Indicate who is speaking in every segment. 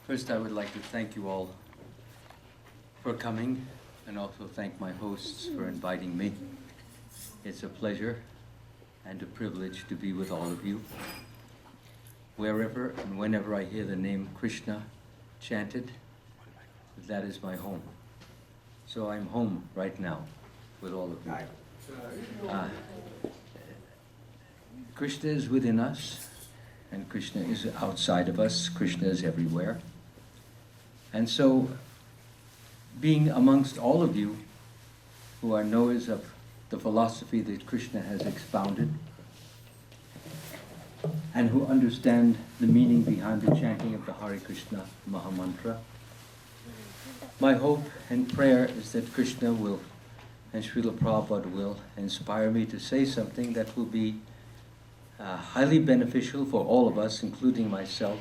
Speaker 1: First, I would like to thank you all for coming and also thank my hosts for inviting me. It's a pleasure and a privilege to be with all of you. Wherever and whenever I hear the name Krishna chanted, that is my home. So I'm home right now with all of you. Krishna is within us, and Krishna is outside of us. Krishna is everywhere. And so, being amongst all of you who are knowers of the philosophy that Krishna has expounded, and who understand the meaning behind the chanting of the Hare Krishna Mahamantra, my hope and prayer is that Krishna will, and Srila Prabhupada will, inspire me to say something that will be highly beneficial for all of us, including myself.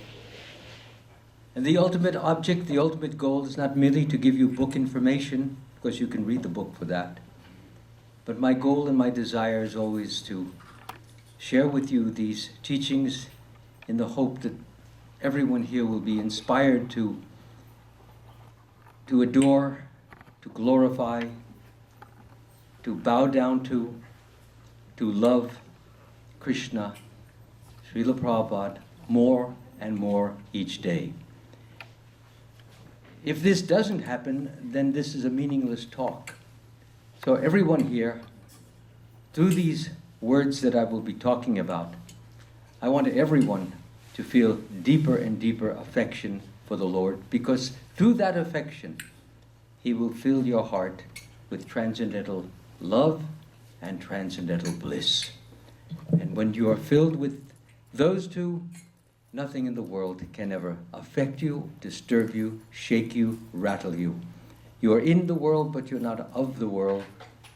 Speaker 1: And the ultimate object, the ultimate goal is not merely to give you book information, because you can read the book for that. But my goal and my desire is always to share with you these teachings in the hope that everyone here will be inspired to adore, to glorify, to bow down to love Krishna, Srila Prabhupada, more and more each day. If this doesn't happen, then this is a meaningless talk. So everyone here, through these words that I will be talking about, I want everyone to feel deeper and deeper affection for the Lord, because through that affection, He will fill your heart with transcendental love and transcendental bliss. And when you are filled with those two, nothing in the world can ever affect you, disturb you, shake you, rattle you. You are in the world, but you're not of the world,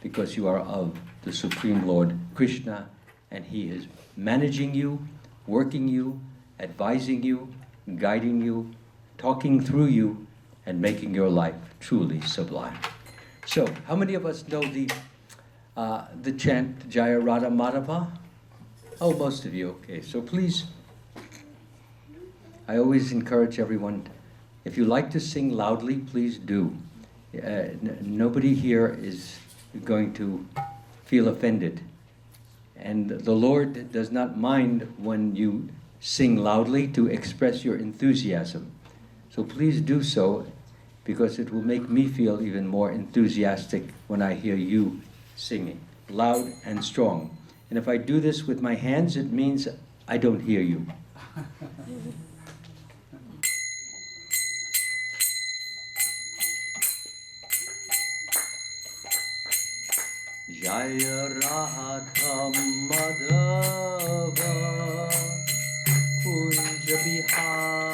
Speaker 1: because you are of the Supreme Lord Krishna, and He is managing you, working you, advising you, guiding you, talking through you, and making your life truly sublime. So, how many of us know the chant Jaya Radha Madhava? Oh, most of you. Okay, so please, I always encourage everyone, if you like to sing loudly, please do. Nobody here is going to feel offended. And the Lord does not mind when you sing loudly to express your enthusiasm. So please do so, because it will make me feel even more enthusiastic when I hear you singing, loud and strong. And if I do this with my hands, it means I don't hear you. Jaya Radha Madhava Kunja Bihari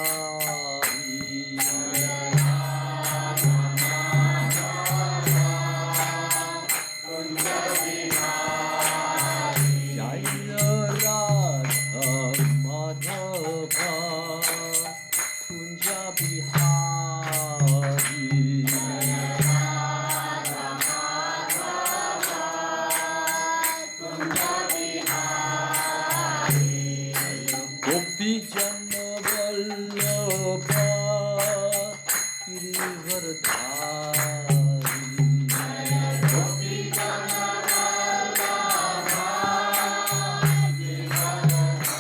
Speaker 1: Jaya Radha Madhava Kunja Bihari Gopi Jana Vallabha Girivardhari Gopi Jana Vallabha Girivardhari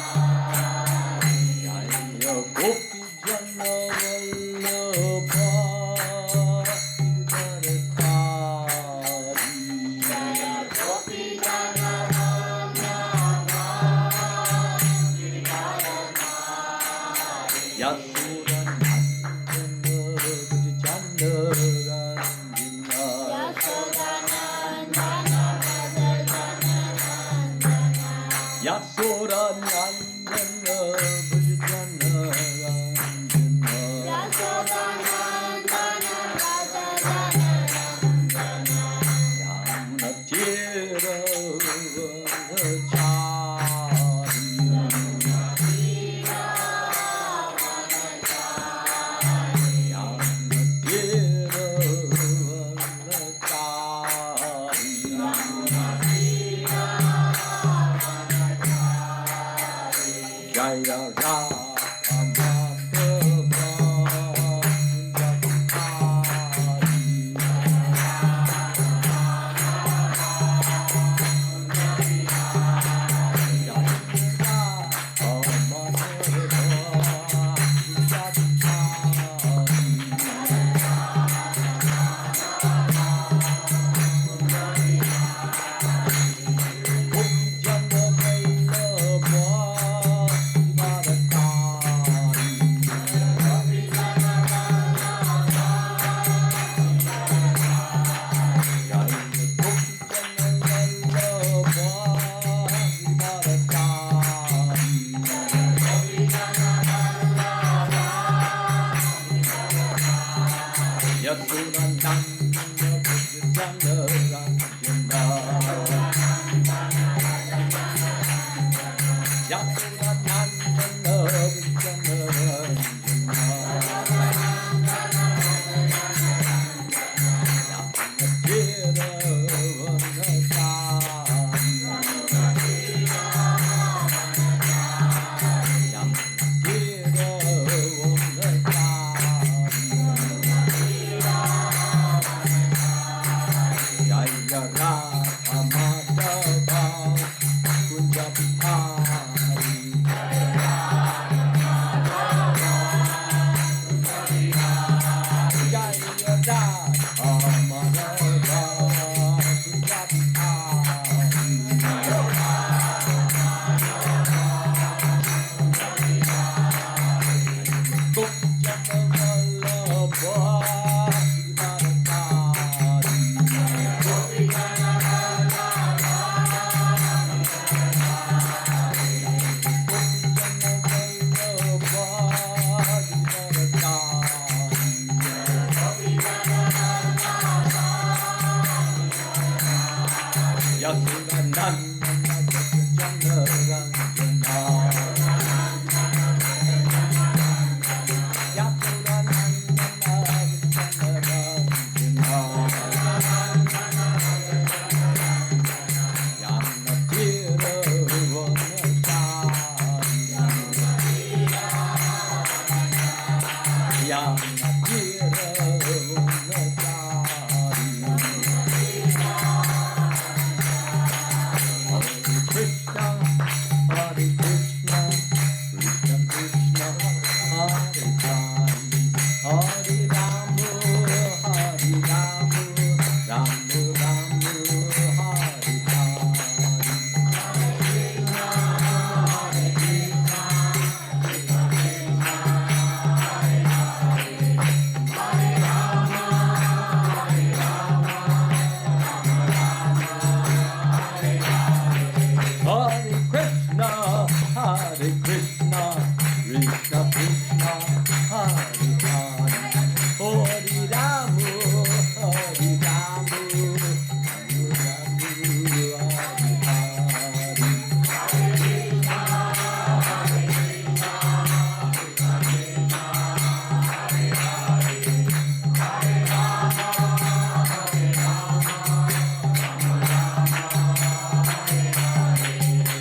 Speaker 1: Jaya Gopi Jana Vallabha Girivardhari Jaya Gopi Jana Yasura Nandana Jana Ranjana Yasura Nandana Yasura Nandana Jana Ranjana Yasura Nandana Yamuna Tira Vanachari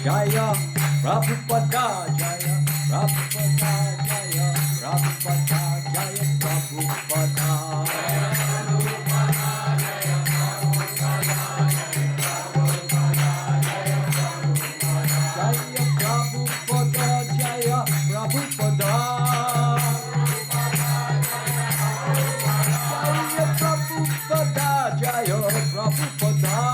Speaker 1: Jaya Prabhupada Jaya Prabhupada Jaya Prabhupada Jaya Prabhupada Jaya Prabhupada Jaya Prabhupada Jaya Prabhupada Jaya Prabhupada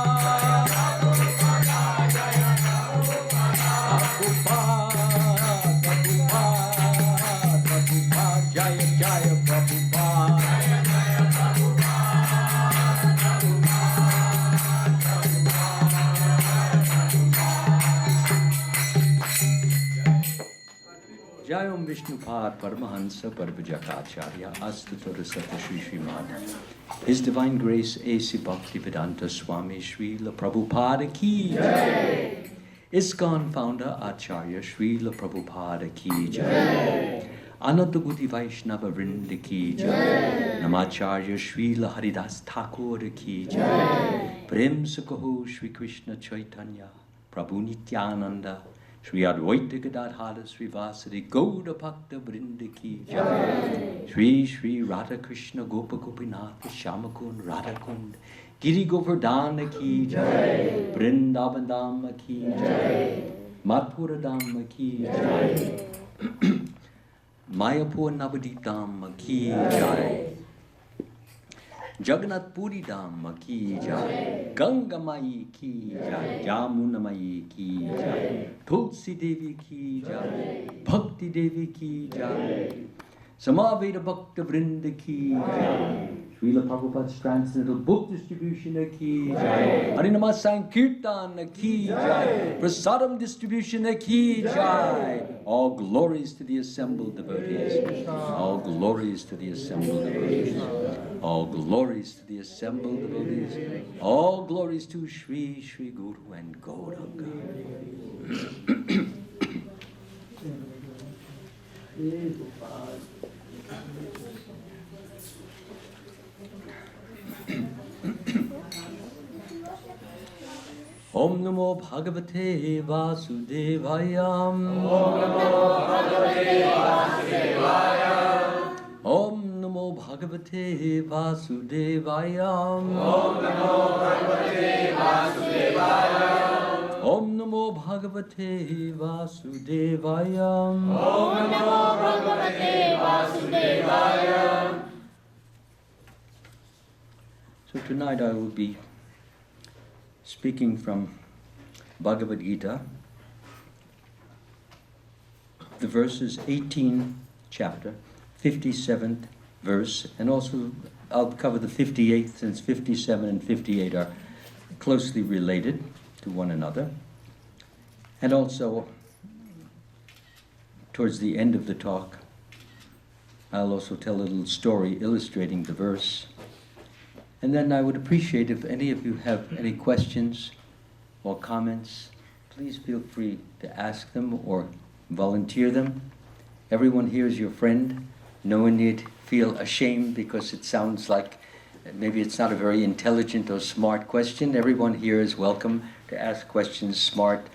Speaker 1: Jayam Vishnupad Paramahansa Parvajakacharya Astatura Sata Shri Srimad. His Divine Grace A.C. Bhaktivedanta Swami Srila Prabhupada Ki Jai. ISKCON Founder Acharya Srila Prabhupada Ki Jai. Anantaguti Vaishnava Vrinda Ki Jai. Namacharya Srila Haridas Thakur Ki Jai. Prem Sakaho Shri Krishna Chaitanya Prabhu Nityananda Shri Advaita Gadadhara Sri Vasari Gauda Bhakta Vrinda Ki Jai. Shri Shri Radha Krishna Gopa Gopinath Shamakund Radhakund Giri Govardhana Ki Jai. Vrindavan Dhamma Ki Jai. Madhura Dhamma Ki Jai. Mayapur Navadip Dhamma Ki Jai. Jagannath Puri Dhamma Ki Jai. Ganga Mai Ki Jai. Jamuna Mai Ki Jai. Tulsi Devi Ki Jai. Bhakti Devi Ki Jai. Samaveda Bhakta Vrinda Ki Jai. Srila Prabhupada's Transcendental Book Distribution Ki Jai. Harinama Sankirtan Ki Jai. Prasadam Distribution Ki Jai. All glories to the assembled devotees. All glories. glories to the assembled devotees. All glories to the assembled devotees. All glories to Shri Shri Guru and Gauranga. Om Namo Bhagavate Vasudevaya. Om Namo Bhagavate Vasudevaya. Om Namo Bhagavate Vasudevaya. Om Namo Bhagavate Vasudevaya. Om Namo Bhagavate Vasudevaya. Om Namo Bhagavate Vasudevaya. So tonight I will be speaking from Bhagavad Gita, the verses 18 chapter, 57th verse, and also I'll cover the 58th, since 57 and 58 are closely related to one another. And also, towards the end of the talk, I'll also tell a little story illustrating the verse. And then I would appreciate if any of you have any questions or comments, please feel free to ask them or volunteer them. Everyone here is your friend. No one need feel ashamed because it sounds like maybe it's not a very intelligent or smart question. Everyone here is welcome to ask questions, smart,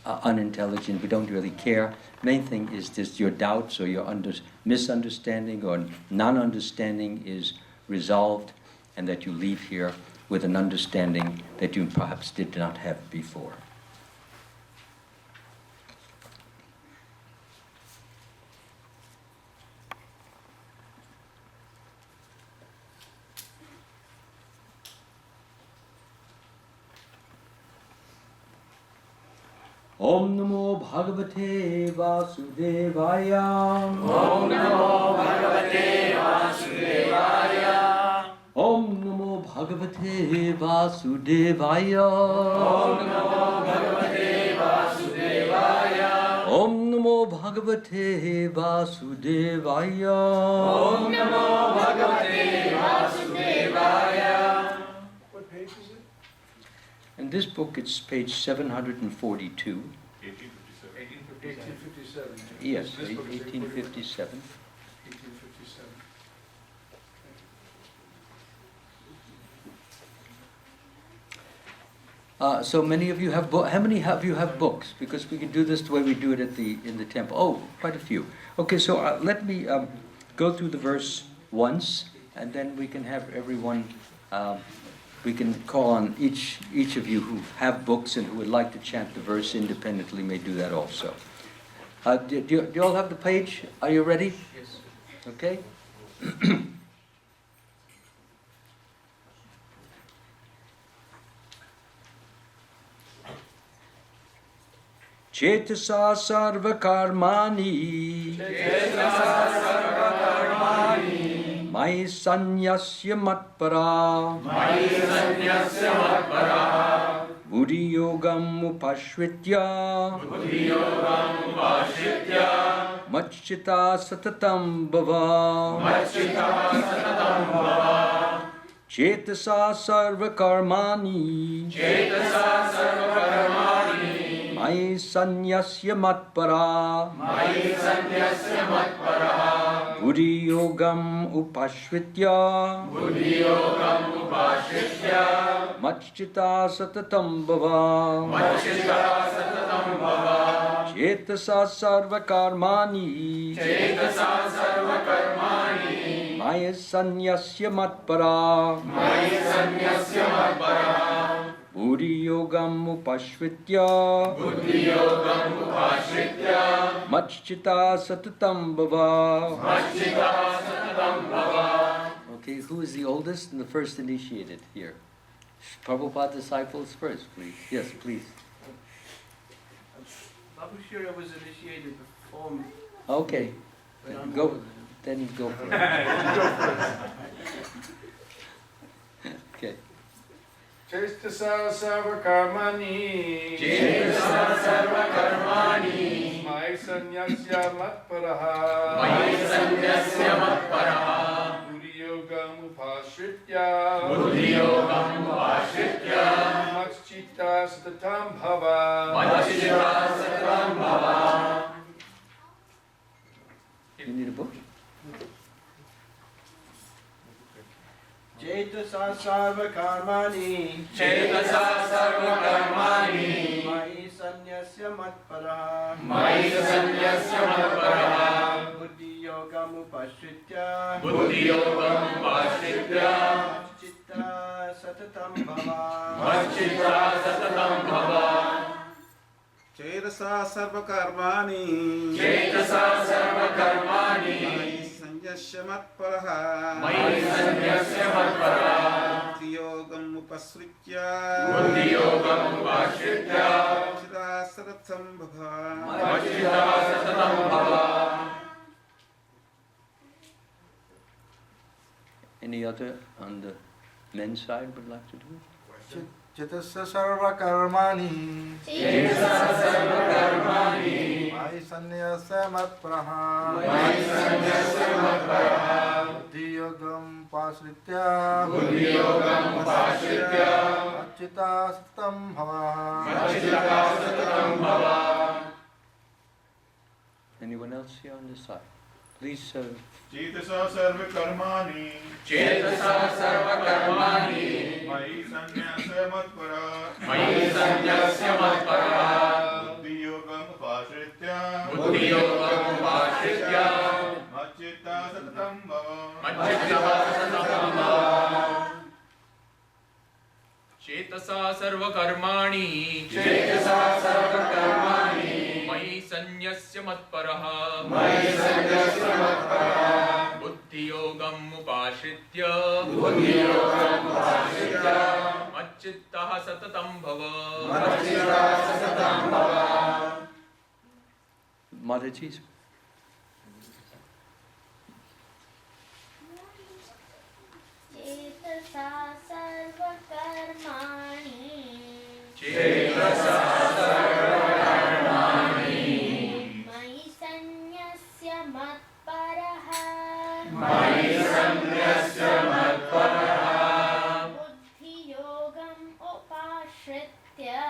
Speaker 1: unintelligent. We don't really care. Main thing is just your doubts or your misunderstanding or non-understanding is resolved, and that you leave here with an understanding that you perhaps did not have before. Om Namo Bhagavate Vasudevaya. Om Namo Bhagavate Vasudevaya. Om Namo Bhagavate Vasudevaya. Om Namo Bhagavate Vasudevaya. Om Namo Bhagavate Vasudevaya. Om Namo Bhagavate Vasudevaya.
Speaker 2: What page is it?
Speaker 1: In this book, it's page 742.
Speaker 2: 1857.
Speaker 1: Yes,
Speaker 2: This book is
Speaker 1: 1857.
Speaker 2: 1857.
Speaker 1: So many of you have books. How many of you have books? Because we can do this the way we do it in the temple. Oh, quite a few. Okay, so let me go through the verse once, and then we can have everyone. We can call on each of you who have books and who would like to chant the verse independently may do that also. Do you all have the page? Are you ready?
Speaker 2: Yes.
Speaker 1: Okay. Chetasa sarva karmani. Mai sanyasya matpara. Buddhi yogam upashritya. Machchita satatam bhava. Chetasa sarva karmani. Mai sanyasya matpara. Buddhi yogam upashritya. Machchita satatam bhava. Chetasa sarva karmani. Mai sanyasya matpara. Buddhi yogam upashritya. Machchita satatam bhava. Okay, who is the oldest and the first initiated here? Prabhupada disciples first, please. Yes, please.
Speaker 3: Babu Shira was initiated before me.
Speaker 1: Okay,
Speaker 3: but I'm
Speaker 1: go.
Speaker 3: older than him.
Speaker 1: Then go for it. Okay.
Speaker 2: Chetasa sarva karmani. Mai sanyasya matparaha. upashritya
Speaker 4: Buddhiyogam upashritya
Speaker 2: Machitta satatam bhava
Speaker 4: Machitta satatam bhava.
Speaker 1: You need a book?
Speaker 3: Cetasa sarva karmani
Speaker 4: Cetasa sarva karmani
Speaker 3: Mai sanyasya matparaha
Speaker 4: Mai sanyasya matparaha
Speaker 3: Buddhi yogam upashritya
Speaker 4: Buddhiyogam upashritya
Speaker 3: Chitta satatam bhava
Speaker 4: Machitta satatam bhava.
Speaker 5: Cetasa sarva karmani
Speaker 4: Cetasa sarva karmani
Speaker 5: Sanyasya matparaha
Speaker 4: Mai sanyasya matparaha
Speaker 5: Buddhiyogam upasritya
Speaker 4: Buddhiyogam upashritya
Speaker 5: Chitta satatam bhava
Speaker 4: Machitta satatam bhava.
Speaker 1: Any other on the men's side would like to do it?
Speaker 2: Cetasa sarva karmani
Speaker 4: Cetasa sarva karmani
Speaker 2: Mai sanyasya matpraha
Speaker 4: Mai sanyasya matparaha
Speaker 2: Buddhiyogam upashritya
Speaker 4: Buddhiyogam upashritya
Speaker 2: Machitta satatam bhava
Speaker 4: Machitta satatam bhava.
Speaker 1: Anyone else here on this side? Please,
Speaker 6: Cetasa sarva karmani
Speaker 4: Cetasa sarva karmani
Speaker 6: Mai sanyasya matpara
Speaker 4: Mai sanyasya matparaha
Speaker 6: Buddhiyogam upashritya
Speaker 4: Buddhiyogam upashritya
Speaker 6: Machitta satatam bhava
Speaker 4: Machitta satatam bhava. Cetasa sarva karmani Cetasa sarva karmani Mai sanyasya matparaha Mai sanyasya matparaha Buddhiyogam upashritya Buddhiyogam upashritya Machitta satatam bhava Machitta satatam bhava.
Speaker 1: Mataji's.
Speaker 7: Cetasa sarva karmani
Speaker 4: Cetasa sarva karmani
Speaker 7: Mai sanyasya matparaha
Speaker 4: Mai sanyasya matparaha
Speaker 7: Buddhi yogam upashritya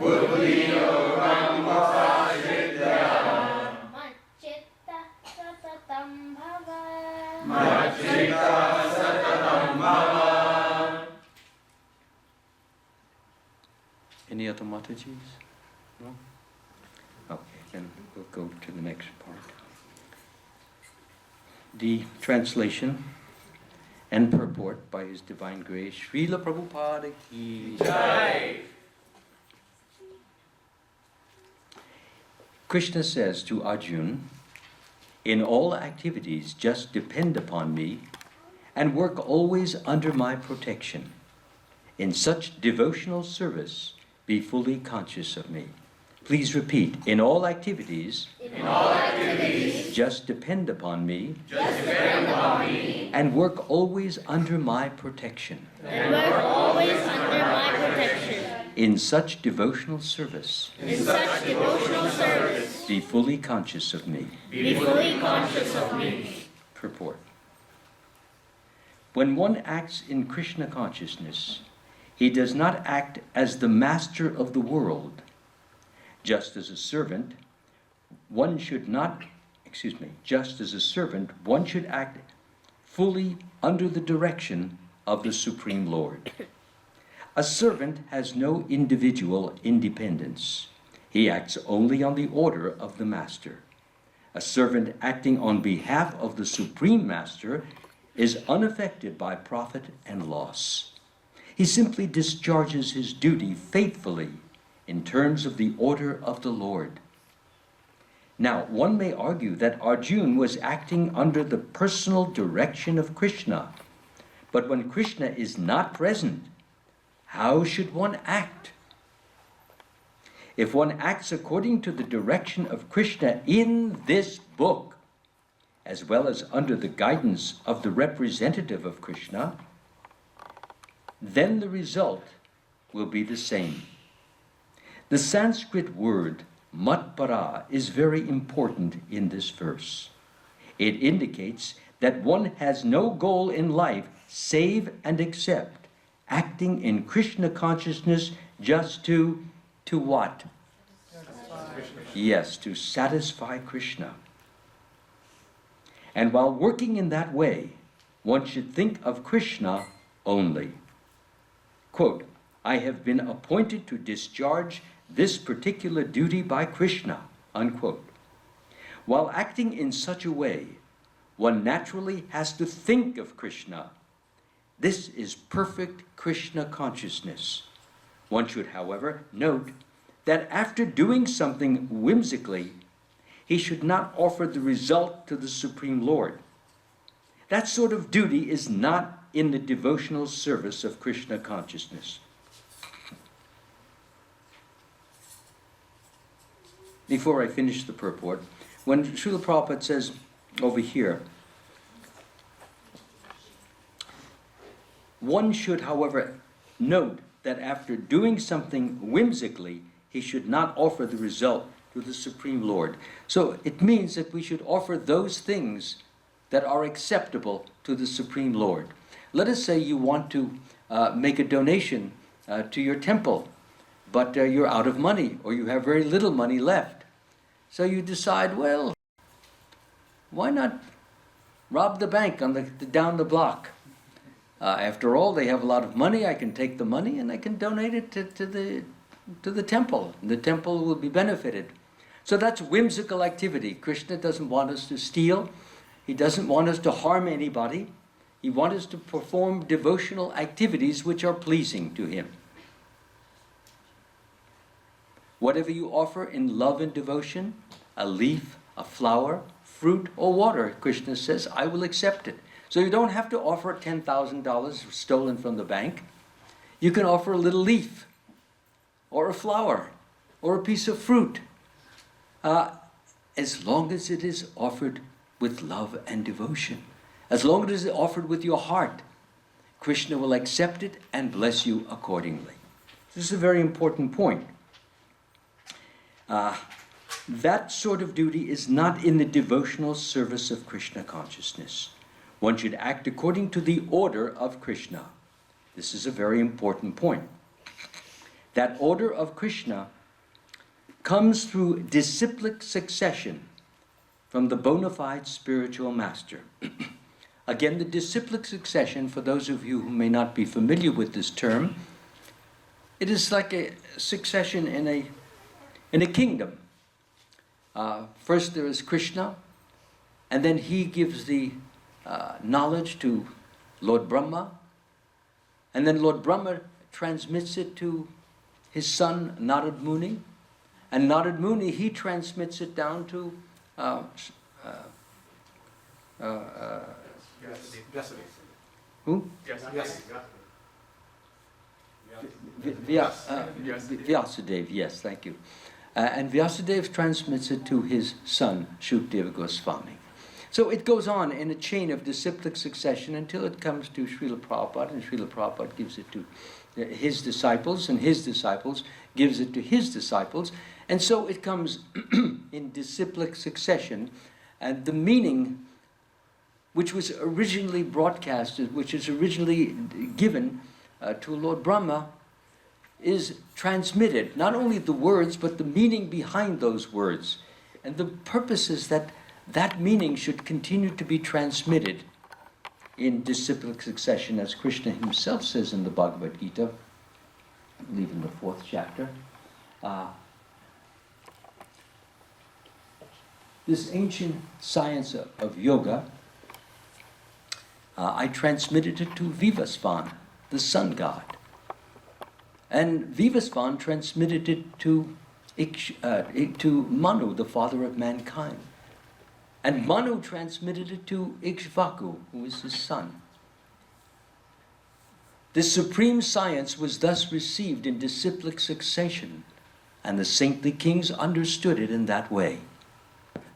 Speaker 4: Buddhiyogam upashritya
Speaker 7: Machitta satatam bhava
Speaker 4: Machitta satatam bhava.
Speaker 1: Any other Mataji's? No? Okay, then we'll go to the next part. The translation and purport by His Divine Grace, Srila Prabhupada ki
Speaker 4: Jai.
Speaker 1: Krishna says to Arjuna, "In all activities, just depend upon me and work always under my protection. In such devotional service, be fully conscious of me." Please repeat. In all activities, just depend upon me and work always under my protection.
Speaker 7: And work always under my protection.
Speaker 1: In such devotional service,
Speaker 7: In such devotional service,
Speaker 1: be fully conscious of me.
Speaker 7: be fully conscious of me.
Speaker 1: Purport. When one acts in Krishna consciousness, he does not act as the master of the world. Just as a servant, one should act fully under the direction of the Supreme Lord. A servant has no individual independence. He acts only on the order of the master. A servant acting on behalf of the Supreme Master is unaffected by profit and loss. He simply discharges his duty faithfully in terms of the order of the Lord. Now, one may argue that Arjuna was acting under the personal direction of Krishna. But when Krishna is not present, how should one act? If one acts according to the direction of Krishna in this book, as well as under the guidance of the representative of Krishna, then the result will be the same. The Sanskrit word matpara is very important in this verse. It indicates that one has no goal in life save and except acting in Krishna consciousness just to what? Yes, to satisfy Krishna. And while working in that way, one should think of Krishna only. Quote, I have been appointed to discharge this particular duty by Krishna, unquote. While acting in such a way, one naturally has to think of Krishna. This is perfect Krishna consciousness. One should, however, note that after doing something whimsically, he should not offer the result to the Supreme Lord. That sort of duty is not in the devotional service of Krishna consciousness. Before I finish the purport, when Srila Prabhupada says over here, one should, however, note that after doing something whimsically, he should not offer the result to the Supreme Lord. So it means that we should offer those things that are acceptable to the Supreme Lord. Let us say you want to make a donation to your temple, but you're out of money, or you have very little money left. So you decide, well, why not rob the bank on down the block? After all, they have a lot of money. I can take the money and I can donate it to the temple. The temple will be benefited. So that's whimsical activity. Krishna doesn't want us to steal. He doesn't want us to harm anybody. He wants us to perform devotional activities which are pleasing to him. Whatever you offer in love and devotion, a leaf, a flower, fruit, or water, Krishna says, I will accept it. So you don't have to offer $10,000 stolen from the bank. You can offer a little leaf, or a flower, or a piece of fruit, as long as it is offered with love and devotion. As long as it is offered with your heart, Krishna will accept it and bless you accordingly. This is a very important point. That sort of duty is not in the devotional service of Krishna consciousness. One should act according to the order of Krishna. This is a very important point. That order of Krishna comes through disciplic succession from the bona fide spiritual master. Again, the disciplic succession, for those of you who may not be familiar with this term, it is like a succession in a kingdom. First there is Krishna, and then he gives the knowledge to Lord Brahma, and then Lord Brahma transmits it to his son Narad Muni, and Narad Muni, he transmits it down to who? Vyasadeva, yes, thank you. And Vyasadeva transmits it to his son, Shukdeva Goswami. So it goes on in a chain of disciplic succession until it comes to Srila Prabhupada, and Srila Prabhupada gives it to his disciples, and his disciples gives it to his disciples. And so it comes in disciplic succession, and the meaning which was originally broadcasted, which is originally given to Lord Brahma, is transmitted. Not only the words, but the meaning behind those words. And the purpose is that that meaning should continue to be transmitted in disciplic succession, as Krishna himself says in the Bhagavad Gita, I believe in the 4th chapter. This ancient science of yoga, I transmitted it to Vivasvan, the sun god. And Vivasvan transmitted it to Manu, the father of mankind. And Manu transmitted it to Ikshvaku, who is his son. This supreme science was thus received in disciplic succession, and the saintly kings understood it in that way.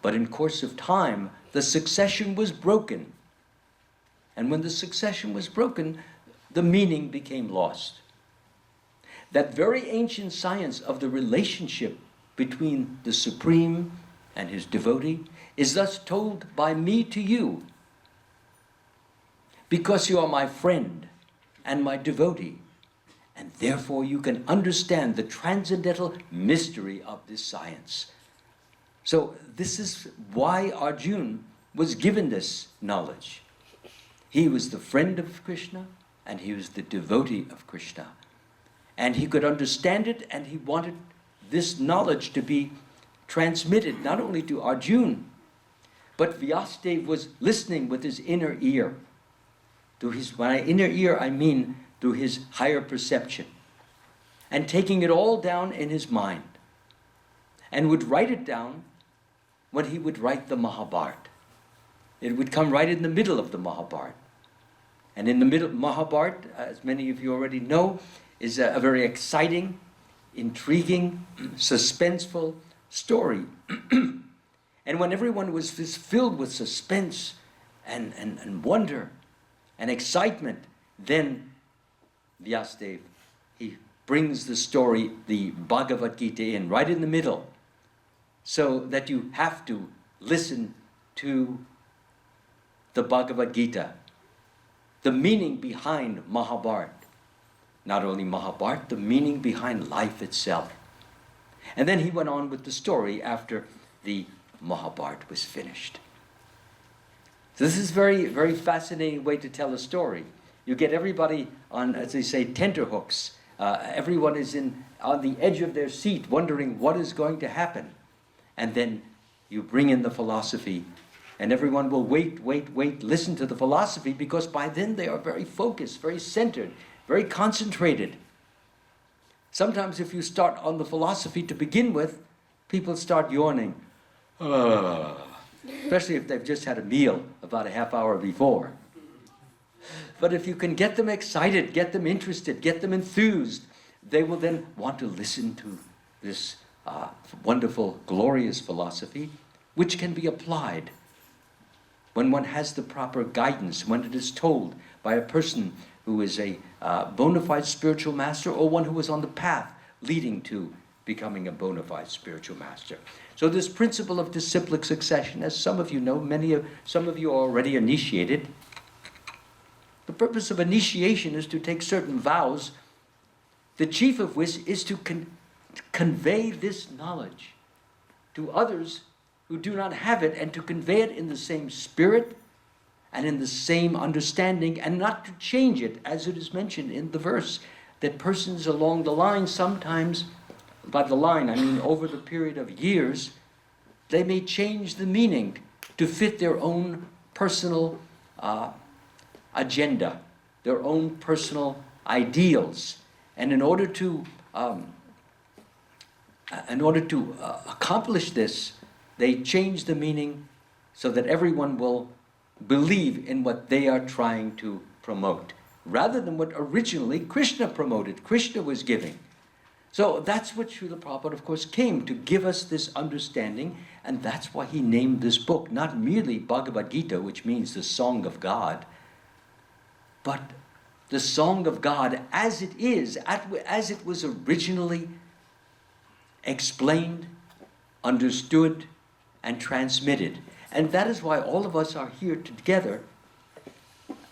Speaker 1: But in course of time, the succession was broken. And when the succession was broken, the meaning became lost. That very ancient science of the relationship between the Supreme and his devotee is thus told by me to you because you are my friend and my devotee, and therefore you can understand the transcendental mystery of this science. So this is why Arjuna was given this knowledge. He was the friend of Krishna, and he was the devotee of Krishna. And he could understand it, and he wanted this knowledge to be transmitted not only to Arjuna, but Vyasadeva was listening with his inner ear. By inner ear, I mean through his higher perception, and taking it all down in his mind, and would write it down when he would write the Mahabharata. It would come right in the middle of the Mahabharata. And in the middle of Mahabharata, as many of you already know, is a very exciting, intriguing, suspenseful story. And when everyone was filled with suspense and wonder and excitement, then Vyasadeva, he brings the story, the Bhagavad Gita, in right in the middle, so that you have to listen to the Bhagavad Gita, the meaning behind Mahabharata. Not only Mahabharata, the meaning behind life itself. And then he went on with the story after the Mahabharata was finished. So this is a very, very fascinating way to tell a story. You get everybody on, as they say, tenterhooks. Everyone is on the edge of their seat, wondering what is going to happen. And then you bring in the philosophy, and everyone will wait, listen to the philosophy, because by then they are very focused, very centered, very concentrated. Sometimes if you start on the philosophy to begin with, people start yawning. Especially if they've just had a meal about a half hour before. But if you can get them excited, get them interested, get them enthused, they will then want to listen to this wonderful, glorious philosophy, which can be applied when one has the proper guidance, when it is told by a person who is a bona fide spiritual master, or one who is on the path leading to becoming a bona fide spiritual master. So this principle of disciplic succession, as some of you know, some of you are already initiated. The purpose of initiation is to take certain vows, the chief of which is to convey this knowledge to others who do not have it, and to convey it in the same spirit and in the same understanding, and not to change it, as it is mentioned in the verse, that persons along the line sometimes, by the line I mean over the period of years, they may change the meaning to fit their own personal agenda, their own personal ideals. And in order to accomplish this, they change the meaning so that everyone will believe in what they are trying to promote, rather than what originally Krishna promoted, Krishna was giving. So that's what Srila Prabhupada, of course, came to give us this understanding, and that's why he named this book, not merely Bhagavad Gita, which means the Song of God, but the Song of God as it is, as it was originally explained, understood, and transmitted. And that is why all of us are here together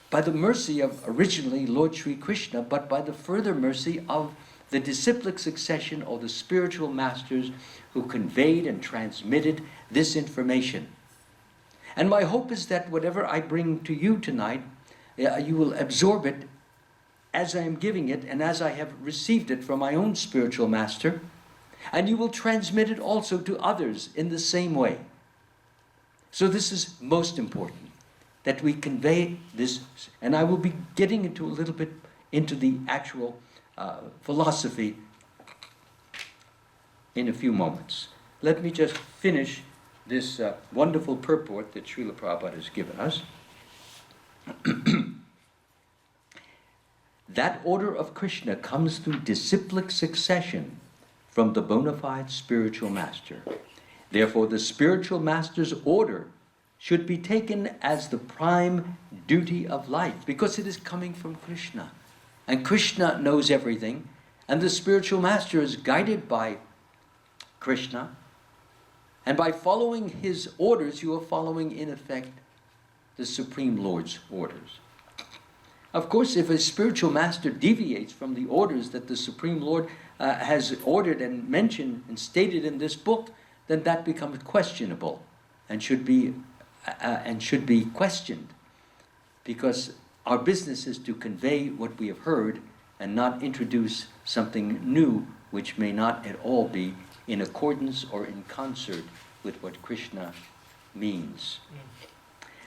Speaker 1: by the mercy of originally Lord Sri Krishna, but by the further mercy of the disciplic succession or the spiritual masters who conveyed and transmitted this information. And my hope is that whatever I bring to you tonight, you will absorb it as I am giving it and as I have received it from my own spiritual master, and you will transmit it also to others in the same way. So this is most important, that we convey this, and I will be getting into a little bit into the actual philosophy in a few moments. Let me just finish this wonderful purport that Srila Prabhupada has given us. That order of Krishna comes through disciplic succession from the bona fide spiritual master. Therefore, the spiritual master's order should be taken as the prime duty of life, because it is coming from Krishna. And Krishna knows everything, and the spiritual master is guided by Krishna. And by following his orders, you are following, in effect, the Supreme Lord's orders. Of course, if a spiritual master deviates from the orders that the Supreme Lord has ordered and mentioned and stated in this book, then that becomes questionable and should be questioned, because our business is to convey what we have heard and not introduce something new which may not at all be in accordance or in concert with what Krishna means.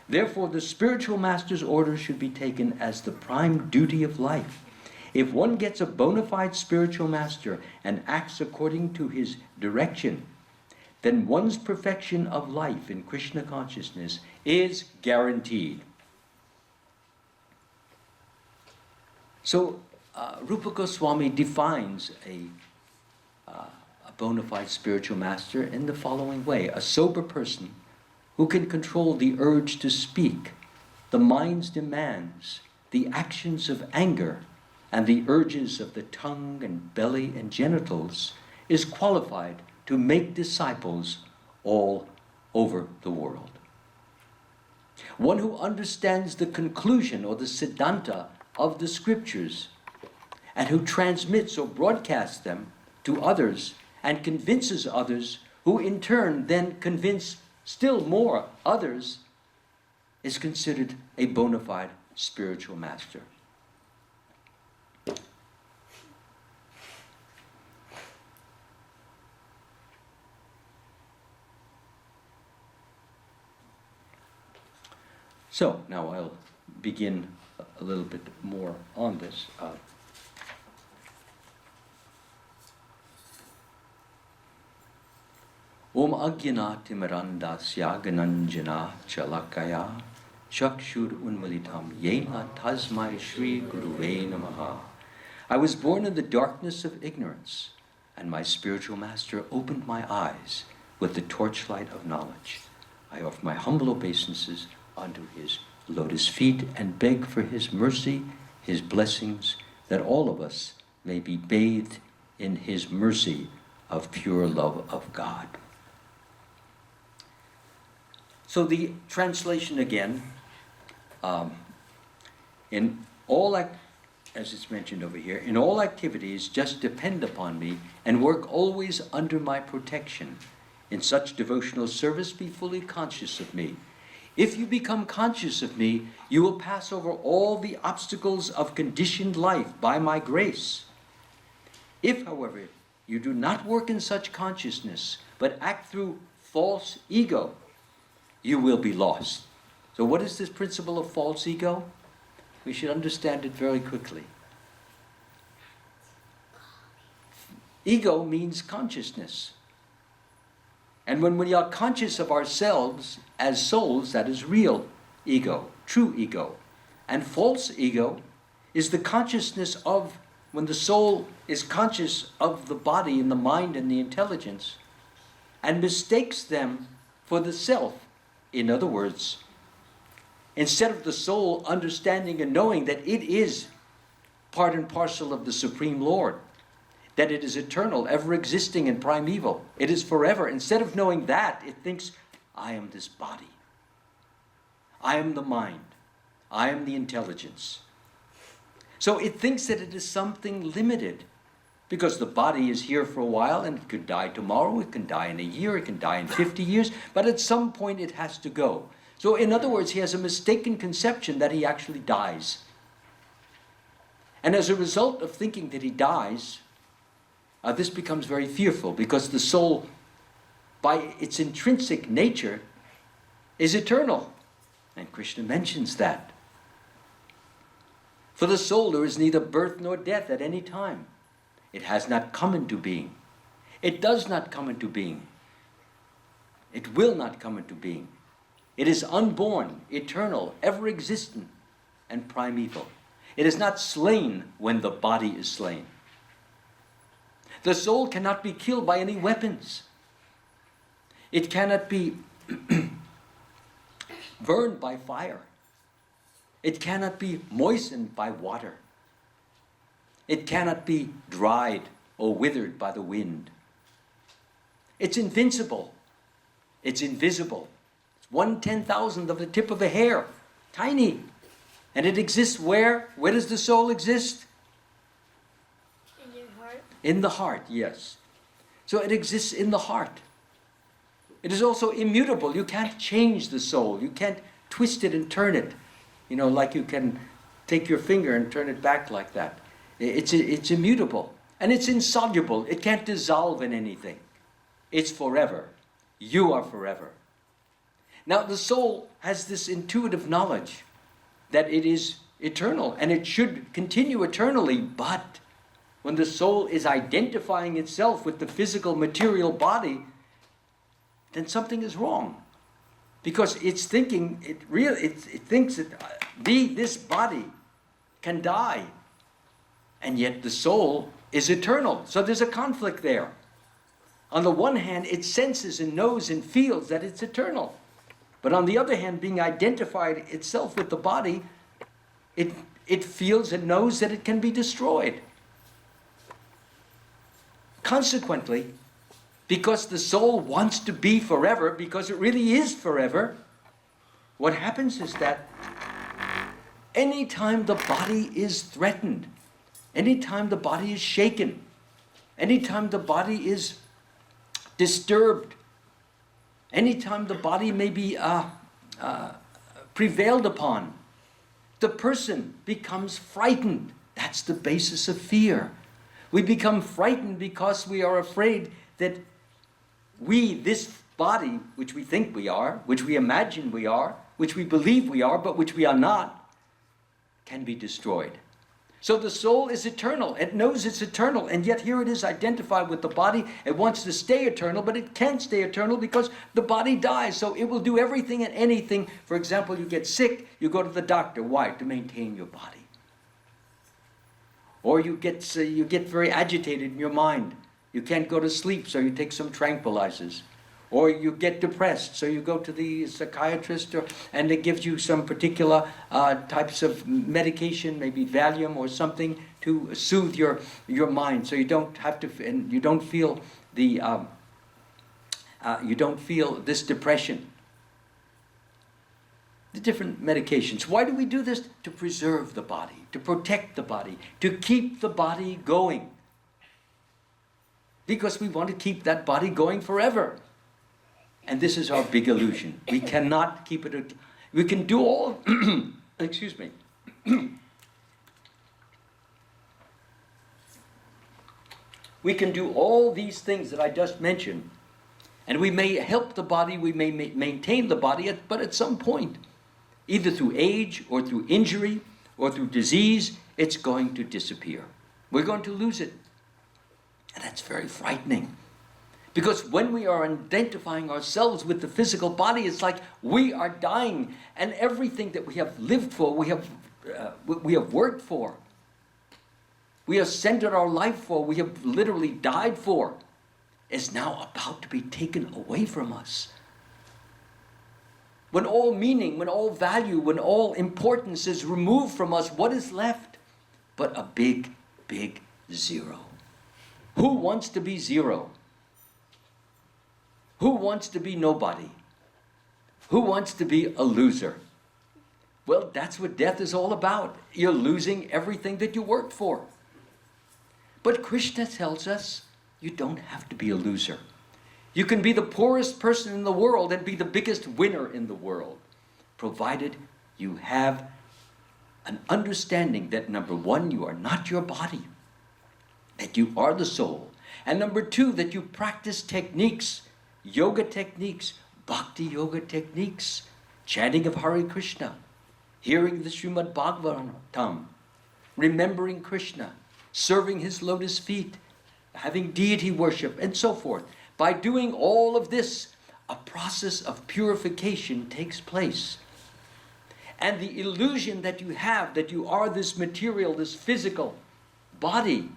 Speaker 1: Therefore, the spiritual master's order should be taken as the prime duty of life. If one gets a bona fide spiritual master and acts according to his direction, then one's perfection of life in Krishna consciousness is guaranteed. So, Rupa Goswami defines a bona fide spiritual master in the following way: a sober person who can control the urge to speak, the mind's demands, the actions of anger, and the urges of the tongue and belly and genitals, is qualified to make disciples all over the world. One who understands the conclusion or the siddhanta of the scriptures, and who transmits or broadcasts them to others and convinces others, who in turn then convince still more others, is considered a bona fide spiritual master. So now I'll begin a little bit more on this. Om Agyana Timirandasya Gananjana Chalakaya Chakshur Unmalitam Yena Tasmai Shri Guruve Namaha. I was born in the darkness of ignorance, and my spiritual master opened my eyes with the torchlight of knowledge. I offer my humble obeisances unto his lotus feet and beg for his mercy, his blessings, that all of us may be bathed in his mercy of pure love of God. So the translation again, in all, as it's mentioned over here, in all activities just depend upon me and work always under my protection. In such devotional service be fully conscious of me. If you become conscious of me, you will pass over all the obstacles of conditioned life by my grace. If, however, you do not work in such consciousness, but act through false ego, you will be lost. So what is this principle of false ego? We should understand it very quickly. Ego means consciousness. And when we are conscious of ourselves as souls, that is real ego, true ego. And false ego is the consciousness of, when the soul is conscious of the body and the mind and the intelligence, and mistakes them for the self. In other words, instead of the soul understanding and knowing that it is part and parcel of the Supreme Lord, that it is eternal, ever existing and primeval, it is forever, instead of knowing that, it thinks, I am this body. I am the mind. I am the intelligence. So it thinks that it is something limited, because the body is here for a while and it could die tomorrow, it can die in a year, it can die in 50 years, but at some point it has to go. So in other words, he has a mistaken conception that he actually dies. And as a result of thinking that he dies, this becomes very fearful, because the soul, by its intrinsic nature, is eternal. And Krishna mentions that. For the soul there is neither birth nor death at any time. It has not come into being. It does not come into being. It will not come into being. It is unborn, eternal, ever-existent, and primeval. It is not slain when the body is slain. The soul cannot be killed by any weapons. It cannot be burned by fire. It cannot be moistened by water. It cannot be dried or withered by the wind. It's invincible. It's invisible. It's 1/10,000th of the tip of a hair. Tiny. And it exists where? Where does the soul exist?
Speaker 7: In your heart.
Speaker 1: In the heart, yes. So it exists in the heart. It is also immutable. You can't change the soul. You can't twist it and turn it. You know, like you can take your finger and turn it back like that. It's immutable. And it's insoluble. It can't dissolve in anything. It's forever. You are forever. Now the soul has this intuitive knowledge that it is eternal and it should continue eternally, but when the soul is identifying itself with the physical material body, then something is wrong. Because it's thinking, it thinks that this body can die, and yet the soul is eternal. So there's a conflict there. On the one hand, it senses and knows and feels that it's eternal. But on the other hand, being identified itself with the body, it feels and knows that it can be destroyed. Consequently, because the soul wants to be forever, because it really is forever, what happens is that anytime the body is threatened, anytime the body is shaken, anytime the body is disturbed, anytime the body may be prevailed upon, the person becomes frightened. That's the basis of fear. We become frightened because we are afraid that this body, which we think we are, which we imagine we are, which we believe we are, but which we are not, can be destroyed. So the soul is eternal. It knows it's eternal, and yet here it is identified with the body. It wants to stay eternal, but it can't stay eternal because the body dies. So it will do everything and anything. For example, you get sick, you go to the doctor. Why? To maintain your body. Or you get very agitated in your mind. You can't go to sleep, so you take some tranquilizers. Or you get depressed, so you go to the psychiatrist, and they give you some particular types of medication, maybe Valium or something, to soothe your mind, so you don't have to, and you don't feel this depression. The different medications. Why do we do this? To preserve the body, to protect the body, to keep the body going. Because we want to keep that body going forever. And this is our big illusion. We cannot keep it. We can do all, excuse me. We can do all these things that I just mentioned. And we may help the body, we may maintain the body, but at some point, either through age or through injury or through disease, it's going to disappear. We're going to lose it. And that's very frightening. Because when we are identifying ourselves with the physical body, it's like we are dying, and everything that we have lived for, we have worked for, we have centered our life for, we have literally died for, is now about to be taken away from us. When all meaning, when all value, when all importance is removed from us, what is left but a big, big zero? Who wants to be zero? Who wants to be nobody? Who wants to be a loser? Well, that's what death is all about. You're losing everything that you worked for. But Krishna tells us you don't have to be a loser. You can be the poorest person in the world and be the biggest winner in the world, provided you have an understanding that, number one, you are not your body, that you are the soul, and number two, that you practice techniques, yoga techniques, bhakti yoga techniques, chanting of Hare Krishna, hearing the Srimad Bhagavatam, remembering Krishna, serving his lotus feet, having deity worship, and so forth. By doing all of this, a process of purification takes place. And the illusion that you have, that you are this material, this physical body,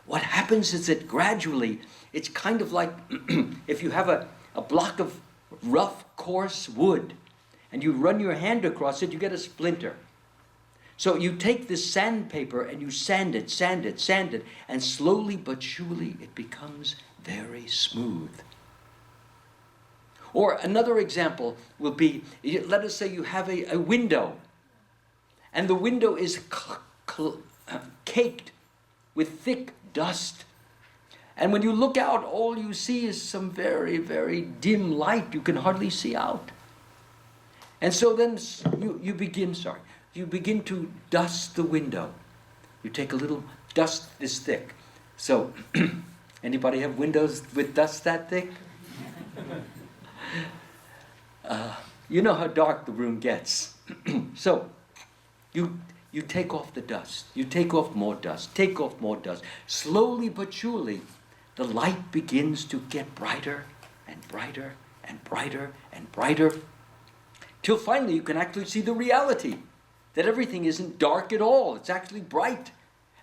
Speaker 1: what happens is that gradually, it's kind of like if you have a block of rough, coarse wood, and you run your hand across it, you get a splinter. So you take this sandpaper and you sand it, and slowly but surely it becomes very smooth. Or another example will be, let us say you have a window, and the window is caked with thick dust. And when you look out, all you see is some very, very dim light. You can hardly see out. And so then you begin to dust the window. You take a little dust this thick. So, anybody have windows with dust that thick? You know how dark the room gets. So, you take off the dust. You take off more dust. Take off more dust. Slowly but surely, the light begins to get brighter and brighter and brighter and brighter, till finally you can actually see the reality, that everything isn't dark at all. It's actually bright.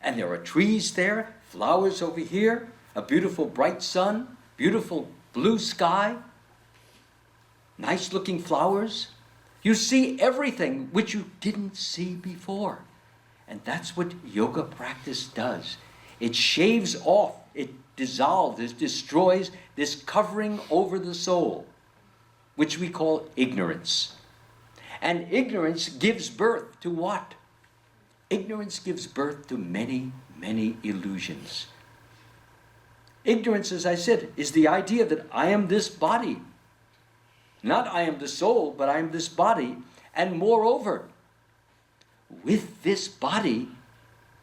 Speaker 1: And there are trees there, flowers over here, a beautiful bright sun, beautiful blue sky, nice looking flowers. You see everything which you didn't see before. And that's what yoga practice does. It shaves off, it dissolves, it destroys this covering over the soul, which we call ignorance. And ignorance gives birth to what? Ignorance gives birth to many, many illusions. Ignorance, as I said, is the idea that I am this body. Not I am the soul, but I am this body. And moreover, with this body,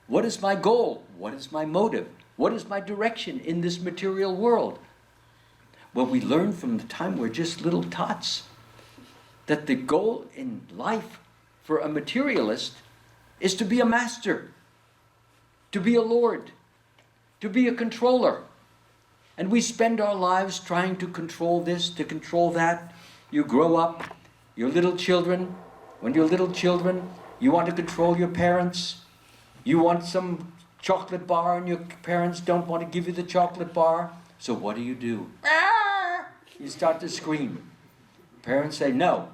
Speaker 1: what is my goal? What is my motive? What is my direction in this material world? Well, we learn from the time we're just little tots that the goal in life for a materialist is to be a master, to be a lord, to be a controller. And we spend our lives trying to control this, to control that. You grow up, you're little children. When you're little children, you want to control your parents. You want some chocolate bar and your parents don't want to give you the chocolate bar. So what do? You start to scream. Parents say no.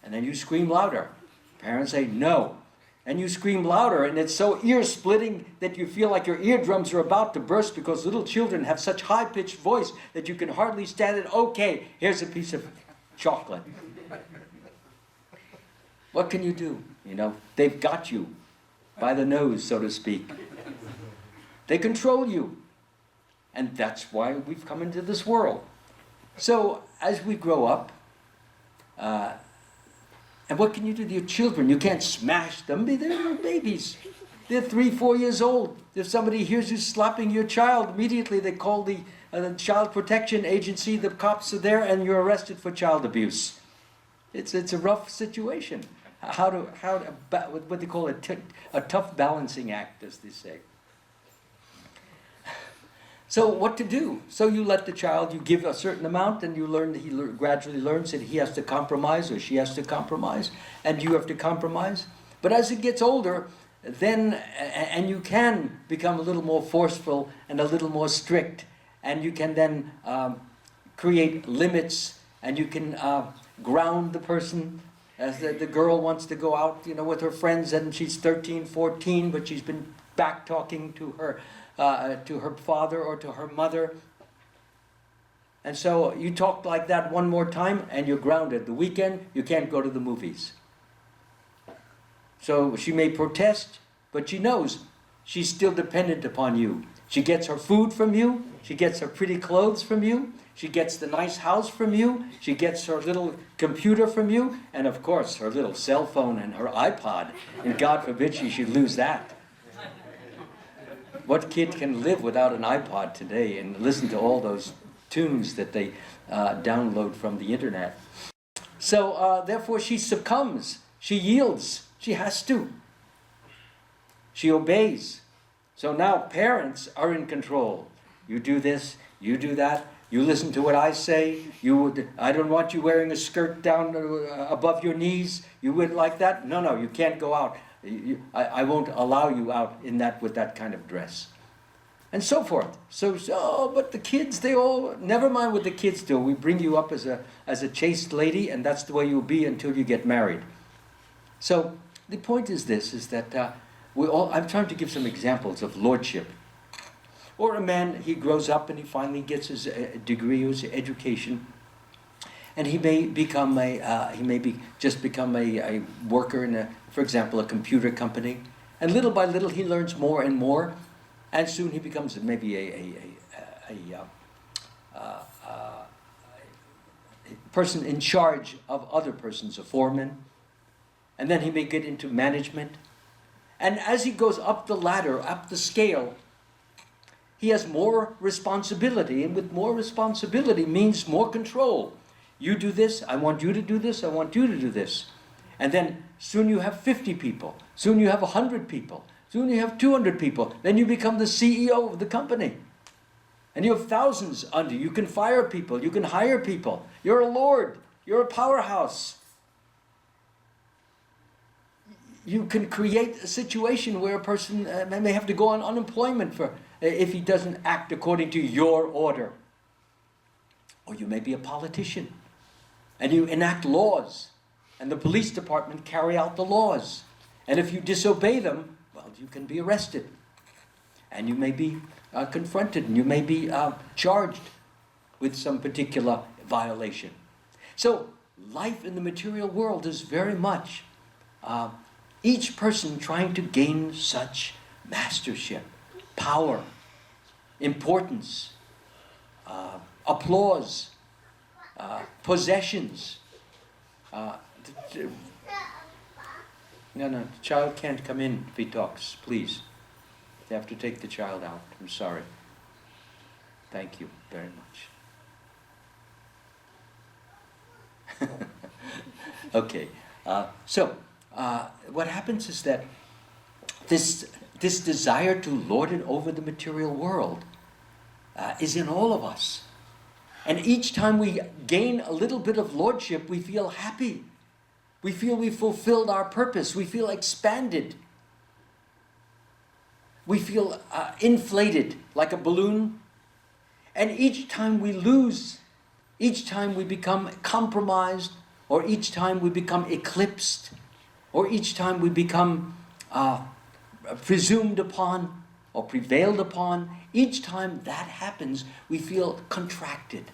Speaker 1: And then you scream louder. Parents say no. And you scream louder, and it's so ear-splitting that you feel like your eardrums are about to burst, because little children have such high-pitched voice that you can hardly stand it. Okay, here's a piece of chocolate. What can you do? You know, they've got you by the nose, so to speak. They control you. And that's why we've come into this world. So, as we grow up, and what can you do to your children? You can't smash them. They're babies. They're 3, 4 years old. If somebody hears you slapping your child, immediately they call the Child Protection Agency. The cops are there, and you're arrested for child abuse. It's a rough situation. What they call a tough balancing act, as they say. So what to do? So you let the child, you give a certain amount, and you learn. He gradually learns that he has to compromise, or she has to compromise, and you have to compromise. But as it gets older, then, and you can become a little more forceful and a little more strict, and you can then create limits, and you can ground the person. As the girl wants to go out, with her friends, and she's 13, 14, but she's been back talking to her father or to her mother. And so you talk like that one more time and you're grounded. The weekend, you can't go to the movies. So she may protest, but she knows she's still dependent upon you. She gets her food from you. She gets her pretty clothes from you. She gets the nice house from you. She gets her little computer from you. And of course, her little cell phone and her iPod. And God forbid she should lose that. What kid can live without an iPod today and listen to all those tunes that they download from the internet? So therefore she succumbs. She yields. She has to. She obeys. So now parents are in control. You do this, you do that. You listen to what I say. I don't want you wearing a skirt down above your knees. You wouldn't like that? No, you can't go out. I won't allow you out with that kind of dress. And so forth. But the kids, never mind what the kids do. We bring you up as a chaste lady, and that's the way you'll be until you get married. So the point is this, is that I'm trying to give some examples of lordship. Or a man, he grows up and he finally gets his degree, his education. And he may become just become a worker in for example, a computer company. And little by little he learns more and more, and soon he becomes maybe a person in charge of other persons, a foreman. And then he may get into management. And as he goes up the ladder, up the scale, he has more responsibility, and with more responsibility means more control. You do this, I want you to do this, I want you to do this. And then soon you have 50 people, soon you have 100 people, soon you have 200 people, then you become the CEO of the company. And you have thousands under you. You can fire people, you can hire people. You're a lord, you're a powerhouse. You can create a situation where a person may have to go on unemployment if he doesn't act according to your order. Or you may be a politician, and you enact laws, and the police department carry out the laws. And if you disobey them, well, you can be arrested. And you may be confronted, and you may be charged with some particular violation. So life in the material world is very much each person trying to gain such mastership, power, importance, applause, possessions. No, the child can't come in if he talks, please. They have to take the child out. I'm sorry. Thank you very much. Okay, so what happens is that this desire to lord it over the material world is in all of us. And each time we gain a little bit of lordship, we feel happy. We feel we fulfilled our purpose. We feel expanded. We feel inflated like a balloon. And each time we lose, each time we become compromised, or each time we become eclipsed, or each time we become presumed upon or prevailed upon, each time that happens, we feel contracted.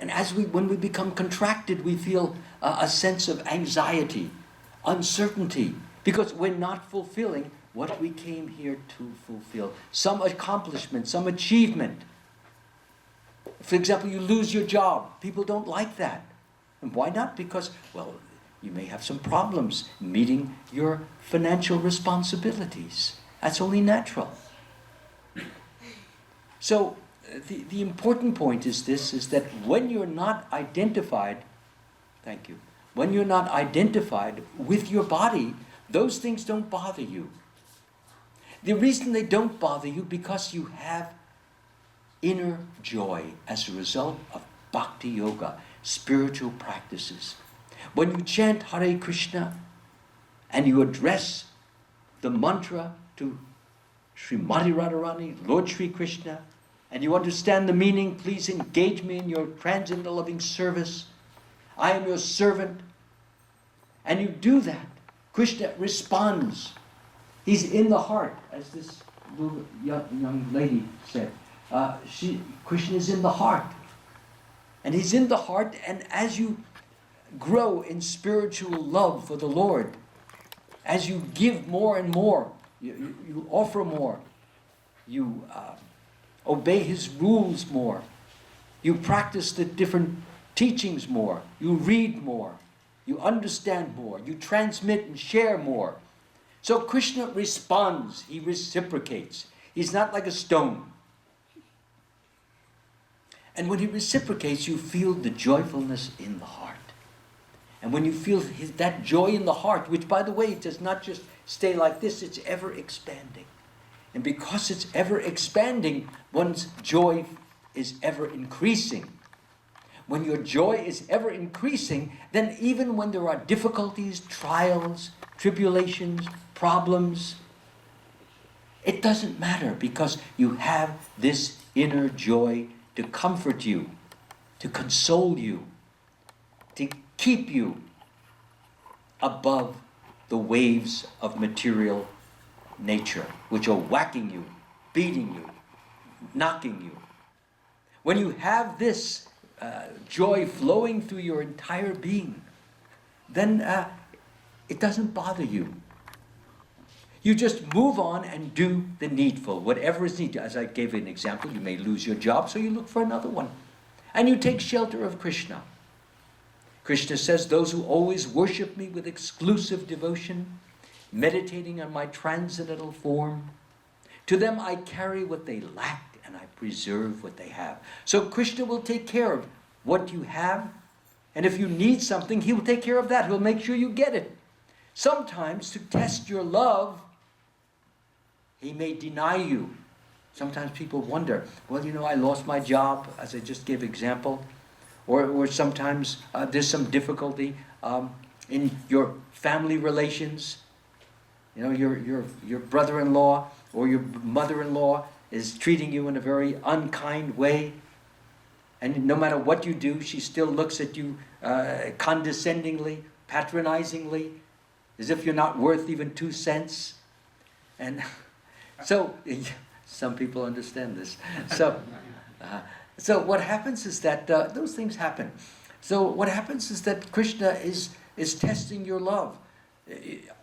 Speaker 1: And when we become contracted, we feel a sense of anxiety, uncertainty, because we're not fulfilling what we came here to fulfill. Some accomplishment, some achievement. For example, you lose your job. People don't like that. And why not? Because, well, you may have some problems meeting your financial responsibilities. That's only natural. So the important point is that when you're not identified, thank you, when you're not identified with your body, those things don't bother you. The reason they don't bother you because you have inner joy as a result of bhakti yoga, spiritual practices. When you chant Hare Krishna and you address the mantra to Srimati Radharani, Lord Sri Krishna, and you understand the meaning, please engage me in your transcendental loving service. I am your servant. And you do that. Krishna responds. He's in the heart, as this little young lady said. Krishna is in the heart. And he's in the heart, and as you grow in spiritual love for the Lord, as you give more and more, you offer more, you obey his rules more, you practice the different teachings more, you read more, you understand more, you transmit and share more. So Krishna responds, he reciprocates. He's not like a stone. And when he reciprocates, you feel the joyfulness in the heart. And when you feel that joy in the heart, which by the way, it does not just stay like this, it's ever expanding. And because it's ever expanding, one's joy is ever increasing. When your joy is ever increasing, then even when there are difficulties, trials, tribulations, problems, it doesn't matter because you have this inner joy to comfort you, to console you, to keep you above the waves of material nature, which are whacking you, beating you, knocking you. When you have this joy flowing through your entire being, then it doesn't bother you. You just move on and do the needful, whatever is needed. As I gave an example, you may lose your job, so you look for another one. And you take shelter of Krishna. Krishna says, those who always worship me with exclusive devotion, meditating on my transcendental form, to them I carry what they lack and I preserve what they have. So Krishna will take care of what you have, and if you need something, he will take care of that. He'll make sure you get it. Sometimes to test your love, he may deny you. Sometimes people wonder, well, I lost my job, as I just gave example. Or sometimes there's some difficulty in your family relations. Your brother-in-law or your mother-in-law is treating you in a very unkind way. And no matter what you do, she still looks at you condescendingly, patronizingly, as if you're not worth even 2 cents. And so, some people understand this. So what happens is that those things happen. So what happens is that Krishna is testing your love.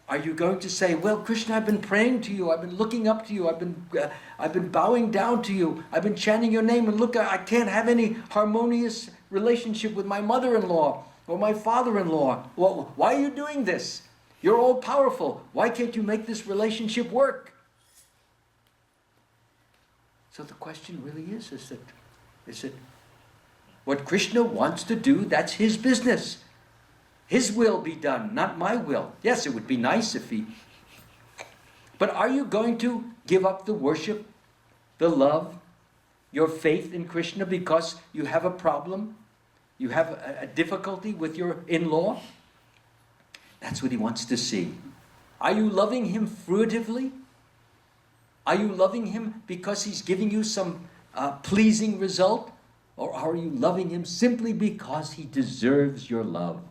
Speaker 1: Are you going to say, well, Krishna, I've been praying to you, I've been looking up to you, I've been bowing down to you, I've been chanting your name, and look, I can't have any harmonious relationship with my mother-in-law or my father-in-law. Well, why are you doing this? You're all powerful. Why can't you make this relationship work? So the question really is that what Krishna wants to do, that's his business. His will be done, not my will. Yes, it would be nice if he... But are you going to give up the worship, the love, your faith in Krishna because you have a problem? You have a difficulty with your in-law? That's what he wants to see. Are you loving him fruitively? Are you loving him because he's giving you some pleasing result? Or are you loving him simply because he deserves your love?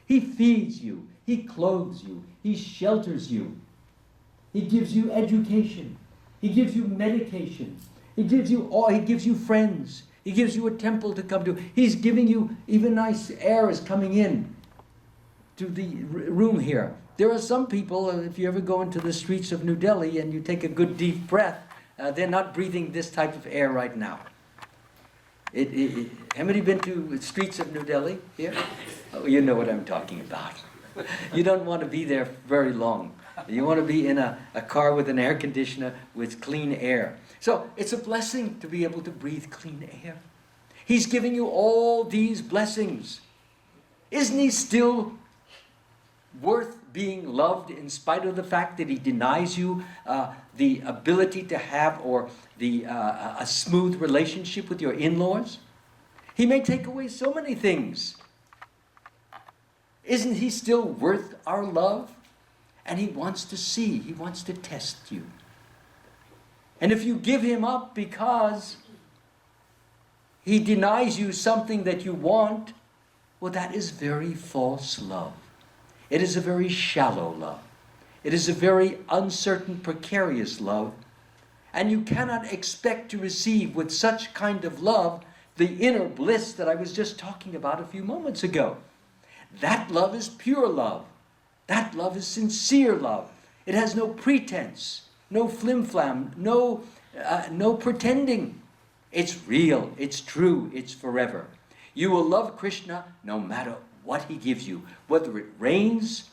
Speaker 1: He feeds you, he clothes you, he shelters you. He gives you education, he gives you medication, he gives you friends, he gives you a temple to come to. He's giving you, even nice air is coming in to the room here. There are some people, if you ever go into the streets of New Delhi and you take a good deep breath, they're not breathing this type of air right now. Anybody been to the streets of New Delhi here? Oh, you know what I'm talking about. You don't want to be there very long. You want to be in a car with an air conditioner with clean air. So it's a blessing to be able to breathe clean air. He's giving you all these blessings. Isn't he still worth being loved in spite of the fact that he denies you the ability to have a smooth relationship with your in-laws? He may take away so many things. Isn't he still worth our love? And he wants to see, he wants to test you. And if you give him up because he denies you something that you want, well, that is very false love. It is a very shallow love. It is a very uncertain, precarious love. And you cannot expect to receive with such kind of love the inner bliss that I was just talking about a few moments ago. That love is pure love. That love is sincere love. It has no pretense, no flim-flam, no pretending. It's real, it's true, it's forever. You will love Krishna no matter what he gives you, whether it rains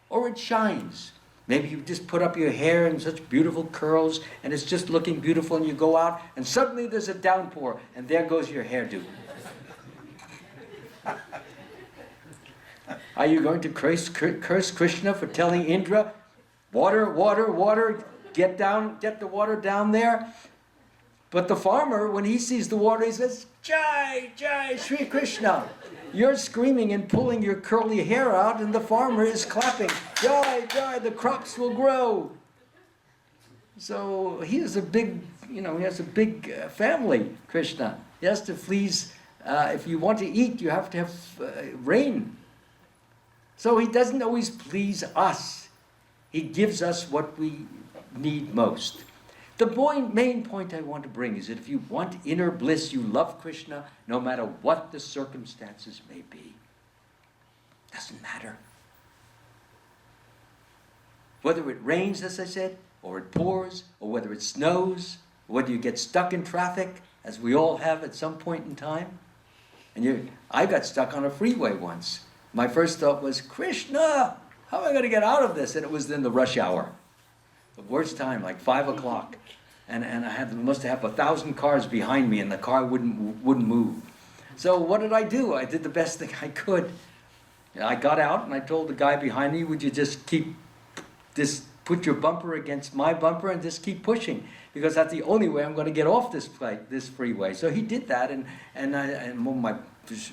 Speaker 1: or it shines. Maybe you just put up your hair in such beautiful curls and it's just looking beautiful, and you go out and suddenly there's a downpour and there goes your hairdo. Are you going to curse Krishna for telling Indra, water, water, water, get the water down there? But the farmer, when he sees the water, he says, Jai, Jai, Sri Krishna. You're screaming and pulling your curly hair out, and the farmer is clapping, Jai, Jai, the crops will grow. So he has a big, he has a big family, Krishna. He has to please, if you want to eat, you have to have rain. So he doesn't always please us. He gives us what we need most. The main point I want to bring is that if you want inner bliss, you love Krishna, no matter what the circumstances may be. Doesn't matter. Whether it rains, as I said, or it pours, or whether it snows, or whether you get stuck in traffic, as we all have at some point in time. And I got stuck on a freeway once. My first thought was, Krishna, how am I going to get out of this? And it was in the rush hour. The worst time, like 5 o'clock. And I must have 1,000 cars behind me, and the car wouldn't move. So what did I do? I did the best thing I could. I got out and I told the guy behind me, would you just put your bumper against my bumper and just keep pushing, because that's the only way I'm going to get off this freeway. So he did that, and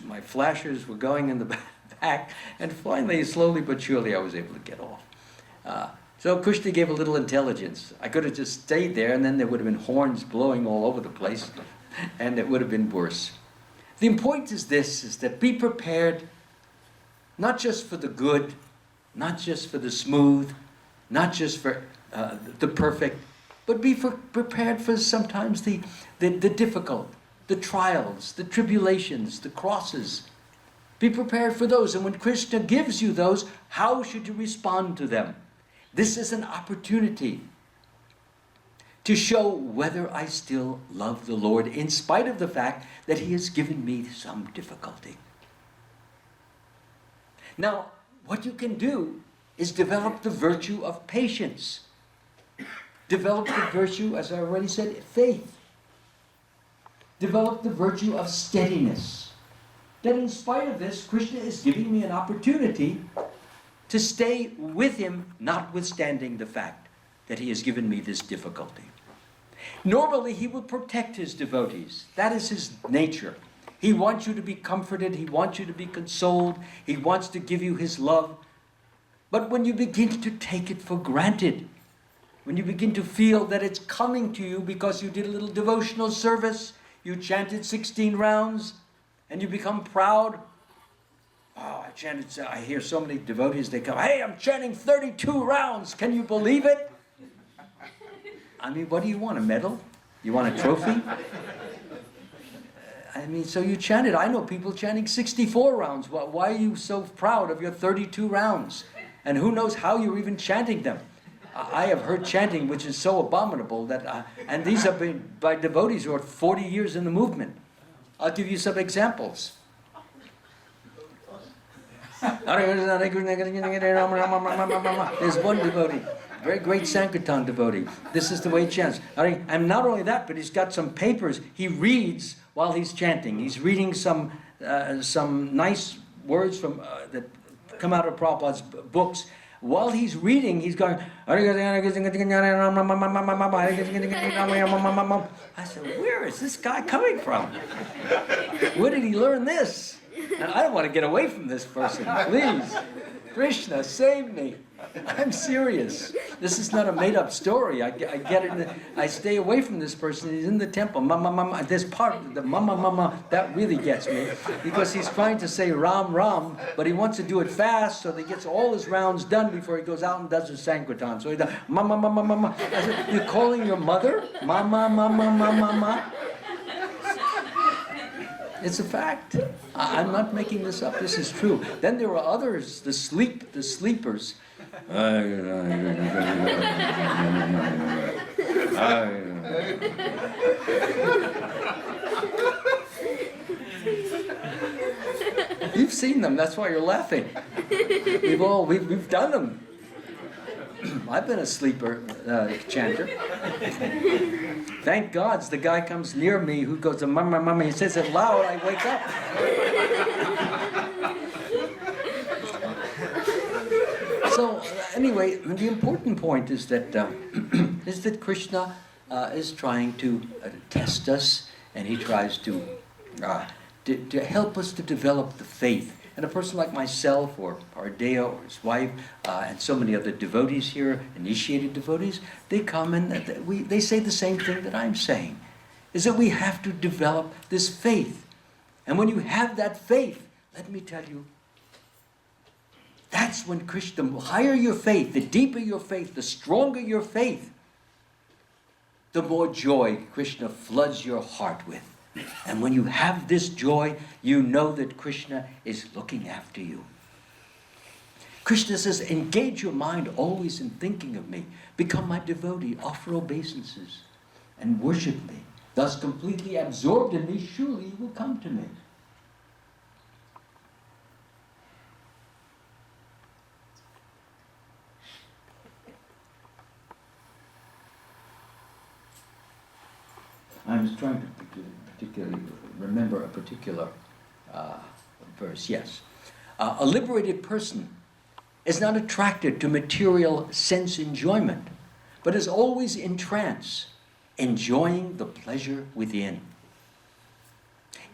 Speaker 1: my flashers were going in the back, and finally, slowly but surely, I was able to get off. So Krishna gave a little intelligence. I could have just stayed there, and then there would have been horns blowing all over the place, and it would have been worse. The point is this, is that be prepared, not just for the good, not just for the smooth, not just for the perfect, but be prepared for sometimes the difficult, the trials, the tribulations, the crosses. Be prepared for those. And when Krishna gives you those, how should you respond to them? This is an opportunity to show whether I still love the Lord in spite of the fact that He has given me some difficulty. Now, what you can do is develop the virtue of patience. Develop the virtue, as I already said, faith. Develop the virtue of steadiness. That in spite of this, Krishna is giving me an opportunity to stay with Him, notwithstanding the fact that He has given me this difficulty. Normally, He will protect His devotees. That is His nature. He wants you to be comforted. He wants you to be consoled. He wants to give you His love. But when you begin to take it for granted, when you begin to feel that it's coming to you because you did a little devotional service, you chanted 16 rounds, and you become proud. Oh, I hear so many devotees, they come, hey, I'm chanting 32 rounds. Can you believe it? I mean, what do you want, a medal? You want a trophy? I mean, so you chanted. I know people chanting 64 rounds. Why are you so proud of your 32 rounds? And who knows how you're even chanting them? I have heard chanting which is so abominable that, and these have been by devotees who are 40 years in the movement. I'll give you some examples. There's one devotee, very great Sankirtan devotee. This is the way he chants. And not only that, but he's got some papers he reads while he's chanting. He's reading some nice words from that come out of Prabhupada's books. While he's reading, he's going, I said, where is this guy coming from? Where did he learn this? And I don't want to get away from this person. Please, Krishna, save me. I'm serious. This is not a made-up story. I get it. I stay away from this person. He's in the temple. Mama, mama. This part, the mama, mama, that really gets me. Because he's trying to say Ram, Ram, but he wants to do it fast so that he gets all his rounds done before he goes out and does his Sankirtan. So he does, mama, mama, mama. I said, you're calling your mother? Mama, mama, mama, mama. It's a fact. I'm not making this up. This is true. Then there are others, the sleepers. You've seen them. That's why you're laughing. We've done them. I've been a sleeper chanter. Thank God the guy comes near me who goes, mama, mama. He says it loud, I wake up. So anyway, the important point is that Krishna is trying to test us, and he tries to help us to develop the faith. And a person like myself, or Ardea, or his wife, and so many other devotees here, initiated devotees, they come and they say the same thing that I'm saying, is that we have to develop this faith. And when you have that faith, let me tell you, that's when Krishna, the higher your faith, the deeper your faith, the stronger your faith, the more joy Krishna floods your heart with. And when you have this joy, you know that Krishna is looking after you. Krishna says, engage your mind always in thinking of me. Become my devotee, offer obeisances, and worship me. Thus completely absorbed in me, surely you will come to me. I was trying to particularly remember a particular verse, yes. A liberated person is not attracted to material sense enjoyment, but is always in trance, enjoying the pleasure within.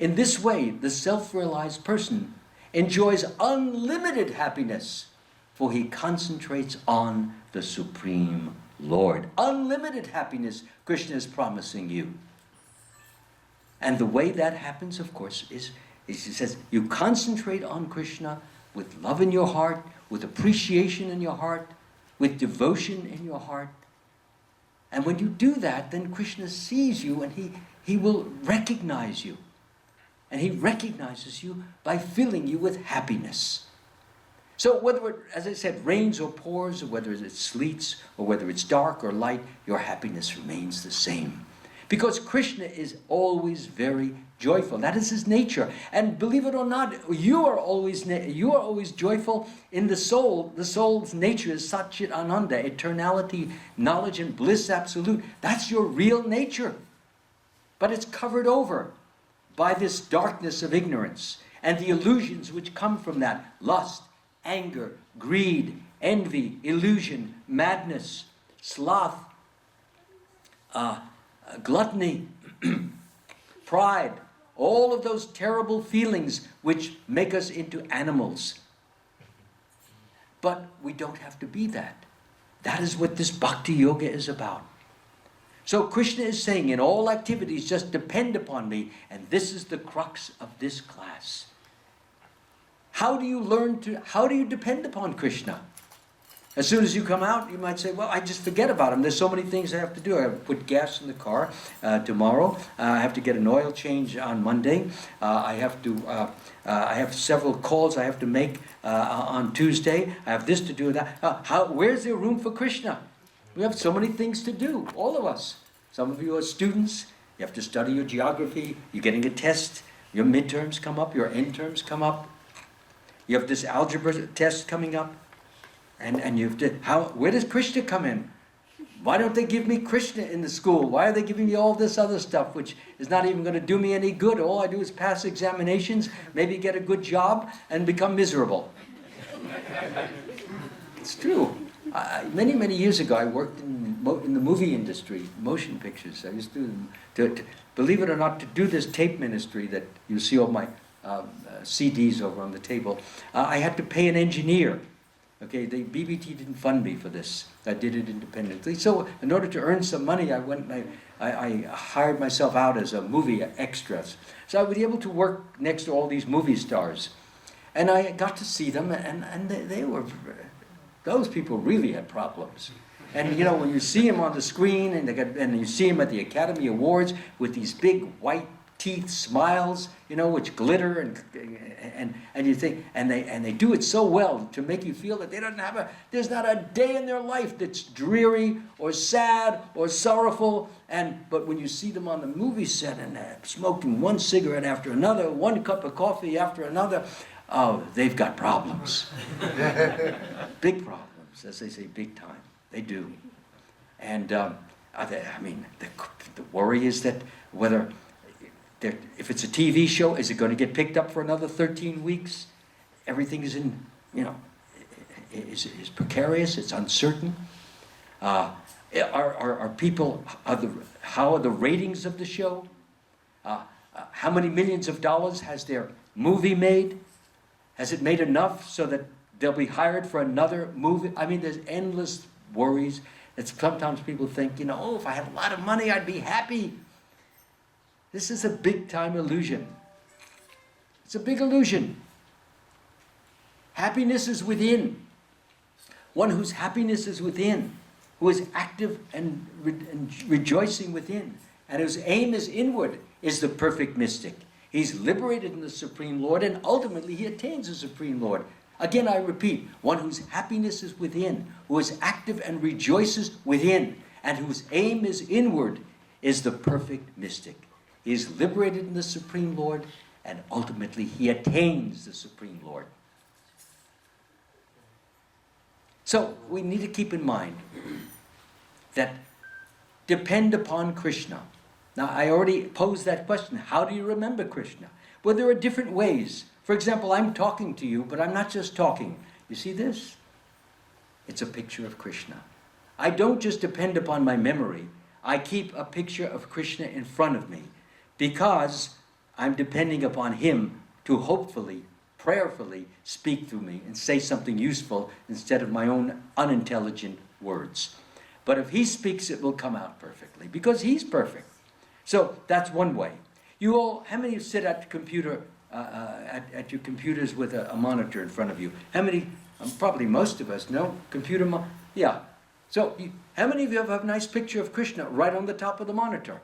Speaker 1: In this way, the self-realized person enjoys unlimited happiness, for he concentrates on the Supreme Lord. Unlimited happiness, Krishna is promising you. And the way that happens, of course, is he says, you concentrate on Krishna with love in your heart, with appreciation in your heart, with devotion in your heart. And when you do that, then Krishna sees you and he will recognize you. And he recognizes you by filling you with happiness. So whether it, as I said, rains or pours, or whether it sleets, or whether it's dark or light, your happiness remains the same. Because Krishna is always very joyful. That is his nature. And believe it or not, you are always joyful in the soul. The soul's nature is Satchit Ananda, eternality, knowledge and bliss absolute. That's your real nature. But it's covered over by this darkness of ignorance and the illusions which come from that. Lust, anger, greed, envy, illusion, madness, sloth, gluttony, pride, all of those terrible feelings which make us into animals. But we don't have to be that. That is what this bhakti yoga is about. So Krishna is saying, in all activities, just depend upon me, and this is the crux of this class. How do you depend upon Krishna? As soon as you come out, you might say, well, I just forget about him. There's so many things I have to do. I have to put gas in the car tomorrow. I have to get an oil change on Monday. I have several calls I have to make on Tuesday. I have this to do, that. Where's there room for Krishna? We have so many things to do, all of us. Some of you are students. You have to study your geography. You're getting a test. Your midterms come up. Your end terms come up. You have this algebra test coming up. And you have to, where does Krishna come in? Why don't they give me Krishna in the school? Why are they giving me all this other stuff which is not even going to do me any good? All I do is pass examinations, maybe get a good job, and become miserable. It's true. Many, many years ago, I worked in the movie industry, motion pictures. I used to believe it or not, to do this tape ministry that you see all my CDs over on the table. I had to pay an engineer. Okay, the BBT didn't fund me for this. I did it independently. So in order to earn some money, I hired myself out as a movie extra. So I was able to work next to all these movie stars. And I got to see them, and those people really had problems. And you know, when you see them on the screen, and you see them at the Academy Awards with these big white teeth smiles, you know, which glitter, and you think, and they do it so well to make you feel that there's not a day in their life that's dreary or sad or sorrowful. But when you see them on the movie set and they're smoking one cigarette after another, one cup of coffee after another, oh, they've got problems. Big problems, as they say, big time. They do. And the worry is that whether if it's a TV show, is it going to get picked up for another 13 weeks? Everything is is precarious, it's uncertain. Are people, how are the ratings of the show? How many millions of dollars has their movie made? Has it made enough so that they'll be hired for another movie? I mean, there's endless worries. Sometimes people think, if I had a lot of money, I'd be happy. This is a big-time illusion. It's a big illusion. Happiness is within. One whose happiness is within who is active and rejoicing within, and whose aim is inward, is the perfect mystic. He's liberated in the Supreme Lord, and ultimately he attains the Supreme Lord. Again, I repeat, one whose happiness is within, who is active and rejoices within, and whose aim is inward, is the perfect mystic. He is liberated in the Supreme Lord, and ultimately he attains the Supreme Lord. So we need to keep in mind that depend upon Krishna. Now, I already posed that question. How do you remember Krishna? Well, there are different ways. For example, I'm talking to you, but I'm not just talking. You see this? It's a picture of Krishna. I don't just depend upon my memory. I keep a picture of Krishna in front of me because I'm depending upon him to hopefully, prayerfully speak through me and say something useful instead of my own unintelligent words. But if he speaks, it will come out perfectly because he's perfect. So that's one way. You all, how many of you sit at the computer, at your computers with a monitor in front of you? How many? Probably most of us. No computer. Yeah. So how many of you have a nice picture of Krishna right on the top of the monitor?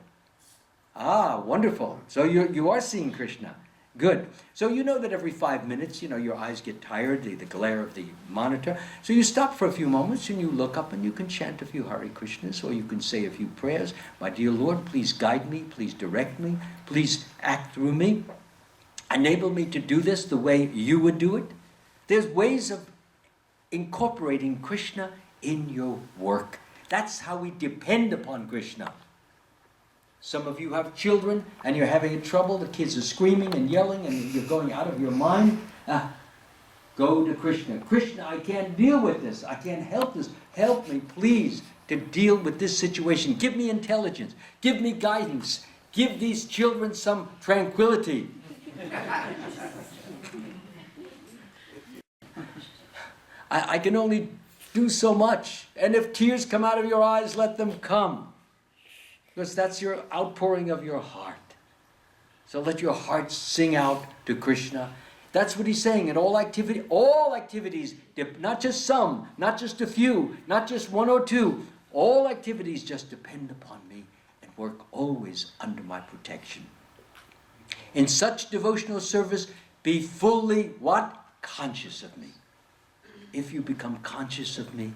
Speaker 1: Ah, wonderful. So you are seeing Krishna. Good. So you know that every 5 minutes, your eyes get tired, the glare of the monitor. So you stop for a few moments and you look up and you can chant a few Hare Krishnas, or you can say a few prayers. My dear Lord, please guide me, please direct me, please act through me. Enable me to do this the way you would do it. There's ways of incorporating Krishna in your work. That's how we depend upon Krishna. Some of you have children and you're having trouble. The kids are screaming and yelling and you're going out of your mind. Go to Krishna. Krishna, I can't deal with this. I can't help this. Help me, please, to deal with this situation. Give me intelligence. Give me guidance. Give these children some tranquility. I can only do so much. And if tears come out of your eyes, let them come. Because that's your outpouring of your heart. So let your heart sing out to Krishna. That's what he's saying. In all activities, not just some, not just a few, not just one or two, all activities just depend upon me and work always under my protection. In such devotional service, be fully what? Conscious of me. If you become conscious of me,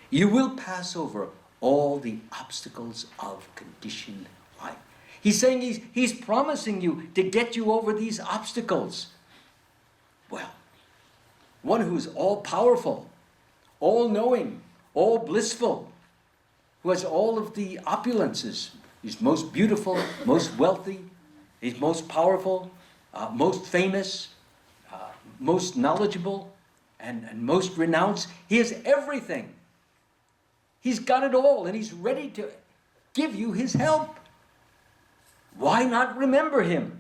Speaker 1: you will pass over all the obstacles of conditioned life. He's saying he's promising you to get you over these obstacles. Well, one who's all-powerful, all-knowing, all-blissful, who has all of the opulences. He's most beautiful, most wealthy, he's most powerful, most famous, most knowledgeable, and most renounced. He has everything. He's got it all, and he's ready to give you his help. Why not remember him?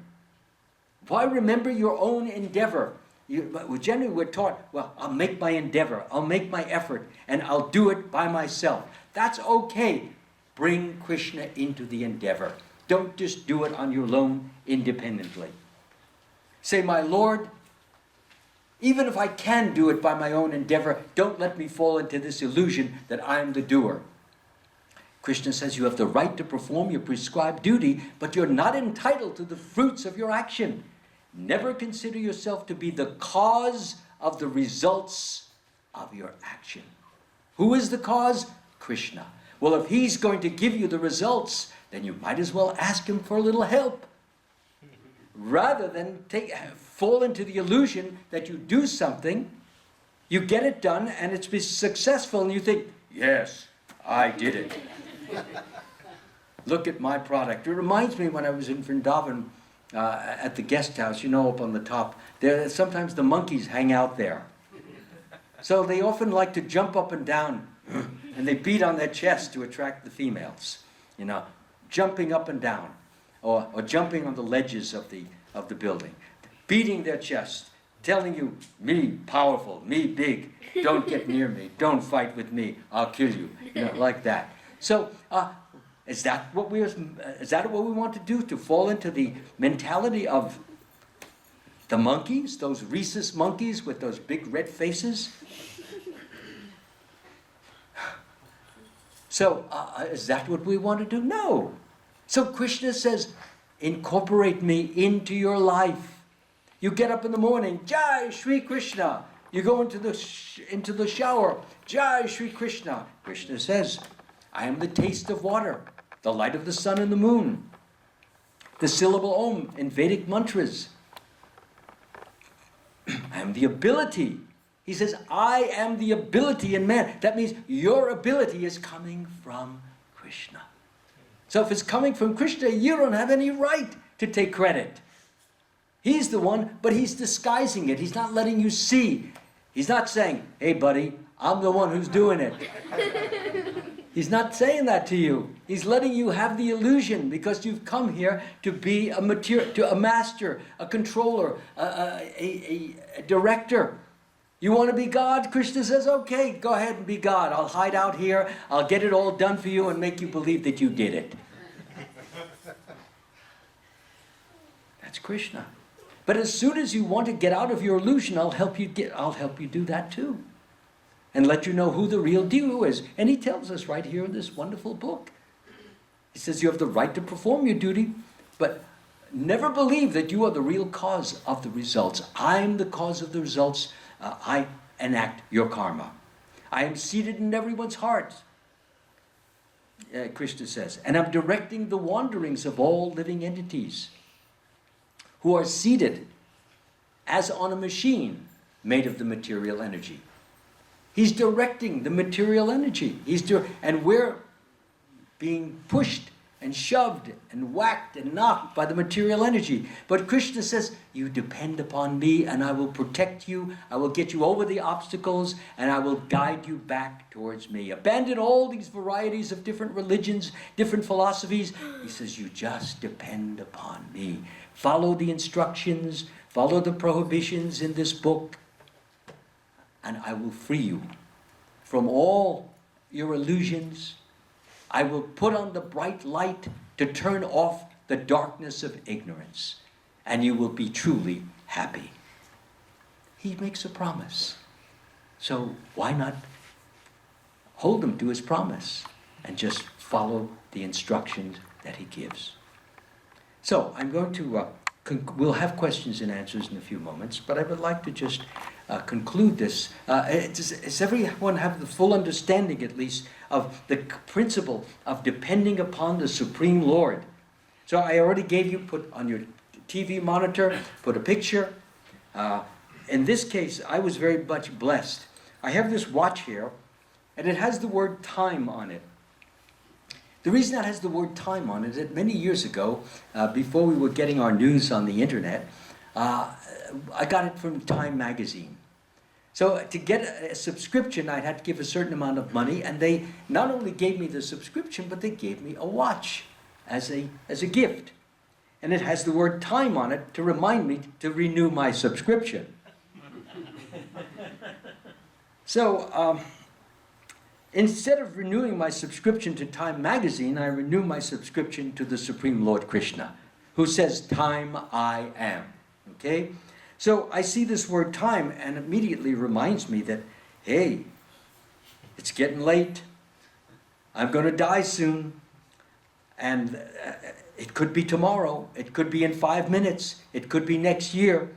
Speaker 1: Why remember your own endeavor? Generally, we're taught, well, I'll make my endeavor, I'll make my effort, and I'll do it by myself. That's okay. Bring Krishna into the endeavor. Don't just do it on your own independently. Say, my Lord, even if I can do it by my own endeavor, don't let me fall into this illusion that I'm the doer. Krishna says you have the right to perform your prescribed duty, but you're not entitled to the fruits of your action. Never consider yourself to be the cause of the results of your action. Who is the cause? Krishna. Well, if he's going to give you the results, then you might as well ask him for a little help. Rather than fall into the illusion that you do something, you get it done, and it's been successful, and you think, yes, I did it. Look at my product. It reminds me when I was in Vrindavan at the guest house, up on the top. There, sometimes the monkeys hang out there. So they often like to jump up and down, and they beat on their chest to attract the females. Jumping up and down, or jumping on the ledges of the building, beating their chest, telling you, me powerful, me big, don't get near me, don't fight with me, I'll kill you, like that. So, is that what we want to do? To fall into the mentality of the monkeys, those rhesus monkeys with those big red faces? So, is that what we want to do? No. So Krishna says, incorporate me into your life. You get up in the morning, Jai Shri Krishna. You go into the shower, Jai Shri Krishna. Krishna says, I am the taste of water, the light of the sun and the moon, the syllable Om in Vedic mantras. I am the ability. He says, I am the ability in man. That means your ability is coming from Krishna. So if it's coming from Krishna, you don't have any right to take credit. He's the one, but he's disguising it. He's not letting you see. He's not saying, hey buddy, I'm the one who's doing it. He's not saying that to you. He's letting you have the illusion because you've come here to be a master, a controller, a director. You want to be God? Krishna says, okay, go ahead and be God. I'll hide out here. I'll get it all done for you and make you believe that you did it. That's Krishna. But as soon as you want to get out of your illusion, I'll help you do that too. And let you know who the real deal is. And he tells us right here in this wonderful book. He says you have the right to perform your duty, but never believe that you are the real cause of the results. I'm the cause of the results. I enact your karma. I am seated in everyone's heart, Krishna says. And I'm directing the wanderings of all living entities who are seated as on a machine made of the material energy. He's directing the material energy. And we're being pushed and shoved and whacked and knocked by the material energy. But Krishna says, you depend upon me and I will protect you. I will get you over the obstacles and I will guide you back towards me. Abandon all these varieties of different religions, different philosophies. He says, you just depend upon me. Follow the instructions, follow the prohibitions in this book, and I will free you from all your illusions. I will put on the bright light to turn off the darkness of ignorance, and you will be truly happy. He makes a promise. So why not hold him to his promise and just follow the instructions that he gives? So I'm going to, we'll have questions and answers in a few moments, but I would like to just conclude this. Does everyone have the full understanding, at least, of the principle of depending upon the Supreme Lord? So I already gave you, put on your TV monitor, put a picture. In this case, I was very much blessed. I have this watch here, and it has the word time on it. The reason that has the word time on it is that many years ago, before we were getting our news on the internet, I got it from Time magazine. So to get a subscription, I'd had to give a certain amount of money, and they not only gave me the subscription, but they gave me a watch as a gift. And it has the word time on it to remind me to renew my subscription. So, instead of renewing my subscription to Time magazine, I renew my subscription to the Supreme Lord Krishna, who says, time I am. Okay? So I see this word time and immediately reminds me that, hey, it's getting late. I'm going to die soon. And it could be tomorrow. It could be in 5 minutes. It could be next year.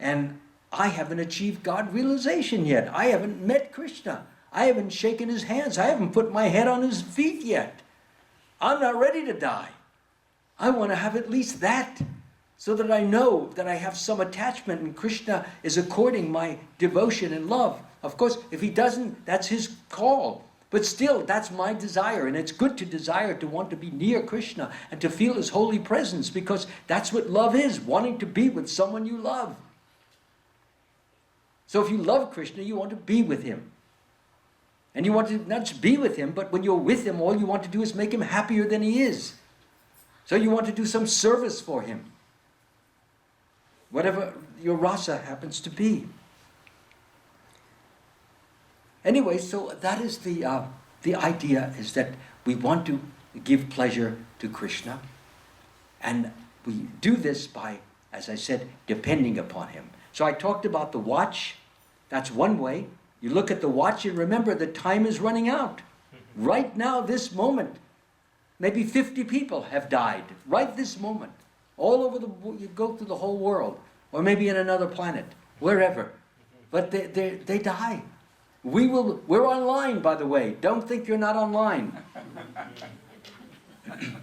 Speaker 1: And I haven't achieved God realization yet. I haven't met Krishna. I haven't shaken his hands. I haven't put my head on his feet yet. I'm not ready to die. I want to have at least that, so that I know that I have some attachment and Krishna is according my devotion and love. Of course, if he doesn't, that's his call. But still, that's my desire. And it's good to desire to want to be near Krishna and to feel his holy presence, because that's what love is, wanting to be with someone you love. So if you love Krishna, you want to be with him. And you want to not just be with him, but when you're with him, all you want to do is make him happier than he is. So you want to do some service for him. Whatever your rasa happens to be. Anyway, so that is the idea, is that we want to give pleasure to Krishna. And we do this by, as I said, depending upon him. So I talked about the watch. That's one way. You look at the watch and remember the time is running out. Right now, this moment, maybe 50 people have died. Right this moment. All over you go through the whole world. Or maybe in another planet. Wherever. But they die. We're online, by the way. Don't think you're not online.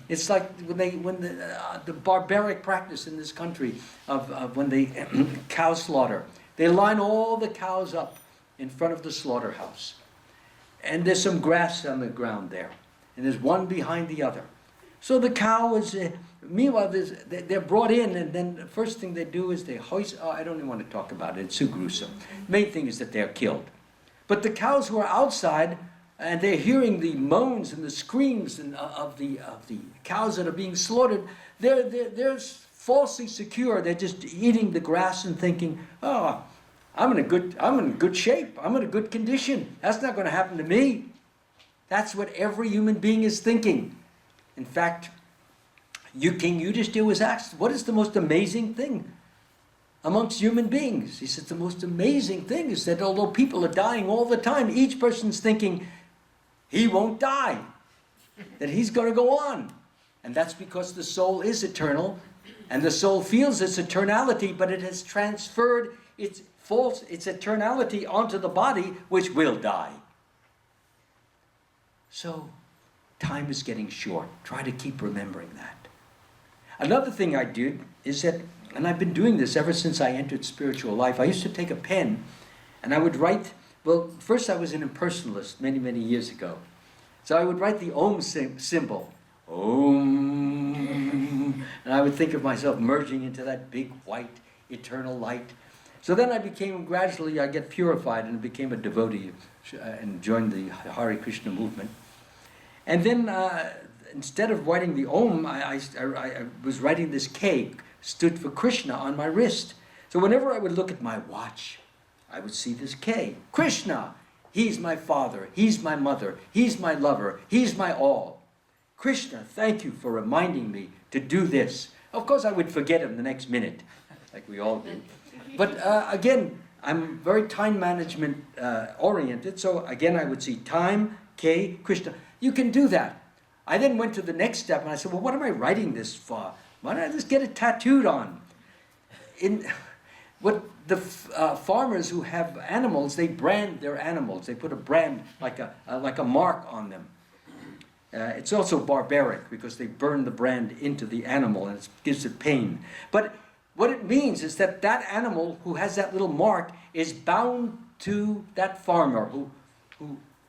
Speaker 1: It's like when the barbaric practice in this country of when they cow slaughter. They line all the cows up in front of the slaughterhouse. And there's some grass on the ground there. And there's one behind the other. So the cow is, meanwhile, they're brought in, and then the first thing they do is they hoist, I don't even want to talk about it, it's too gruesome. Main thing is that they're killed. But the cows who are outside, and they're hearing the moans and the screams of the cows that are being slaughtered, they're falsely secure. They're just eating the grass and thinking, oh, I'm in good shape. I'm in a good condition. That's not going to happen to me. That's what every human being is thinking. In fact, King Yudhishthira was asked, what is the most amazing thing amongst human beings? He said the most amazing thing is that although people are dying all the time, each person's thinking, he won't die, that he's going to go on. And that's because the soul is eternal, and the soul feels its eternality, but it has transferred its eternality onto the body, which will die. So, time is getting short. Try to keep remembering that. Another thing I did is that, and I've been doing this ever since I entered spiritual life, I used to take a pen and I would write, well, first I was an impersonalist many, many years ago. So I would write the Om symbol. Om. And I would think of myself merging into that big, white, eternal light. So then I get purified and became a devotee and joined the Hare Krishna movement. And then instead of writing the Om, I was writing this K, stood for Krishna, on my wrist. So whenever I would look at my watch, I would see this K. Krishna, he's my father, he's my mother, he's my lover, he's my all. Krishna, thank you for reminding me to do this. Of course I would forget him the next minute, like we all do. But again, I'm very time management oriented, so again I would see time, K, Krishna. You can do that. I then went to the next step and I said, well, what am I writing this for? Why don't I just get it tattooed on? What the farmers who have animals, they brand their animals. They put a brand, like a mark on them. It's also barbaric because they burn the brand into the animal and it gives it pain. But what it means is that that animal who has that little mark is bound to that farmer who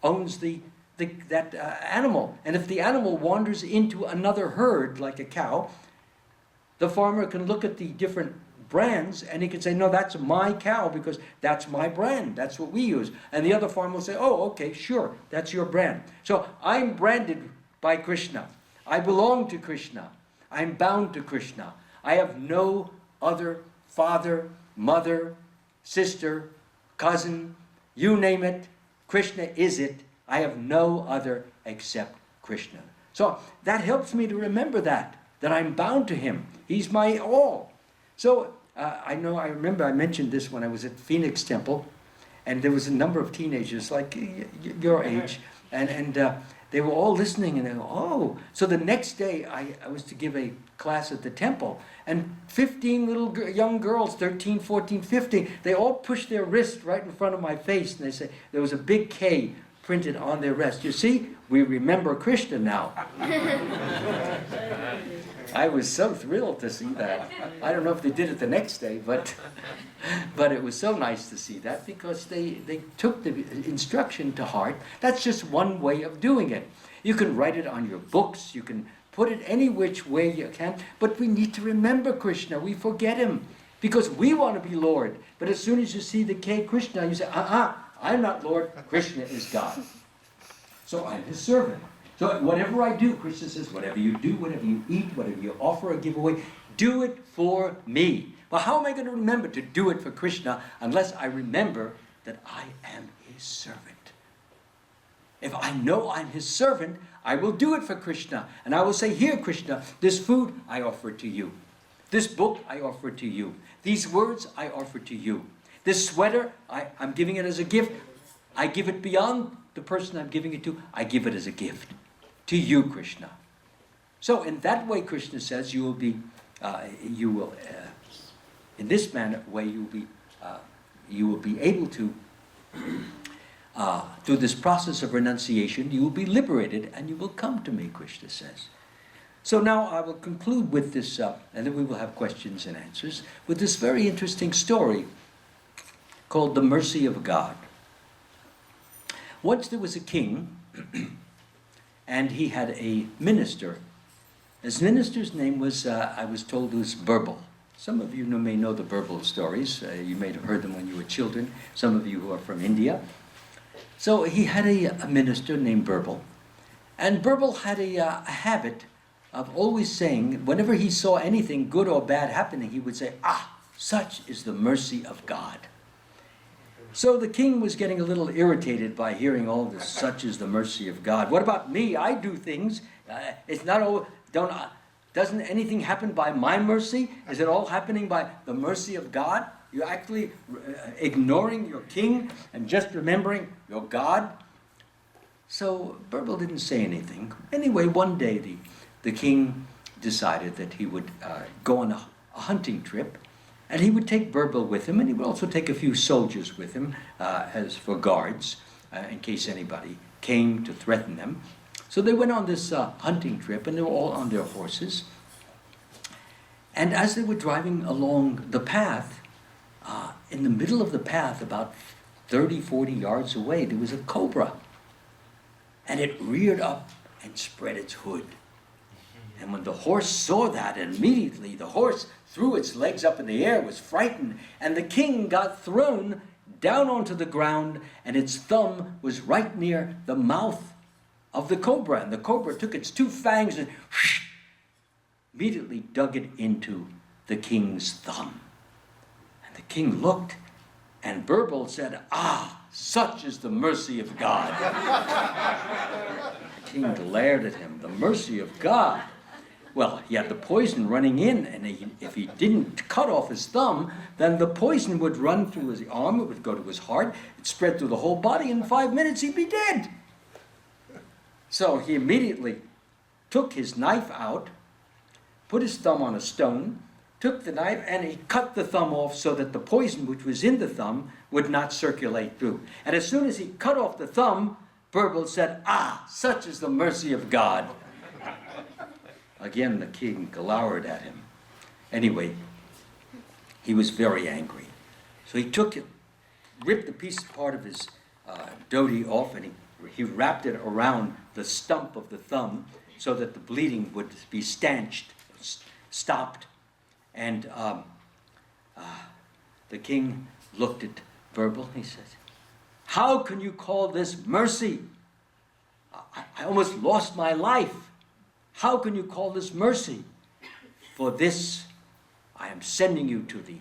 Speaker 1: owns that animal. And if the animal wanders into another herd, like a cow, the farmer can look at the different brands and he can say, no, that's my cow because that's my brand. That's what we use. And the other farmer will say, oh, okay, sure, that's your brand. So I'm branded by Krishna. I belong to Krishna. I'm bound to Krishna. I have no other father, mother, sister, cousin, you name it. Krishna is it. I have no other except Krishna. So that helps me to remember that I'm bound to him. He's my all. So I remember I mentioned this when I was at Phoenix Temple, and there was a number of teenagers like your age, and they were all listening, and they go, oh. So the next day I was to give a class at the temple, and 15 little young girls, 13, 14, 15, they all pushed their wrist right in front of my face, and they said, there was a big K printed on their wrist. You see, we remember Krishna now. I was so thrilled to see that. I don't know if they did it the next day, but it was so nice to see that because they took the instruction to heart. That's just one way of doing it. You can write it on your books, you can put it any which way you can, but we need to remember Krishna. We forget him because we want to be Lord. But as soon as you see the K Krishna, you say, I'm not Lord, Krishna is God. So I'm his servant. So whatever I do, Krishna says, whatever you do, whatever you eat, whatever you offer or give away, do it for me. Well, how am I going to remember to do it for Krishna unless I remember that I am his servant? If I know I'm his servant, I will do it for Krishna. And I will say, here, Krishna, this food I offer to you. This book I offer to you. These words I offer to you. This sweater, I'm giving it as a gift. I give it beyond the person I'm giving it to, I give it as a gift to you, Krishna. So in that way, Krishna says, in this way, you will be able to, through this process of renunciation, you will be liberated and you will come to me, Krishna says. So now I will conclude with this, and then we will have questions and answers, with this very interesting story called The Mercy of God. Once there was a king, and he had a minister. His minister's name was, I was told, was Birbal. Some of you may know the Birbal stories. You may have heard them when you were children. Some of you who are from India. So he had a minister named Birbal. And Birbal had a habit of always saying, whenever he saw anything good or bad happening, he would say, such is the mercy of God. So the king was getting a little irritated by hearing all this, such is the mercy of God. What about me? I do things. It's not all, doesn't anything happen by my mercy? Is it all happening by the mercy of God? You're actually ignoring your king and just remembering your God? So Birbal didn't say anything. Anyway, one day the king decided that he would go on a hunting trip, and he would take Birbal with him, and he would also take a few soldiers with him as for guards, in case anybody came to threaten them. So they went on this hunting trip, and they were all on their horses. And as they were driving along the path, in the middle of the path, about 30, 40 yards away, there was a cobra. And it reared up and spread its hood. And when the horse saw that, immediately the horse threw its legs up in the air, was frightened, and the king got thrown down onto the ground, and its thumb was right near the mouth of the cobra. And the cobra took its two fangs and immediately dug it into the king's thumb. And the king looked, and Birbal said, such is the mercy of God. The king glared at him, the mercy of God. Well, he had the poison running in, and if he didn't cut off his thumb, then the poison would run through his arm, it would go to his heart, it spread through the whole body, in 5 minutes he'd be dead. So he immediately took his knife out, put his thumb on a stone, took the knife, and he cut the thumb off so that the poison which was in the thumb would not circulate through. And as soon as he cut off the thumb, Birbal said, such is the mercy of God. Again, the king glowered at him. Anyway, he was very angry. So he took it, ripped a part of his dhoti off, and he wrapped it around the stump of the thumb so that the bleeding would be stopped. And the king looked at Birbal. He said, how can you call this mercy? I almost lost my life. How can you call this mercy? For this, I am sending you to the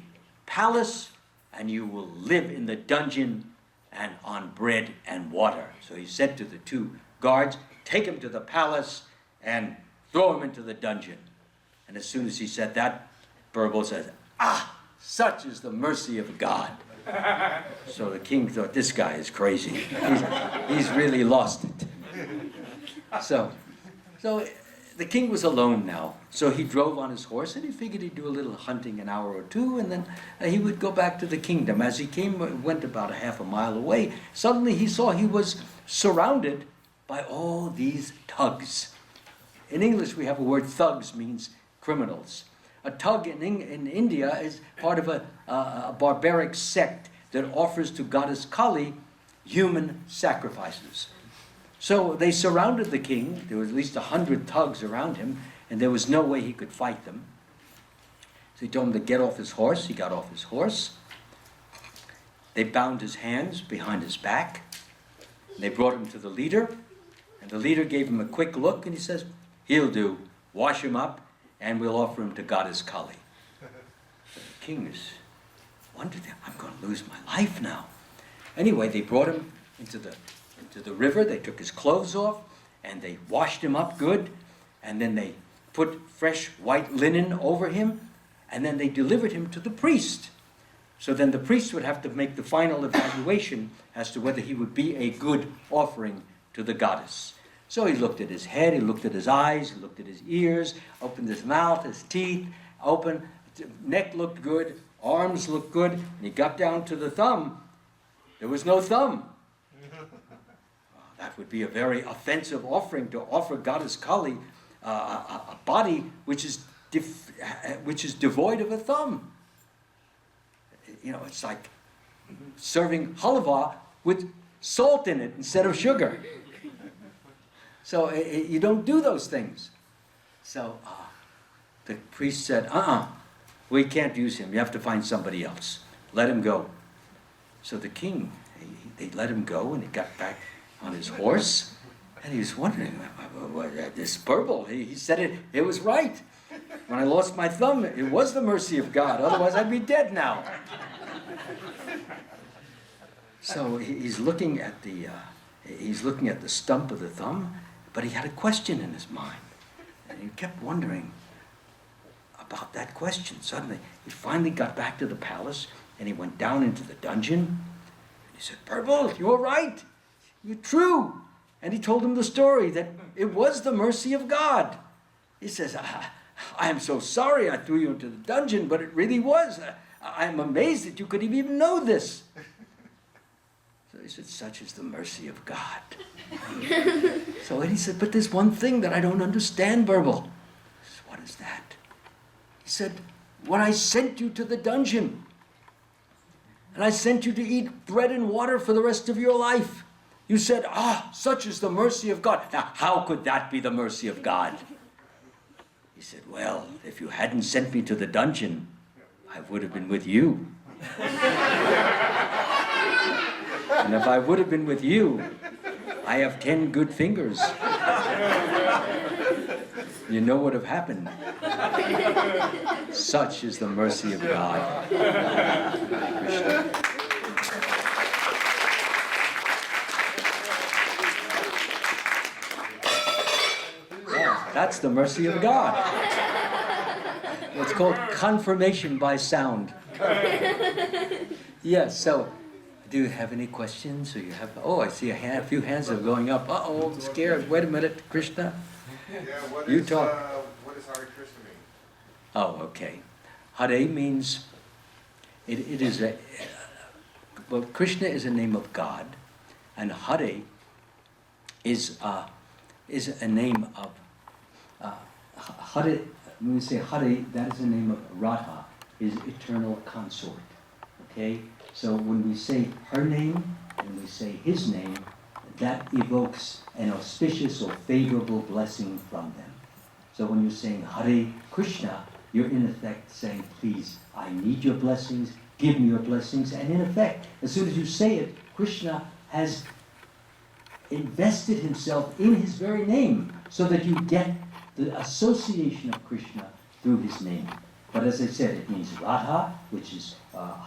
Speaker 1: palace, and you will live in the dungeon and on bread and water. So he said to the two guards, take him to the palace and throw him into the dungeon. And as soon as he said that, Birbal said, such is the mercy of God. So the king thought, this guy is crazy. He's really lost it. So the king was alone now. So he drove on his horse, and he figured he'd do a little hunting an hour or two, and then he would go back to the kingdom. As he went about a half a mile away, suddenly he saw he was surrounded by all these thugs. In English, we have a word, thugs means criminals. A thug in India is part of a barbaric sect that offers to goddess Kali human sacrifices. So they surrounded the king. There were at least 100 thugs around him, and there was no way he could fight them. So he told him to get off his horse. He got off his horse. They bound his hands behind his back. They brought him to the leader, and the leader gave him a quick look, and he says, he'll do. Wash him up, and we'll offer him to goddess Kali. The king is wondered, I'm going to lose my life now. Anyway, they brought him into the river. They took his clothes off, and they washed him up good, and then they put fresh white linen over him, and then they delivered him to the priest. So then the priest would have to make the final evaluation as to whether he would be a good offering to the goddess. So he looked at his head, he looked at his eyes, he looked at his ears, opened his mouth, his teeth, open, neck looked good, arms looked good, and he got down to the thumb. There was no thumb. That would be a very offensive offering, to offer Goddess Kali a body which is devoid of a thumb. You know, it's like serving halva with salt in it instead of sugar. So you don't do those things. So the priest said, we can't use him. You have to find somebody else. Let him go. So the king, they let him go, and he got back on his horse, and he was wondering, this purple, he said it was right. When I lost my thumb, it was the mercy of God. Otherwise, I'd be dead now. So he's looking at the stump of the thumb, but he had a question in his mind, and he kept wondering about that question. Suddenly, he finally got back to the palace, and he went down into the dungeon. And he said, "Purple, you're right. You're true." And he told him the story that it was the mercy of God. He says, "I am so sorry I threw you into the dungeon, but it really was. I'm amazed that you could even know this." So he said, "Such is the mercy of God." So he said, "But there's one thing that I don't understand, Burble." He said, "What is that?" He said, "When I sent you to the dungeon, and I sent you to eat bread and water for the rest of your life, you said, 'Such is the mercy of God.' Now, how could that be the mercy of God?" He said, "Well, if you hadn't sent me to the dungeon, I would have been with you. And if I would have been with you, I have 10 good fingers. You know what would have happened? Such is the mercy of God." Krishna. Yeah, that's the mercy of God. It's called confirmation by sound. Yes, so do you have any questions? Or you have? Oh, I see a few hands are going up. Uh-oh, I'm scared. Wait a minute, Krishna.
Speaker 8: Yeah, what
Speaker 1: You
Speaker 8: is,
Speaker 1: talk.
Speaker 8: what does Hare Krishna mean?
Speaker 1: Oh, okay. Hare means, it is a, well, Krishna is a name of God, and Hare is a name of, Hare, when we say Hare, that is the name of Radha, his eternal consort. Okay? So when we say her name, and we say his name, that evokes an auspicious or favorable blessing from them. So when you're saying Hare Krishna, you're in effect saying, "Please, I need your blessings, give me your blessings." And in effect, as soon as you say it, Krishna has invested himself in his very name, so that you get the association of Krishna through his name. But as I said, it means Radha, which is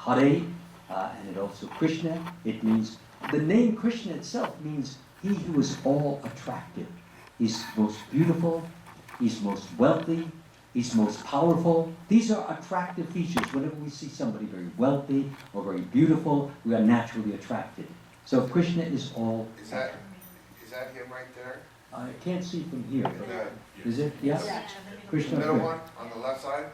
Speaker 1: Hare, and it also Krishna. It means, the name Krishna itself means he who is all attractive. He's most beautiful, he's most wealthy, he's most powerful. These are attractive features. Whenever we see somebody very wealthy or very beautiful, we are naturally attracted. So Krishna is all.
Speaker 8: Is that him right there?
Speaker 1: I can't see from here.
Speaker 8: The
Speaker 1: Is it? Yeah. Krishna.
Speaker 8: middle one on the left side?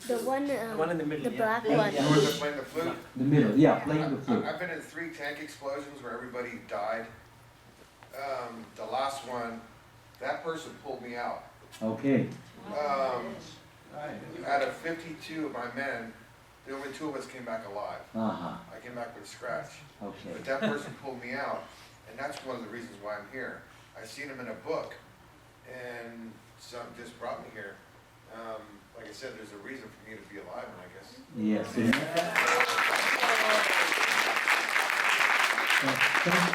Speaker 7: The one
Speaker 3: in the middle,
Speaker 7: the black
Speaker 8: The
Speaker 7: one.
Speaker 8: one that's playing the flute?
Speaker 1: The middle, yeah, playing the flute.
Speaker 8: I've been in 3 tank explosions where everybody died. The last one, that person pulled me out.
Speaker 1: Okay.
Speaker 8: Out of 52 of my men, the only 2 of us came back alive.
Speaker 1: Uh-huh.
Speaker 8: I came back with a scratch.
Speaker 1: Okay.
Speaker 8: But that person pulled me out, and that's one of the reasons why I'm here. I seen him in a book, and something just brought me here. Like I said, there's a reason for me to be alive, and I guess.
Speaker 1: Yes. Thank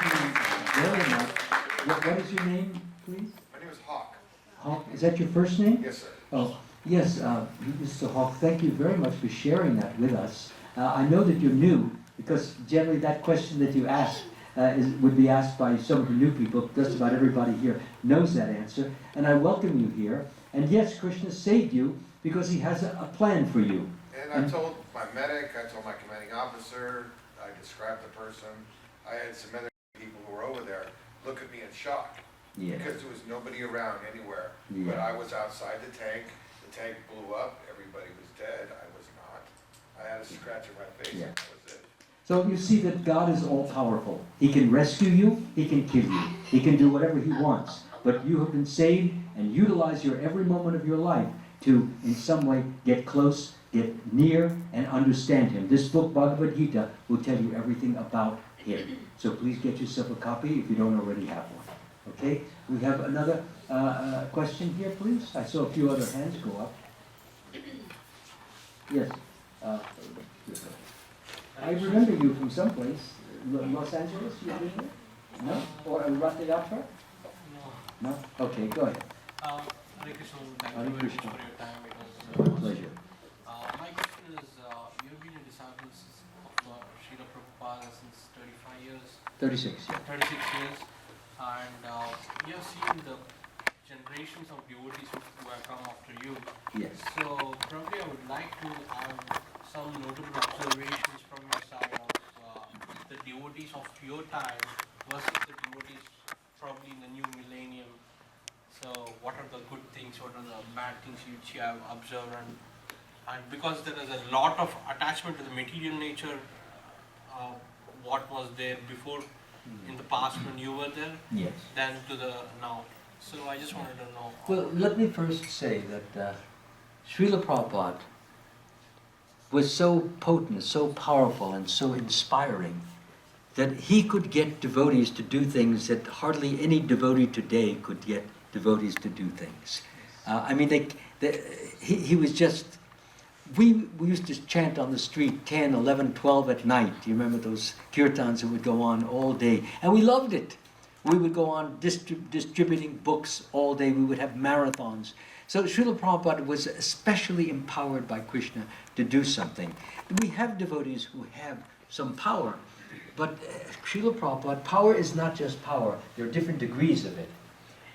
Speaker 1: you very much. What is your name, please?
Speaker 8: My name is Hawk.
Speaker 1: Hawk. Is that your first name?
Speaker 8: Yes, sir.
Speaker 1: Oh, yes, Mr. Hawk, thank you very much for sharing that with us. I know that you're new, because generally that question that you asked would be asked by some of the new people. Just about everybody here knows that answer, and I welcome you here. And yes, Krishna saved you because he has a plan for you.
Speaker 8: And I told my medic, I told my commanding officer, I described the person. I had some other people who were over there look at me in shock.
Speaker 1: Yeah.
Speaker 8: Because there was nobody around anywhere.
Speaker 1: Yeah.
Speaker 8: But I was outside the tank blew up, everybody was dead, I was not. I had a scratch on my face,
Speaker 1: Yeah.
Speaker 8: and that was it.
Speaker 1: So you see that God is all powerful. He can rescue you, He can kill you. He can do whatever He wants. But you have been saved and utilize your every moment of your life to, in some way, get close, get near, and understand Him. This book, Bhagavad Gita, will tell you everything about Him. So please get yourself a copy if you don't already have one. Okay? We have another question here, please. I saw a few other hands go up. Yes. I remember you from someplace. Los Angeles, you been here? No? Or Rathiatra?
Speaker 9: No.
Speaker 1: No? Okay, go ahead.
Speaker 9: Hare Krishna, thank
Speaker 1: Hare
Speaker 9: you very much
Speaker 1: Krishna.
Speaker 9: for your time. It was
Speaker 1: My pleasure.
Speaker 9: My question is, you've been a disciple of Srila Prabhupada since 35 years,
Speaker 1: 36, yeah.
Speaker 9: 36 years, and you have seen the generations of devotees who have come after you.
Speaker 1: Yes.
Speaker 9: So probably I would like to have some notable observations from your side of the devotees of your time versus the devotees probably in the new millennium. So what are the good things, what are the bad things which you have observed, and because there is a lot of attachment to the material nature, what was there before in the past when you were there,
Speaker 1: Yes.
Speaker 9: than to the now. So I just wanted to know.
Speaker 1: Well, let me first say that Srila Prabhupada was so potent, so powerful, and so inspiring that he could get devotees to do things that hardly any devotee today could get devotees to do things. I mean, he was just... We used to chant on the street 10, 11, 12 at night. Do you remember those kirtans that would go on all day? And we loved it. We would go on distributing books all day. We would have marathons. So Srila Prabhupada was especially empowered by Krishna to do something. We have devotees who have some power, but Srila Prabhupada, power is not just power. There are different degrees of it.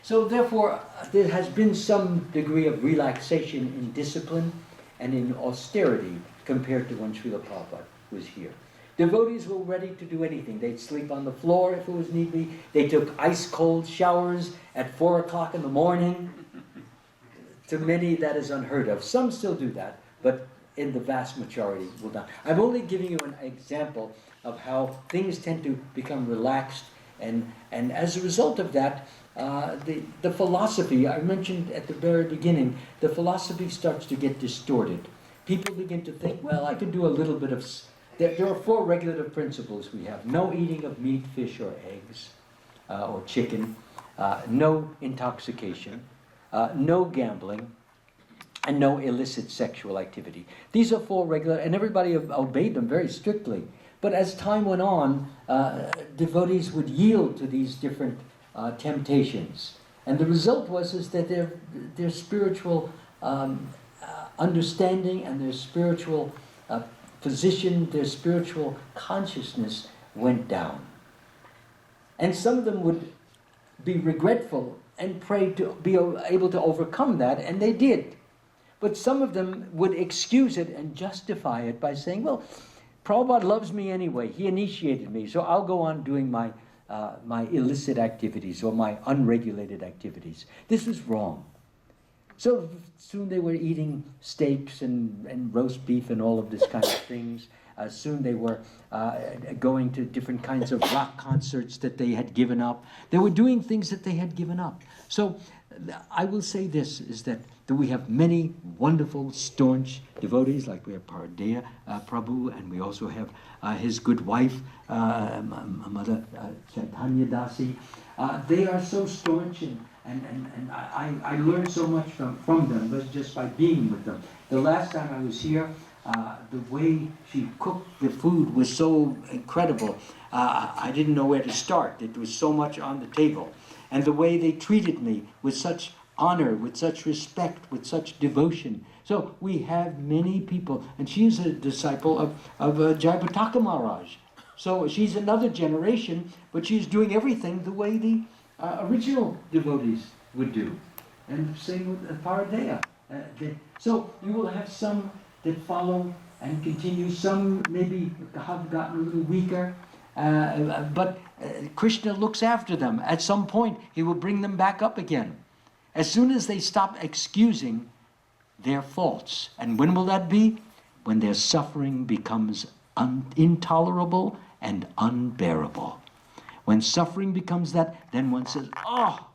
Speaker 1: So therefore, there has been some degree of relaxation in discipline and in austerity compared to when Srila Prabhupada was here. Devotees were ready to do anything. They'd sleep on the floor if it was need be. They took ice-cold showers at 4 o'clock in the morning. To many, that is unheard of. Some still do that, but in the vast majority will not. I'm only giving you an example of how things tend to become relaxed, and as a result of that, the philosophy, I mentioned at the very beginning, the philosophy starts to get distorted. People begin to think, well, I could do a little bit of... There are 4 regulative principles we have. No eating of meat, fish, or eggs, or chicken. No intoxication. No gambling. And no illicit sexual activity. These are 4 regular... And everybody obeyed them very strictly. But as time went on, devotees would yield to these different temptations. And the result was that their spiritual understanding and their spiritual position, their spiritual consciousness went down. And some of them would be regretful and pray to be able to overcome that, and they did. But some of them would excuse it and justify it by saying, well, Prabhupada loves me anyway. He initiated me, so I'll go on doing my illicit activities or my unregulated activities. This is wrong. So soon they were eating steaks and roast beef and all of this kind of things. Soon they were going to different kinds of rock concerts that they had given up. They were doing things that they had given up. So I will say this, is that we have many wonderful, staunch devotees, like we have Paradeya Prabhu, and we also have his good wife, Mother Chaitanya Dasi. They are so staunch, and I learned so much from them, but just by being with them. The last time I was here, the way she cooked the food was so incredible. I didn't know where to start. It was so much on the table. And the way they treated me with such honor, with such respect, with such devotion. So we have many people, and she's a disciple of Jayapataka Maharaj. So she's another generation, but she's doing everything the way the original devotees would do. And same with Paradeya. So you will have some that follow and continue. Some maybe have gotten a little weaker, but Krishna looks after them. At some point, he will bring them back up again. As soon as they stop excusing their faults. And when will that be? When their suffering becomes intolerable and unbearable. When suffering becomes that, then one says, oh,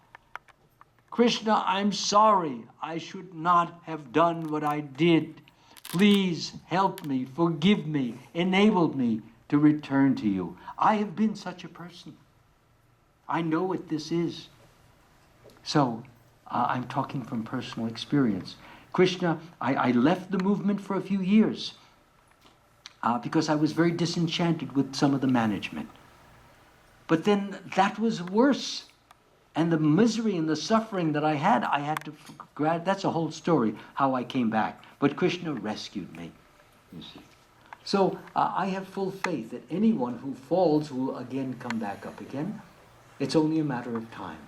Speaker 1: Krishna, I'm sorry. I should not have done what I did. Please help me, forgive me, enable me to return to you. I have been such a person. I know what this is. So, I'm talking from personal experience. Krishna, I left the movement for a few years because I was very disenchanted with some of the management. But then that was worse. And the misery and the suffering that I had to, that's a whole story, how I came back. But Krishna rescued me, you see. So I have full faith that anyone who falls will again come back up again. It's only a matter of time.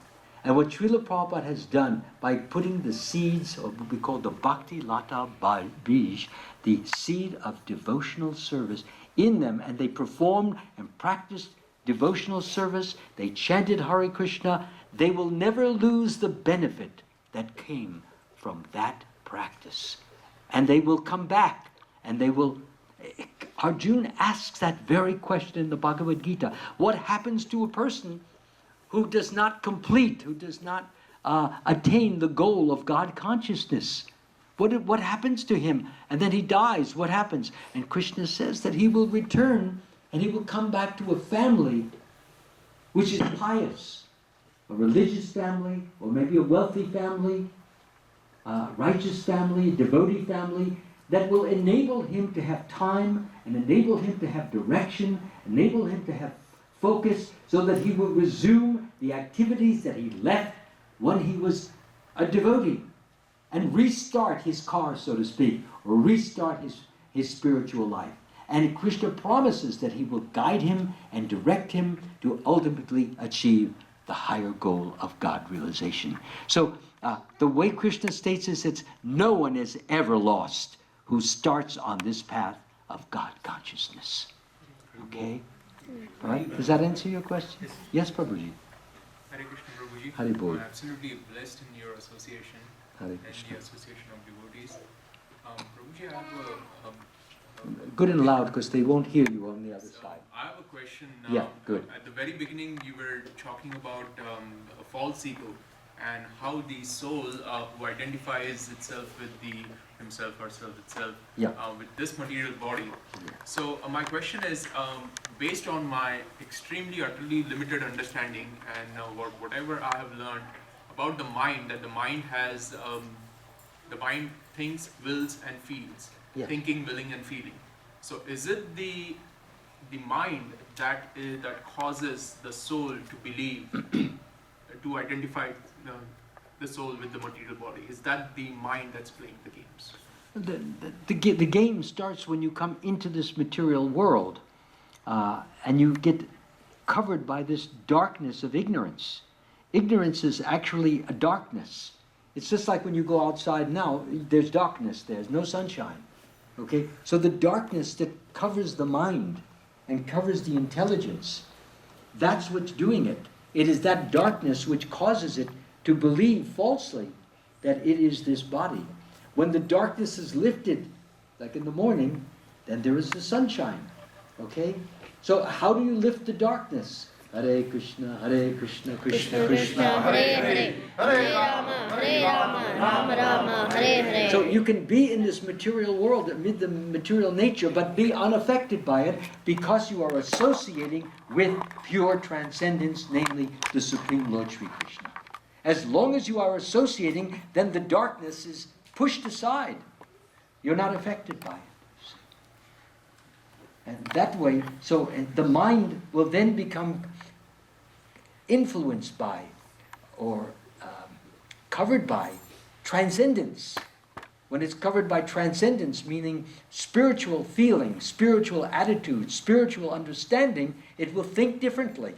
Speaker 1: And what Srila Prabhupada has done by putting the seeds, or what we call the Bhakti Lata Bij, the seed of devotional service in them, and they performed and practiced devotional service, they chanted Hare Krishna, they will never lose the benefit that came from that practice. And they will come back, and they will... Arjuna asks that very question in the Bhagavad Gita. What happens to a person who does not complete, who does not attain the goal of God consciousness? What happens to him? And then he dies. What happens? And Krishna says that he will return and he will come back to a family which is pious, a religious family, or maybe a wealthy family, a righteous family, a devotee family, that will enable him to have time and enable him to have direction, enable him to have focus, so that he will resume the activities that he left when he was a devotee and restart his car, so to speak, or restart his spiritual life. And Krishna promises that he will guide him and direct him to ultimately achieve the higher goal of God realization. So the way Krishna states is, it's no one is ever lost who starts on this path of God consciousness. Okay? All right? Does that answer your question? Yes, Prabhuji.
Speaker 10: Hare Krishna, Prabhuji.
Speaker 1: Hare Bol.
Speaker 10: I'm absolutely blessed in your association
Speaker 1: Hare
Speaker 10: and
Speaker 1: Krishna.
Speaker 10: the Association of Devotees. Prabhuji, I have
Speaker 1: Good and loud, because they won't hear you on the other side.
Speaker 10: I have a question.
Speaker 1: Yeah, good.
Speaker 10: At the very beginning, you were talking about a false ego and how the soul who identifies itself with himself or self itself,
Speaker 1: Yeah.
Speaker 10: with this material body. So my question is, based on my extremely utterly limited understanding and whatever I have learned about the mind, that the mind has, the mind thinks, wills and feels.
Speaker 1: Yeah.
Speaker 10: Thinking, willing and feeling. So is it the mind that causes the soul to believe, to identify the soul with the material body? Is that the mind that's playing the games?
Speaker 1: The game starts when you come into this material world and you get covered by this darkness of ignorance. Ignorance is actually a darkness. It's just like when you go outside now, there's darkness, there's no sunshine. Okay? So the darkness that covers the mind and covers the intelligence, that's what's doing it. It is that darkness which causes it to believe falsely that it is this body. When the darkness is lifted, like in the morning, then there is the sunshine. Okay? So how do you lift the darkness? Hare Krishna, Krishna Krishna,
Speaker 7: Hare Hare, Hare Rama, Rama Rama, Hare Hare.
Speaker 1: So you can be in this material world, amid the material nature, but be unaffected by it because you are associating with pure transcendence, namely the Supreme Lord Sri Krishna. As long as you are associating, then the darkness is pushed aside. You're not affected by it. And that way, so the mind will then become influenced by or covered by transcendence. When it's covered by transcendence, meaning spiritual feeling, spiritual attitude, spiritual understanding, it will think differently.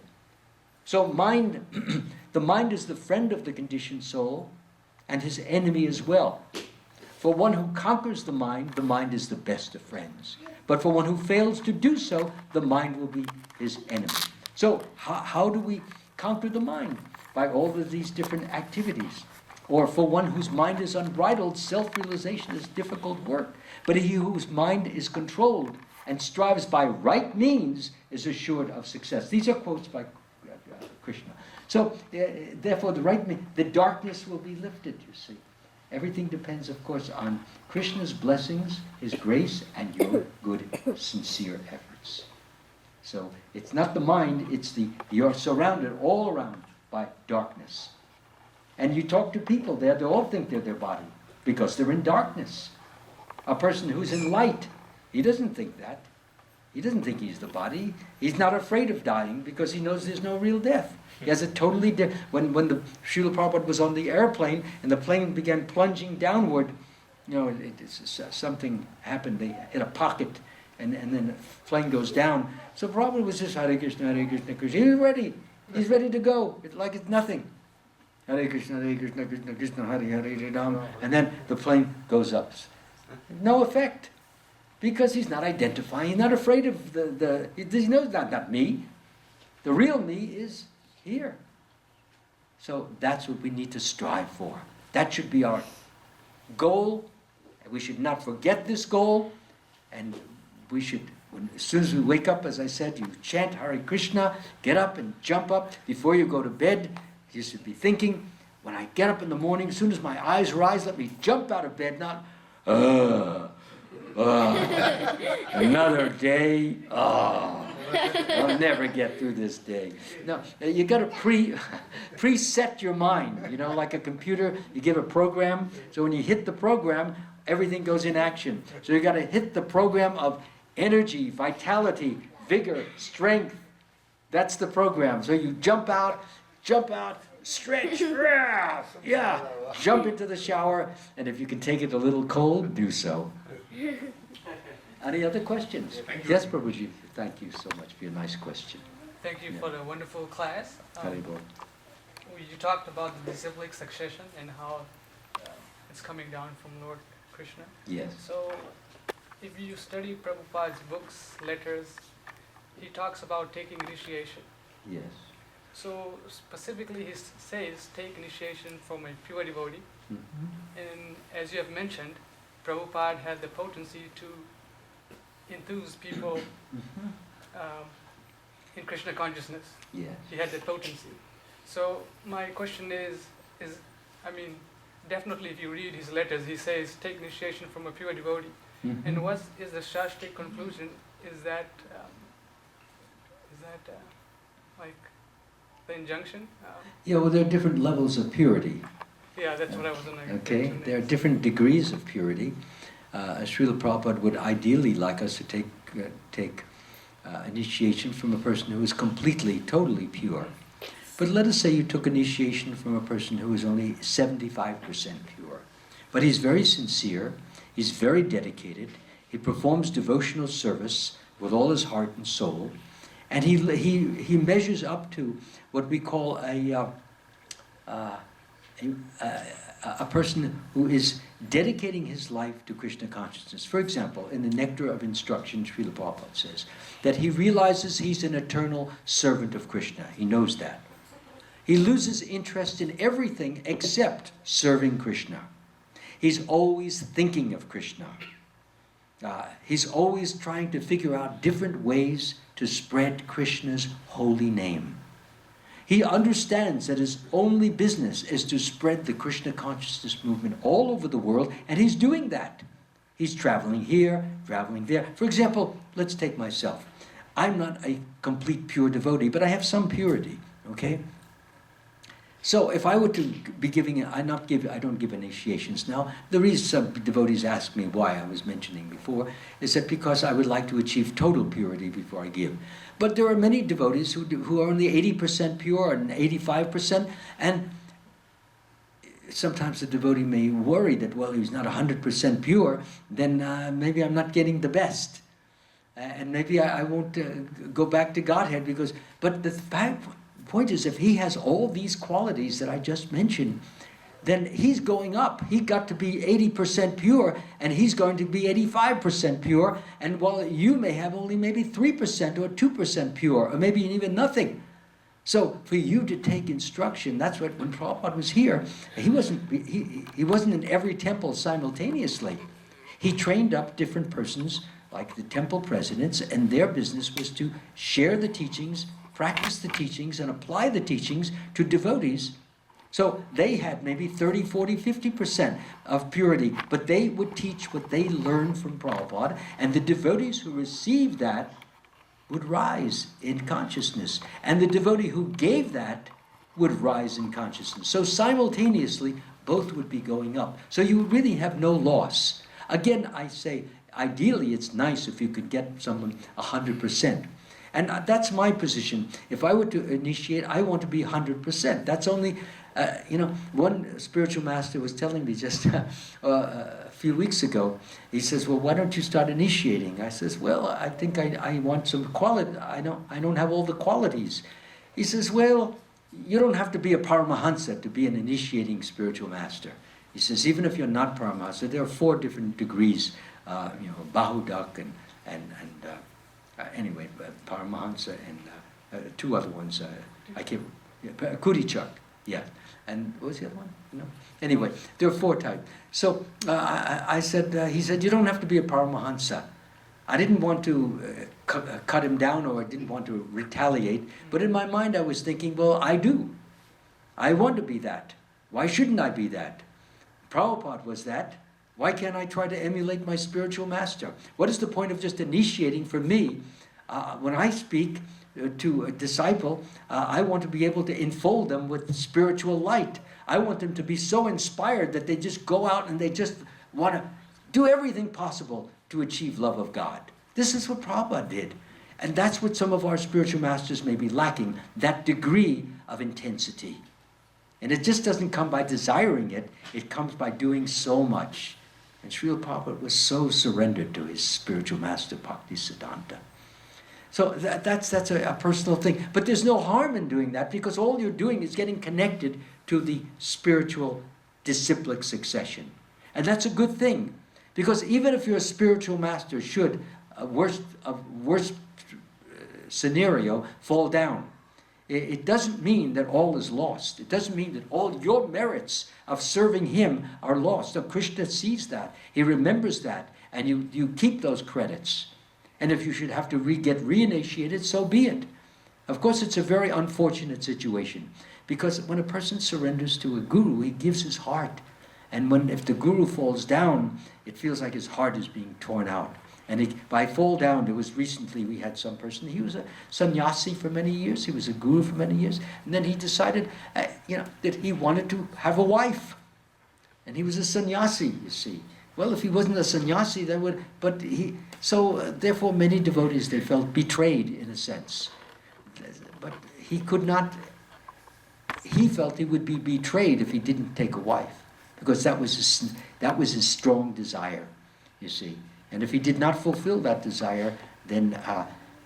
Speaker 1: So mind, the mind is the friend of the conditioned soul and his enemy as well. For one who conquers the mind is the best of friends. But for one who fails to do so, the mind will be his enemy. So how do we conquer the mind? By all of these different activities. Or for one whose mind is unbridled, self-realization is difficult work. But he whose mind is controlled and strives by right means is assured of success. These are quotes by Krishna. So, therefore, the darkness will be lifted, you see. Everything depends, of course, on Krishna's blessings, his grace, and your good, sincere efforts. So, it's not the mind, you're surrounded all around by darkness. And you talk to people there, they all think they're their body, because they're in darkness. A person who's in light, he doesn't think that. He doesn't think he's the body. He's not afraid of dying because he knows there's no real death. He has a totally different... When the Srila Prabhupada was on the airplane and the plane began plunging downward, something happened. They hit a pocket and then the plane goes down. So Prabhupada was just Hare Krishna, Krishna. He's ready. He's ready to go. It's like it's nothing. Hare Krishna, Krishna, Krishna, Hare Hare Ram. And then the plane goes up. No effect. Because he's not identifying, he's not afraid of he knows not me. The real me is here. So that's what we need to strive for. That should be our goal. We should not forget this goal. And we should, as soon as we wake up, as I said, you chant Hare Krishna, get up and jump up. Before you go to bed, you should be thinking, when I get up in the morning, as soon as my eyes rise, let me jump out of bed, not, another day. I'll never get through this day. No, you got to preset your mind. Like a computer, you give a program. So when you hit the program, everything goes in action. So you got to hit the program of energy, vitality, vigor, strength. That's the program. So you jump out, stretch, yeah, jump into the shower, and if you can take it a little cold, do so. Any other questions? Yes, Prabhuji. Thank you so much for your nice question.
Speaker 11: Thank you for the wonderful class.
Speaker 1: Haribol.
Speaker 11: You talked about the disciplic succession and how it's coming down from Lord Krishna.
Speaker 1: Yes.
Speaker 11: So, if you study Prabhupada's books, letters, he talks about taking initiation.
Speaker 1: Yes.
Speaker 11: So, specifically he says, take initiation from a pure devotee.
Speaker 1: Mm-hmm.
Speaker 11: And as you have mentioned, Prabhupada had the potency to enthuse people in Krishna consciousness.
Speaker 1: Yes.
Speaker 11: He had the potency. So my question is definitely if you read his letters, he says, take initiation from a pure devotee.
Speaker 1: Mm-hmm.
Speaker 11: And what is the Shastric conclusion? Is that like the injunction?
Speaker 1: There are different levels of purity.
Speaker 11: Yeah, that's what I was going to
Speaker 1: Okay, there are different degrees of purity. Srila Prabhupada would ideally like us to take initiation from a person who is completely, totally pure. But let us say you took initiation from a person who is only 75% pure. But he's very sincere, he's very dedicated, he performs devotional service with all his heart and soul, and he measures up to what we call a person who is dedicating his life to Krishna consciousness. For example, in the Nectar of Instruction, Srila Prabhupada says that he realizes he's an eternal servant of Krishna. He knows that. He loses interest in everything except serving Krishna. He's always thinking of Krishna. He's always trying to figure out different ways to spread Krishna's holy name. He understands that his only business is to spread the Krishna consciousness movement all over the world, and he's doing that. He's traveling here, traveling there. For example, let's take myself. I'm not a complete pure devotee, but I have some purity, okay? So if I were to be giving, I don't give initiations now. The reason some devotees ask me why I was mentioning before is that because I would like to achieve total purity before I give. But there are many devotees who are only 80% pure and 85%, and sometimes the devotee may worry that, well, he's not 100% pure, then maybe I'm not getting the best. And maybe I won't go back to Godhead but the point is, if he has all these qualities that I just mentioned, then he's going up. He got to be 80% pure, and he's going to be 85% pure, and while you may have only maybe 3% or 2% pure, or maybe even nothing. So for you to take instruction, that's what, when Prabhupada was here, he wasn't in every temple simultaneously. He trained up different persons, like the temple presidents, and their business was to share the teachings, practice the teachings, and apply the teachings to devotees. So they had maybe 30, 40, 50% of purity, but they would teach what they learned from Prabhupada, and the devotees who received that would rise in consciousness, and the devotee who gave that would rise in consciousness. So simultaneously, both would be going up. So you would really have no loss. Again, I say, ideally it's nice if you could get someone 100%. And that's my position. If I were to initiate, I want to be 100%. That's only, one spiritual master was telling me just a few weeks ago. He says, well, why don't you start initiating? I says, well, I think I want some quality. I don't have all the qualities. He says, well, you don't have to be a Paramahansa to be an initiating spiritual master. He says, even if you're not Paramahansa, there are 4 different degrees, Bahudak anyway, Paramahansa and 2 other ones. I can't. Kurichak, yeah. And what was the other one? No. Anyway, there are 4 types. So I said, he said, you don't have to be a Paramahansa. I didn't want to cut him down, or I didn't want to retaliate. But in my mind, I was thinking, well, I do. I want to be that. Why shouldn't I be that? Prabhupada was that. Why can't I try to emulate my spiritual master? What is the point of just initiating for me? When I speak to a disciple, I want to be able to enfold them with spiritual light. I want them to be so inspired that they just go out and they just want to do everything possible to achieve love of God. This is what Prabhupada did. And that's what some of our spiritual masters may be lacking, that degree of intensity. And it just doesn't come by desiring it, it comes by doing so much. And Srila Prabhupada was so surrendered to his spiritual master, Bhaktisiddhanta. So that's a personal thing. But there's no harm in doing that, because all you're doing is getting connected to the spiritual disciplic succession. And that's a good thing. Because even if your spiritual master should, worst scenario, fall down, it doesn't mean that all is lost. It doesn't mean that all your merits of serving him are lost. So Krishna sees that. He remembers that. And you keep those credits. And if you should have to get reinitiated, so be it. Of course, it's a very unfortunate situation. Because when a person surrenders to a guru, he gives his heart. And if the guru falls down, it feels like his heart is being torn out. And by fall down, we had some person, he was a sannyasi for many years, he was a guru for many years, and then he decided, that he wanted to have a wife. And he was a sannyasi, you see. Well, if he wasn't a sannyasi, therefore many devotees, they felt betrayed in a sense. But he felt he would be betrayed if he didn't take a wife, because that was his strong desire, you see. And if he did not fulfill that desire, then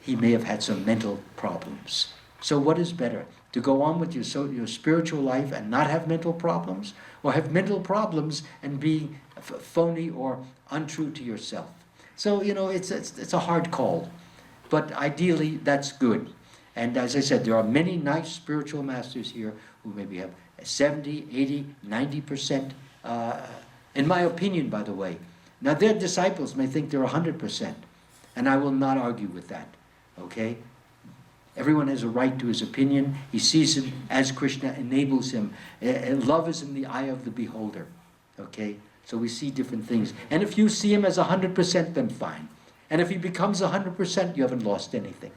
Speaker 1: he may have had some mental problems. So what is better? To go on with your spiritual life and not have mental problems? Or have mental problems and be phony or untrue to yourself? So, it's a hard call. But ideally, that's good. And as I said, there are many nice spiritual masters here who maybe have 70, 80, 90%. In my opinion, by the way. Now, their disciples may think they're 100%, and I will not argue with that, okay? Everyone has a right to his opinion. He sees him as Krishna enables him. Love is in the eye of the beholder, okay? So we see different things. And if you see him as 100%, then fine. And if he becomes 100%, you haven't lost anything.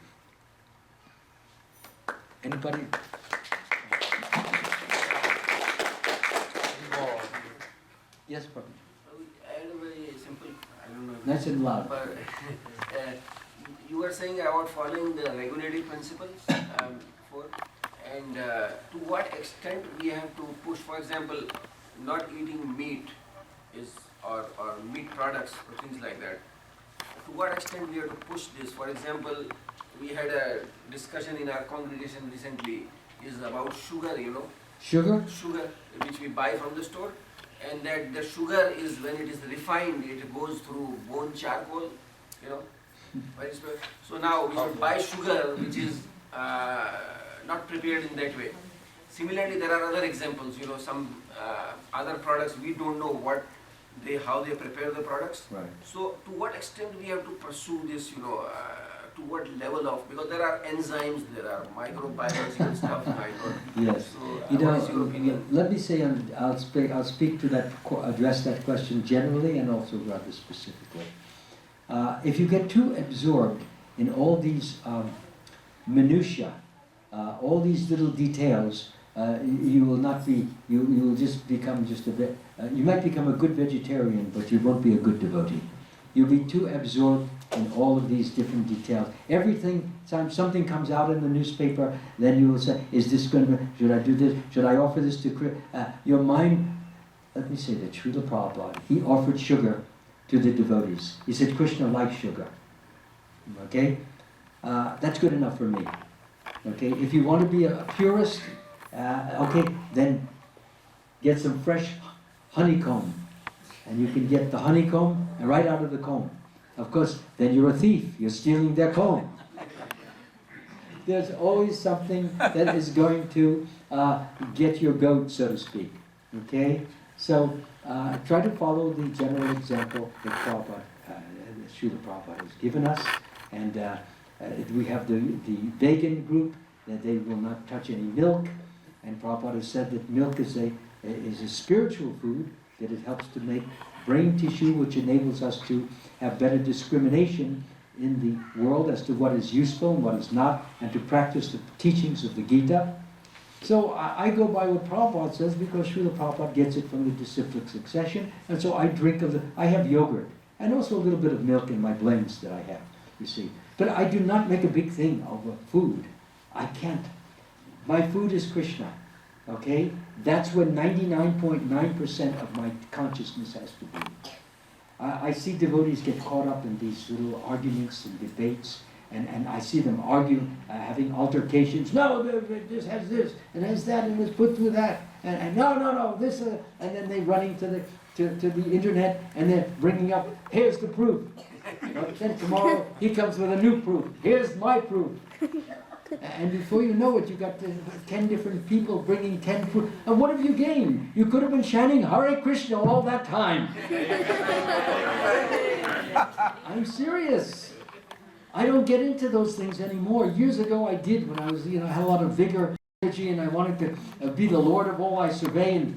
Speaker 1: Anybody? Yes, Prabhu. Nice and loud.
Speaker 12: But, you were saying about following the regulatory principles, and to what extent we have to push, for example, not eating meat or meat products or things like that. To what extent we have to push this? For example, we had a discussion in our congregation recently is about sugar,
Speaker 1: Sugar?
Speaker 12: Sugar, which we buy from the store, and that the sugar is, when it is refined, it goes through bone charcoal, you know. So now we should buy sugar which is not prepared in that way. Similarly, there are other examples, you know, some other products, we don't know how they prepare the products.
Speaker 1: Right.
Speaker 12: So to what extent we have to pursue this, you know, to what level of, because there are enzymes, there are microbiological stuff, right?
Speaker 1: Yes.
Speaker 12: So
Speaker 1: You
Speaker 12: what is your
Speaker 1: know,
Speaker 12: opinion?
Speaker 1: let me say, I'll speak to that, address that question generally and also rather specifically. If you get too absorbed in all these minutiae, all these little details, you will not be, you will just become just a bit, you might become a good vegetarian, but you won't be a good devotee. You'll be too absorbed in all of these different details. Everything, time something comes out in the newspaper, then you will say, is this going to, should I do this, should I offer this to, your mind, let me say that Srila Prabhupada, he offered sugar to the devotees. He said, Krishna likes sugar. Okay? That's good enough for me. Okay? If you want to be a purist, okay, then get some fresh honeycomb. And you can get the honeycomb right out of the comb. Of course, then you're a thief. You're stealing their comb. There's always something that is going to get your goat, so to speak. Okay? So, try to follow the general example that Prabhupada, Srila Prabhupada has given us. And we have the vegan group, that they will not touch any milk. And Prabhupada has said that milk is a spiritual food, that it helps to make brain tissue, which enables us to have better discrimination in the world as to what is useful and what is not, and to practice the teachings of the Gita. So I go by what Prabhupada says, because Srila Prabhupada gets it from the disciplic succession, and so I have yogurt, and also a little bit of milk in my blends that I have, you see. But I do not make a big thing of food. I can't. My food is Krishna, okay? That's where 99.9% of my consciousness has to be. I see devotees get caught up in these little arguments and debates, and I see them arguing, having altercations. No, this has this, and has that, and it's put through that, and no, this, and then they're running to the internet, and they're bringing up, here's the proof. Then tomorrow he comes with a new proof. Here's my proof. And before you know it, you got 10 different people bringing 10 proof. And what have you gained? You could have been chanting Hare Krishna all that time. I'm serious. I don't get into those things anymore. Years ago I did, when I was, had a lot of vigor, energy, and I wanted to be the Lord of all I survey and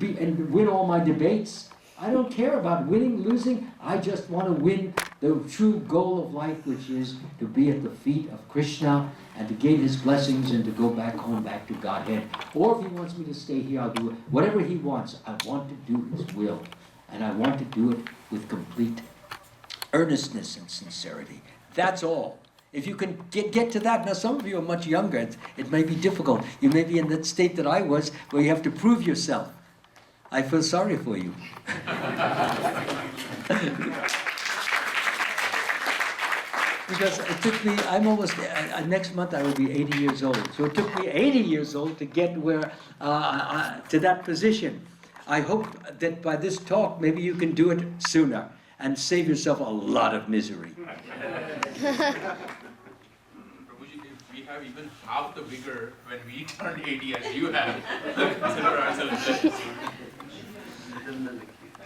Speaker 1: win all my debates. I don't care about winning, losing. I just want to win the true goal of life, which is to be at the feet of Krishna and to gain his blessings and to go back home, back to Godhead. Or if he wants me to stay here, I'll do it. Whatever he wants, I want to do his will. And I want to do it with complete earnestness and sincerity. That's all. If you can get to that, now some of you are much younger, it may be difficult. You may be in that state that I was, where you have to prove yourself. I feel sorry for you. Because it took me, next month I will be 80 years old. So it took me 80 years old to get to that position. I hope that by this talk, maybe you can do it sooner and save yourself a lot of misery.
Speaker 10: Prabhuji, if we have even half the vigor when we turn 80 as you have, consider ourselves blessed.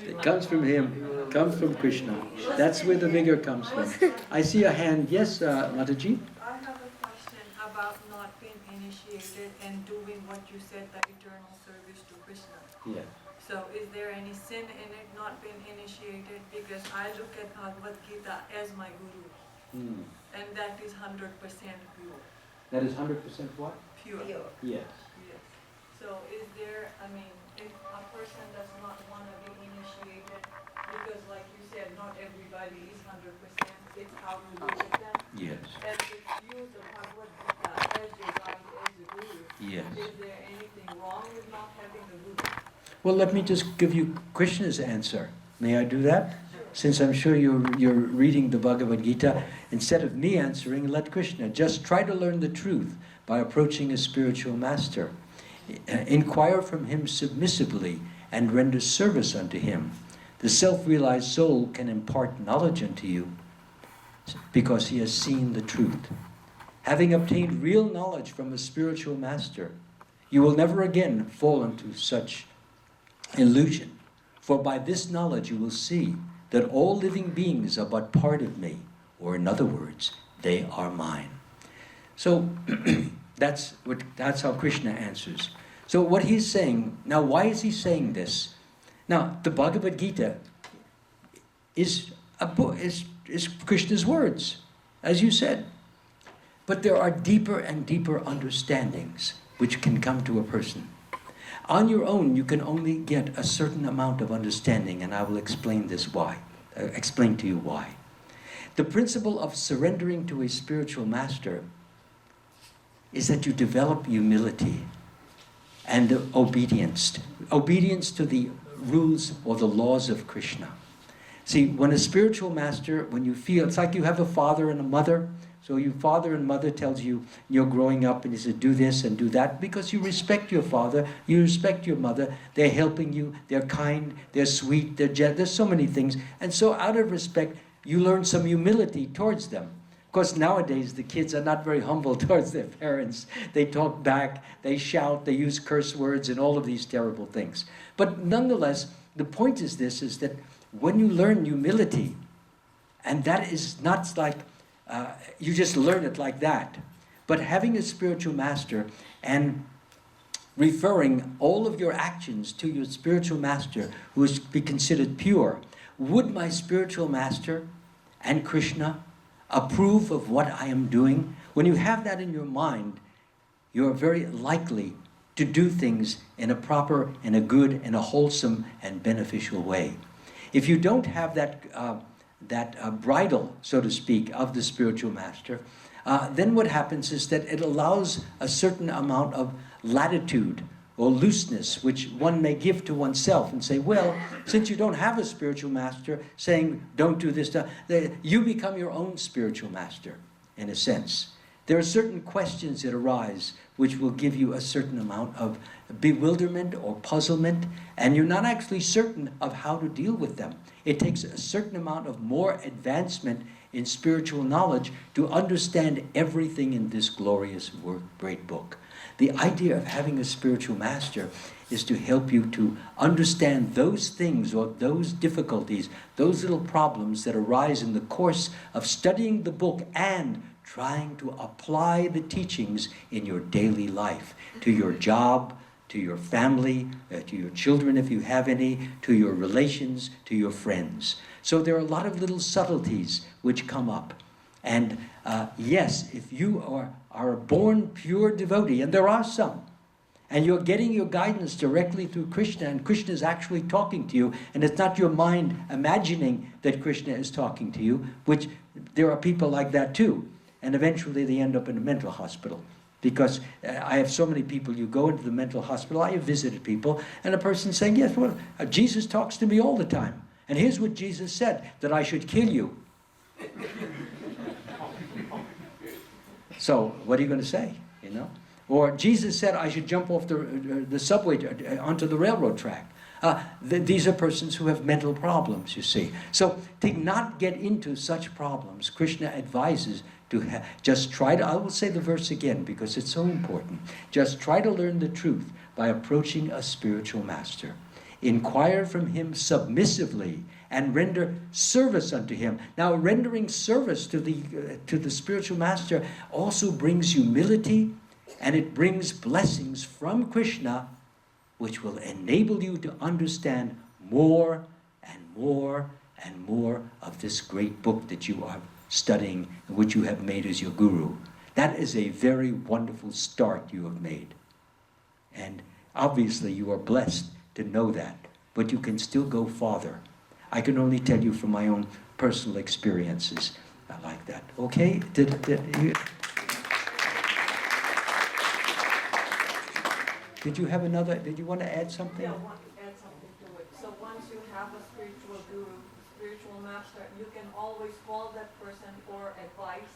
Speaker 1: It comes from him, comes from Krishna. That's where the vigor comes from. I see a hand. Yes, Mataji?
Speaker 13: I have a question about not being initiated and doing what you said, the eternal service to Krishna.
Speaker 1: Yeah.
Speaker 13: So is there any sin in it not being initiated? Because I look at Bhagavad Gita as my guru. And that is 100% pure.
Speaker 1: That is 100% what?
Speaker 13: Pure.
Speaker 1: Yes.
Speaker 13: Yes. So is there, if a person does not want to be initiated, because like you said, not everybody is 100%, it's how you look at them.
Speaker 1: Yes.
Speaker 13: As it's used the Bhagavad Gita as your guide, as your guru.
Speaker 1: Yes.
Speaker 13: Is there anything wrong with not having a guru?
Speaker 1: Well, let me just give you Krishna's answer. May I do that? Since I'm sure you're reading the Bhagavad Gita, instead of me answering, let Krishna. Just try to learn the truth by approaching a spiritual master. Inquire from him submissively and render service unto him. The self-realized soul can impart knowledge unto you because he has seen the truth. Having obtained real knowledge from a spiritual master, you will never again fall into such illusion. For by this knowledge you will see that all living beings are but part of me, or in other words, they are mine. So that's how Krishna answers. So what he's saying, now why is he saying this? Now, the Bhagavad Gita is Krishna's words, as you said. But there are deeper and deeper understandings which can come to a person. On your own, you can only get a certain amount of understanding, and I will explain explain to you why. The principle of surrendering to a spiritual master is that you develop humility and obedience to the rules or the laws of Krishna. See, when a spiritual master, when you feel, it's like you have a father and a mother. So your father and mother tells you you're growing up and he says do this and do that because you respect your father, you respect your mother, they're helping you, they're kind, they're sweet, there's so many things. And so out of respect, you learn some humility towards them. Of course, nowadays the kids are not very humble towards their parents. They talk back, they shout, they use curse words and all of these terrible things. But nonetheless, the point is this, is that when you learn humility, and that is not like, you just learn it like that. But having a spiritual master and referring all of your actions to your spiritual master, who is to be considered pure, would my spiritual master and Krishna approve of what I am doing? When you have that in your mind, you're very likely to do things in a proper, in a good, in a wholesome and beneficial way. If you don't have that bridle, so to speak, of the spiritual master, then what happens is that it allows a certain amount of latitude or looseness, which one may give to oneself and say, well, since you don't have a spiritual master saying, don't do this, you become your own spiritual master, in a sense. There are certain questions that arise which will give you a certain amount of bewilderment or puzzlement, and you're not actually certain of how to deal with them. It takes a certain amount of more advancement in spiritual knowledge to understand everything in this glorious, great book. The idea of having a spiritual master is to help you to understand those things or those difficulties, those little problems that arise in the course of studying the book and trying to apply the teachings in your daily life, to your job, to your family, to your children if you have any, to your relations, to your friends. So there are a lot of little subtleties which come up. And yes, if you are a born pure devotee, and there are some, and you're getting your guidance directly through Krishna, and Krishna is actually talking to you, and it's not your mind imagining that Krishna is talking to you, which there are people like that too. And eventually they end up in a mental hospital. Because I have so many people, you go into the mental hospital, I have visited people, and a person saying, yes, well, Jesus talks to me all the time. And here's what Jesus said, that I should kill you. So what are you going to say, you know? Or Jesus said I should jump off the subway onto the railroad track. These are persons who have mental problems, you see. So to not get into such problems, Krishna advises to just try to, I will say the verse again because it's so important. Just try to learn the truth by approaching a spiritual master. Inquire from him submissively and render service unto him. Now, rendering service to the spiritual master also brings humility, and it brings blessings from Krishna, which will enable you to understand more and more and more of this great book that you are studying, and which you have made as your guru. That is a very wonderful start you have made. And obviously you are blessed to know that, but you can still go farther. I can only tell you from my own personal experiences like that. Okay? Did you have another, did you want to add something?
Speaker 13: Yeah, I want to add something to it. So once you have a spiritual guru, spiritual master, you can always call that person for advice,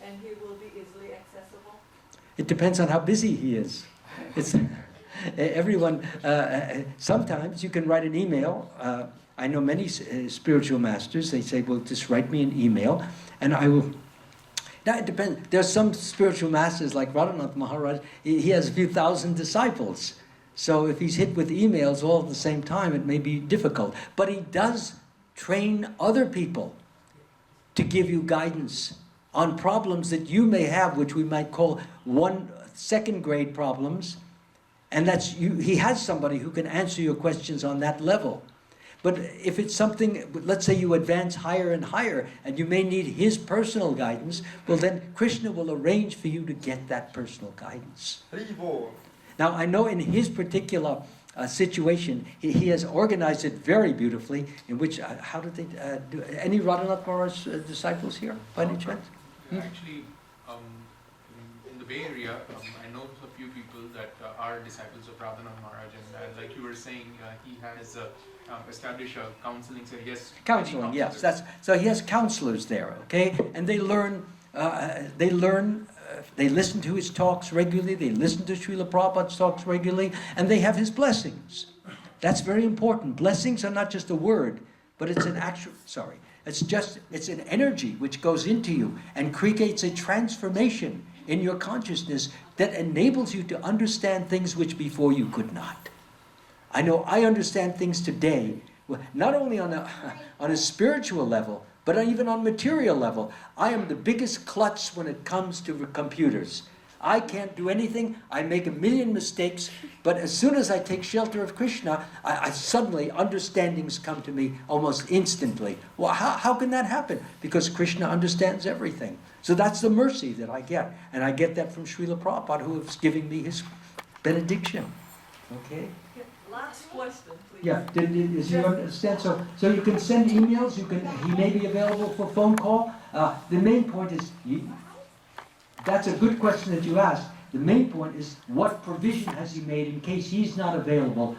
Speaker 13: and he will be easily accessible.
Speaker 1: It depends on how busy he is. Everyone, sometimes you can write an email. I know many spiritual masters, they say, well, just write me an email and I will. Now it depends. There's some spiritual masters like Radhanath Maharaj, he has a few thousand disciples. So if he's hit with emails all at the same time, it may be difficult. But he does train other people to give you guidance on problems that you may have, which we might call second grade problems. And that's he has somebody who can answer your questions on that level. But if it's something, let's say you advance higher and higher, and you may need his personal guidance, well then Krishna will arrange for you to get that personal guidance. Now I know in his particular situation, he has organized it very beautifully, in which, how did they do any Radhanath Maharaj disciples here, by any chance?
Speaker 10: Actually, in the Bay Area, I know a few people that are disciples of Radhanath Maharaj, and like you were saying, he has established a counseling, so yes.
Speaker 1: Counseling, yes. So he has counselors there, okay? And they learn, they listen to his talks regularly, they listen to Srila Prabhupada's talks regularly, and they have his blessings. That's very important. Blessings are not just a word, but it's an actual, it's an energy which goes into you and creates a transformation in your consciousness that enables you to understand things which before you could not. I know I understand things today, not only on a spiritual level, but even on material level. I am the biggest klutz when it comes to computers. I can't do anything, I make a million mistakes, but as soon as I take shelter of Krishna, I suddenly, understandings come to me almost instantly. Well, how can that happen? Because Krishna understands everything. So that's the mercy that I get. And I get that from Srila Prabhupada, who is giving me his benediction. Okay?
Speaker 13: Last question, please.
Speaker 1: Yeah, does you understand? So you can send emails, he may be available for phone call. The main point is, that's a good question that you asked. The main point is, what provision has he made in case he's not available?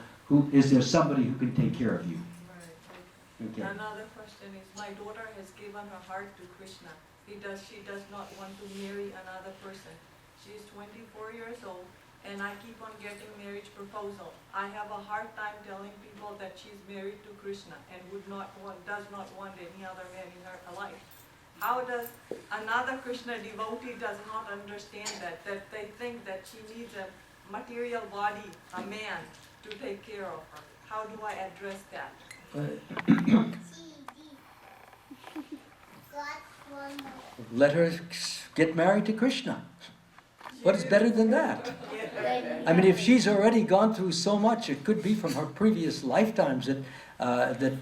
Speaker 1: Is there somebody who can take care of you?
Speaker 13: Right.
Speaker 1: Okay.
Speaker 13: Another question is, my daughter has given her heart to Krishna. She does not want to marry another person. She is 24 years old, and I keep on getting marriage proposal. I have a hard time telling people that she's married to Krishna and does not want any other man in her life. How does another Krishna devotee does not understand that they think that she needs a material body, a man, to take care of her? How do I address that?
Speaker 1: Let her get married to Krishna. What is better than that? I mean, if she's already gone through so much, it could be from her previous lifetimes that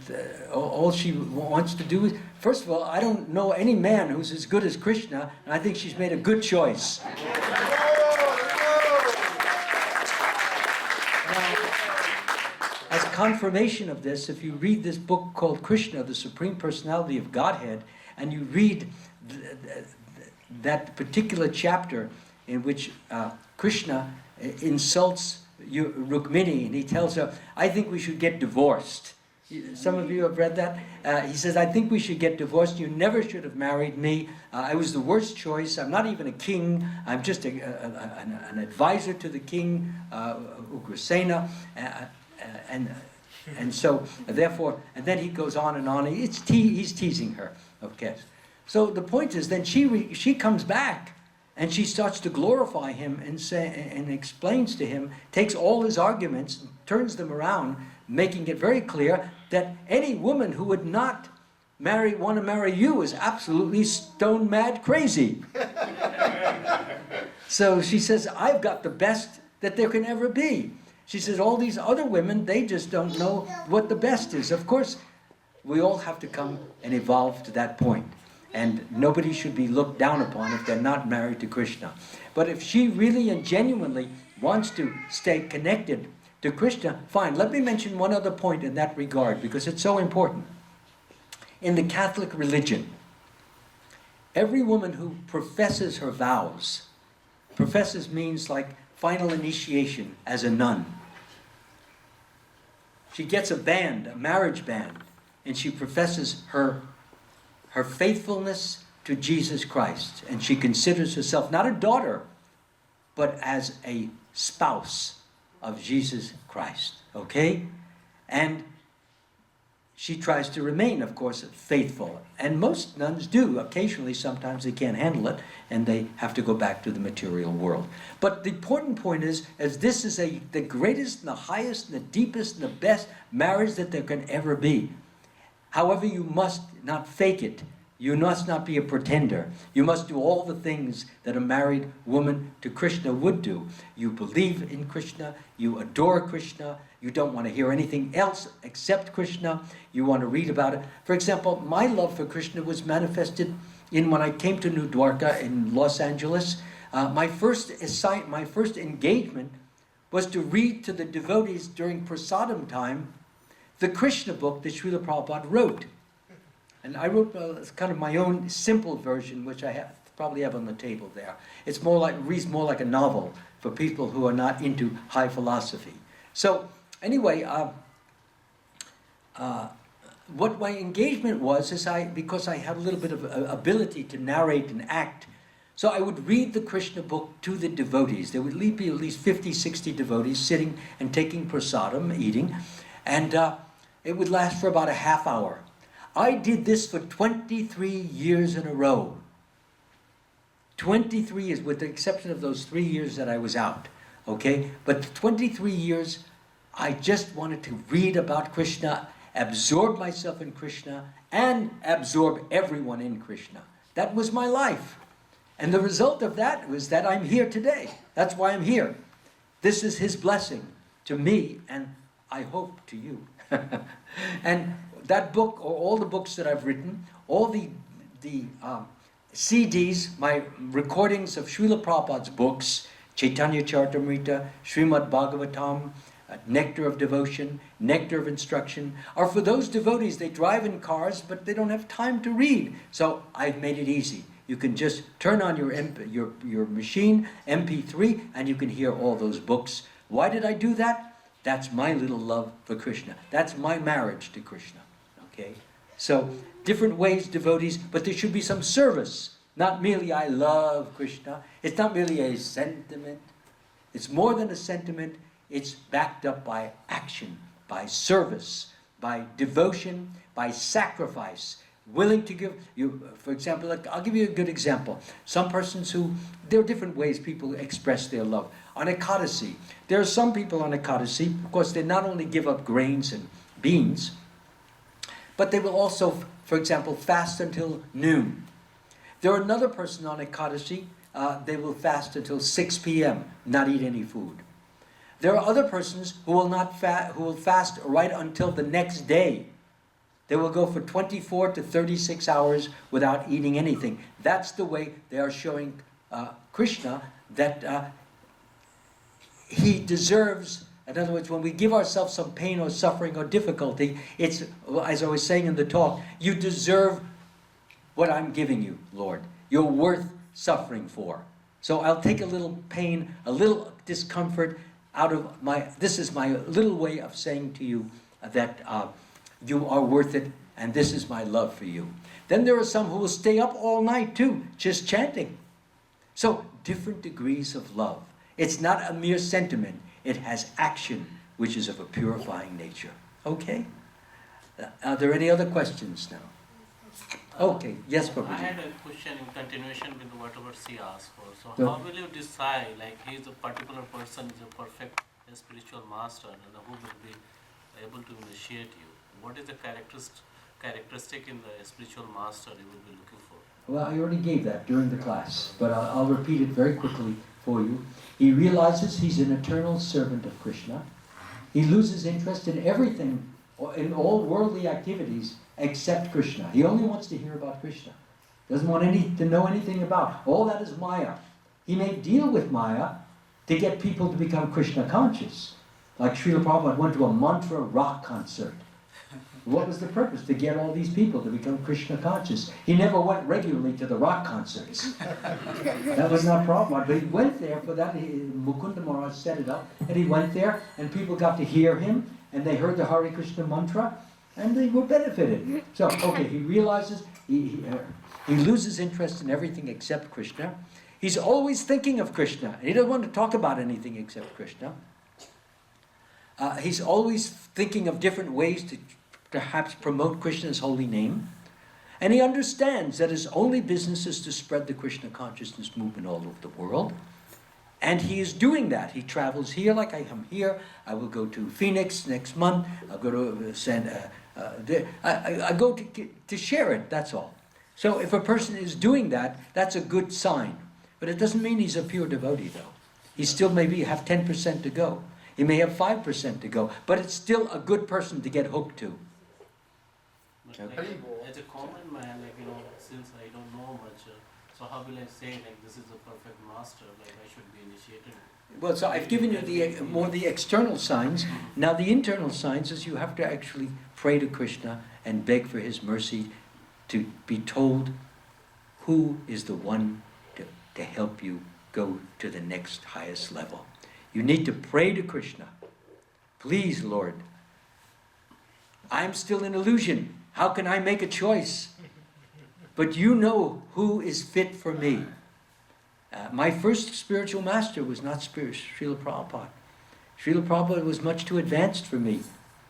Speaker 1: all she wants to do is... First of all, I don't know any man who's as good as Krishna, and I think she's made a good choice. Now, as confirmation of this, if you read this book called Krishna, the Supreme Personality of Godhead, and you read that particular chapter in which Krishna insults Rukmini, and he tells her, I think we should get divorced. Some of you have read that? He says, I think we should get divorced. You never should have married me. I was the worst choice. I'm not even a king. I'm just an advisor to the king, Ugrasena. And so, therefore, and then he goes on and on. He's teasing her, okay. So the point is, then she comes back, and she starts to glorify him and explains to him, takes all his arguments, turns them around, making it very clear that any woman who would not want to marry you is absolutely stone mad crazy. So she says, I've got the best that there can ever be. She says, all these other women, they just don't know what the best is. Of course, we all have to come and evolve to that point. And nobody should be looked down upon if they're not married to Krishna. But if she really and genuinely wants to stay connected to Krishna, fine. Let me mention one other point in that regard, because it's so important. In the Catholic religion, every woman who professes her vows, professes means like final initiation as a nun. She gets a band, a marriage band, and she professes her faithfulness to Jesus Christ. And she considers herself not a daughter, but as a spouse of Jesus Christ. Okay? And she tries to remain, of course, faithful. And most nuns do. Occasionally, sometimes they can't handle it, and they have to go back to the material world. But the important point is, as this is the greatest and the highest and the deepest and the best marriage that there can ever be. However, you must not fake it. You must not be a pretender. You must do all the things that a married woman to Krishna would do. You believe in Krishna. You adore Krishna. You don't want to hear anything else except Krishna. You want to read about it. For example, my love for Krishna was manifested in when I came to New Dwarka in Los Angeles. My first engagement was to read to the devotees during prasadam time the Krishna book that Srila Prabhupada wrote. And I wrote kind of my own simple version, which I probably have on the table there. It's reads more like a novel for people who are not into high philosophy. So anyway, what my engagement was is because I had a little bit of ability to narrate and act, so I would read the Krishna book to the devotees. There would be at least 50, 60 devotees sitting and taking prasadam, eating, and it would last for about a half hour. I did this for 23 years in a row. 23 years, with the exception of those 3 years that I was out. Okay? But 23 years, I just wanted to read about Krishna, absorb myself in Krishna, and absorb everyone in Krishna. That was my life. And the result of that was that I'm here today. That's why I'm here. This is His blessing to me, and I hope to you. And that book, or all the books that I've written, all the CDs, my recordings of Srila Prabhupada's books, Chaitanya Charitamrita, Srimad Bhagavatam, Nectar of Devotion, Nectar of Instruction, are for those devotees. They drive in cars, but they don't have time to read. So I've made it easy. You can just turn on your machine, MP3, and you can hear all those books. Why did I do that? That's my little love for Krishna. That's my marriage to Krishna. Okay? So, different ways, devotees, but there should be some service. Not merely, I love Krishna. It's not merely a sentiment. It's more than a sentiment. It's backed up by action, by service, by devotion, by sacrifice. Willing to give, for example, I'll give you a good example. Some persons there are different ways people express their love. On Ekadasi, there are some people on Ekadasi, of course, they not only give up grains and beans, but they will also, for example, fast until noon. There are another person on Ekadasi, they will fast until 6 p.m., not eat any food. There are other persons who will fast right until the next day. They will go for 24 to 36 hours without eating anything. That's the way they are showing Krishna that He deserves. In other words, when we give ourselves some pain or suffering or difficulty, it's, as I was saying in the talk, you deserve what I'm giving you, Lord. You're worth suffering for. So I'll take a little pain, a little discomfort out of this is my little way of saying to you that you are worth it, and this is my love for you. Then there are some who will stay up all night too, just chanting. So, different degrees of love. It's not a mere sentiment. It has action, which is of a purifying nature. Okay? Are there any other questions now? Okay, yes, Prabhu.
Speaker 9: I had a question in continuation with whatever she asked for. So how will you decide, like, he is a particular person, is a perfect spiritual master, and who will be able to initiate you? What is the characteristic in the spiritual master you will be looking for?
Speaker 1: Well, I already gave that during the class, but I'll repeat it very quickly for you. He realizes he's an eternal servant of Krishna. He loses interest in everything, in all worldly activities, except Krishna. He only wants to hear about Krishna. Doesn't want to know anything about. All that is Maya. He may deal with Maya to get people to become Krishna conscious. Like Srila Prabhupada went to a mantra rock concert. What was the purpose? To get all these people to become Krishna conscious. He never went regularly to the rock concerts. That was not Prabhupada. But he went there for that. Mukunda Maharaj set it up. And he went there, and people got to hear him, and they heard the Hare Krishna mantra, and they were benefited. So, okay, he realizes he loses interest in everything except Krishna. He's always thinking of Krishna. He doesn't want to talk about anything except Krishna. He's always thinking of different ways to perhaps promote Krishna's holy name. And he understands that his only business is to spread the Krishna consciousness movement all over the world. And he is doing that. He travels here like I am here. I will go to Phoenix next month. I'll go to I go to share it, that's all. So if a person is doing that, that's a good sign. But it doesn't mean he's a pure devotee, though. He still maybe have 10% to go. He may have 5% to go. But it's still a good person to get hooked to.
Speaker 9: But like, as a common man, like, since I don't know much, so how will I say like this is a perfect master, like I should be initiated?
Speaker 1: Well, so I've given you the external signs. Now the internal signs is you have to actually pray to Krishna and beg for his mercy to be told who is the one to help you go to the next highest level. You need to pray to Krishna. Please, Lord, I'm still in illusion. How can I make a choice? But you know who is fit for me. My first spiritual master was not Srila Prabhupada. Srila Prabhupada was much too advanced for me.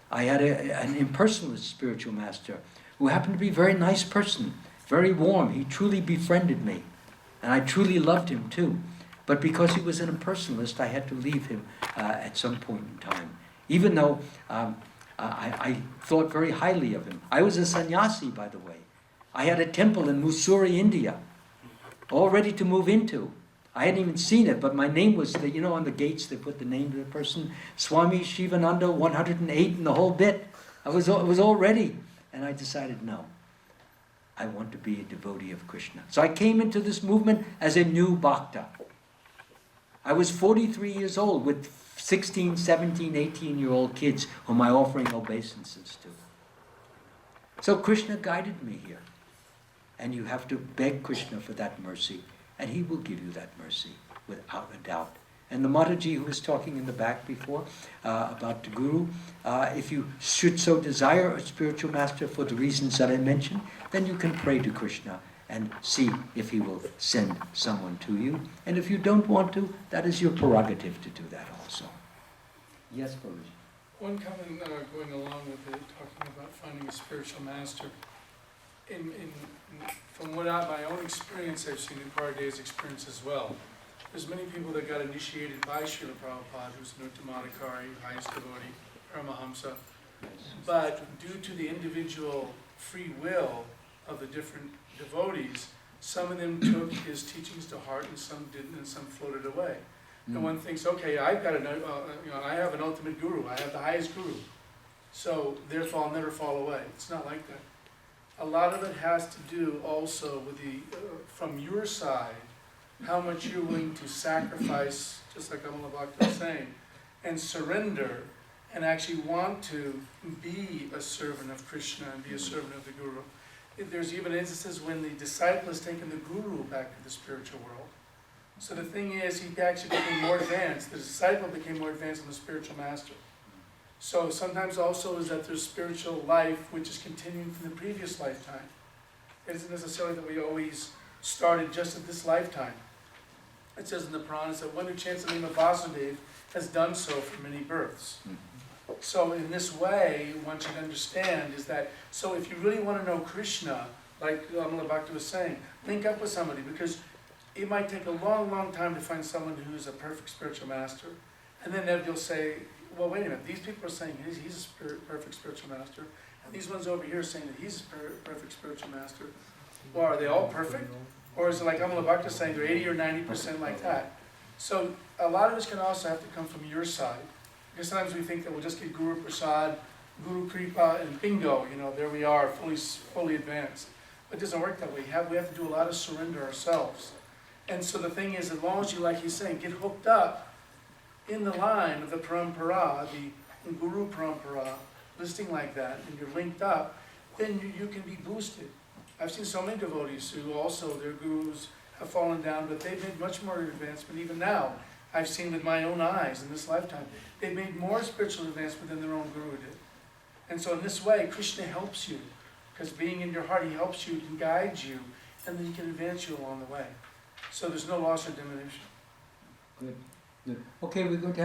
Speaker 1: I had an impersonalist spiritual master who happened to be a very nice person, very warm. He truly befriended me. And I truly loved him too. But because he was an impersonalist, I had to leave him at some point in time. Even though I thought very highly of him. I was a sannyasi, by the way. I had a temple in Mussoorie, India, all ready to move into. I hadn't even seen it, but my name was, on the gates they put the name of the person, Swami Shivananda 108 and the whole bit. It was all ready. And I decided, no, I want to be a devotee of Krishna. So I came into this movement as a new bhakta. I was 43 years old with 16, 17, 18-year-old kids whom I offering obeisances to. So Krishna guided me here. And you have to beg Krishna for that mercy, and he will give you that mercy, without a doubt. And the Mataji who was talking in the back before about the Guru, if you should so desire a spiritual master for the reasons that I mentioned, then you can pray to Krishna and see if he will send someone to you. And if you don't want to, that is your prerogative to do that also. Yes, Prabhu.
Speaker 14: One comment going along with it, talking about finding a spiritual master. From what my own experience, I've seen in Parde's experience as well. There's many people that got initiated by Srila Prabhupada, who's an Uttamadhikari, highest devotee, Paramahamsa. But due to the individual free will of the different devotees, some of them took his teachings to heart and some didn't, and some floated away. And one thinks, okay, I have an ultimate guru, I have the highest guru, so therefore I'll never fall away. It's not like that. A lot of it has to do also with from your side, how much you're willing to sacrifice, just like Amal Bhakta was saying, and surrender, and actually want to be a servant of Krishna and be a servant of the Guru. There's even instances when the disciple has taken the Guru back to the spiritual world. So the thing is, he actually became more advanced. The disciple became more advanced than the spiritual master. So sometimes also is that there's spiritual life which is continuing from the previous lifetime. It isn't necessarily that we always started just at this lifetime. It says in the Puranas that one who chants the name of Vasudeva has done so for many births. So in this way, one should understand is that, so if you really want to know Krishna, like Amal Bhakta was saying, link up with somebody, because it might take a long, long time to find someone who's a perfect spiritual master. And then you'll say, well, wait a minute, these people are saying he's a perfect spiritual master, and these ones over here are saying that he's a perfect spiritual master. Well, are they all perfect? Or is it like Amal Bhakta saying they're 80 or 90% like that? So a lot of this can also have to come from your side. Because sometimes we think that we'll just get Guru Prasad, Guru Kripa, and bingo, there we are, fully advanced. But it doesn't work that way. We have to do a lot of surrender ourselves. And so the thing is, as long as you, like he's saying, get hooked up in the line of the parampara, the Guru parampara, listing like that, and you're linked up, then you can be boosted. I've seen so many devotees who also, their gurus have fallen down, but they've made much more advancement even now. I've seen with my own eyes in this lifetime. They've made more spiritual advancement than their own guru did. And so in this way, Krishna helps you, because being in your heart, he helps you and guides you, and then he can advance you along the way. So there's no loss or diminution.
Speaker 1: Good. Okay, we're going to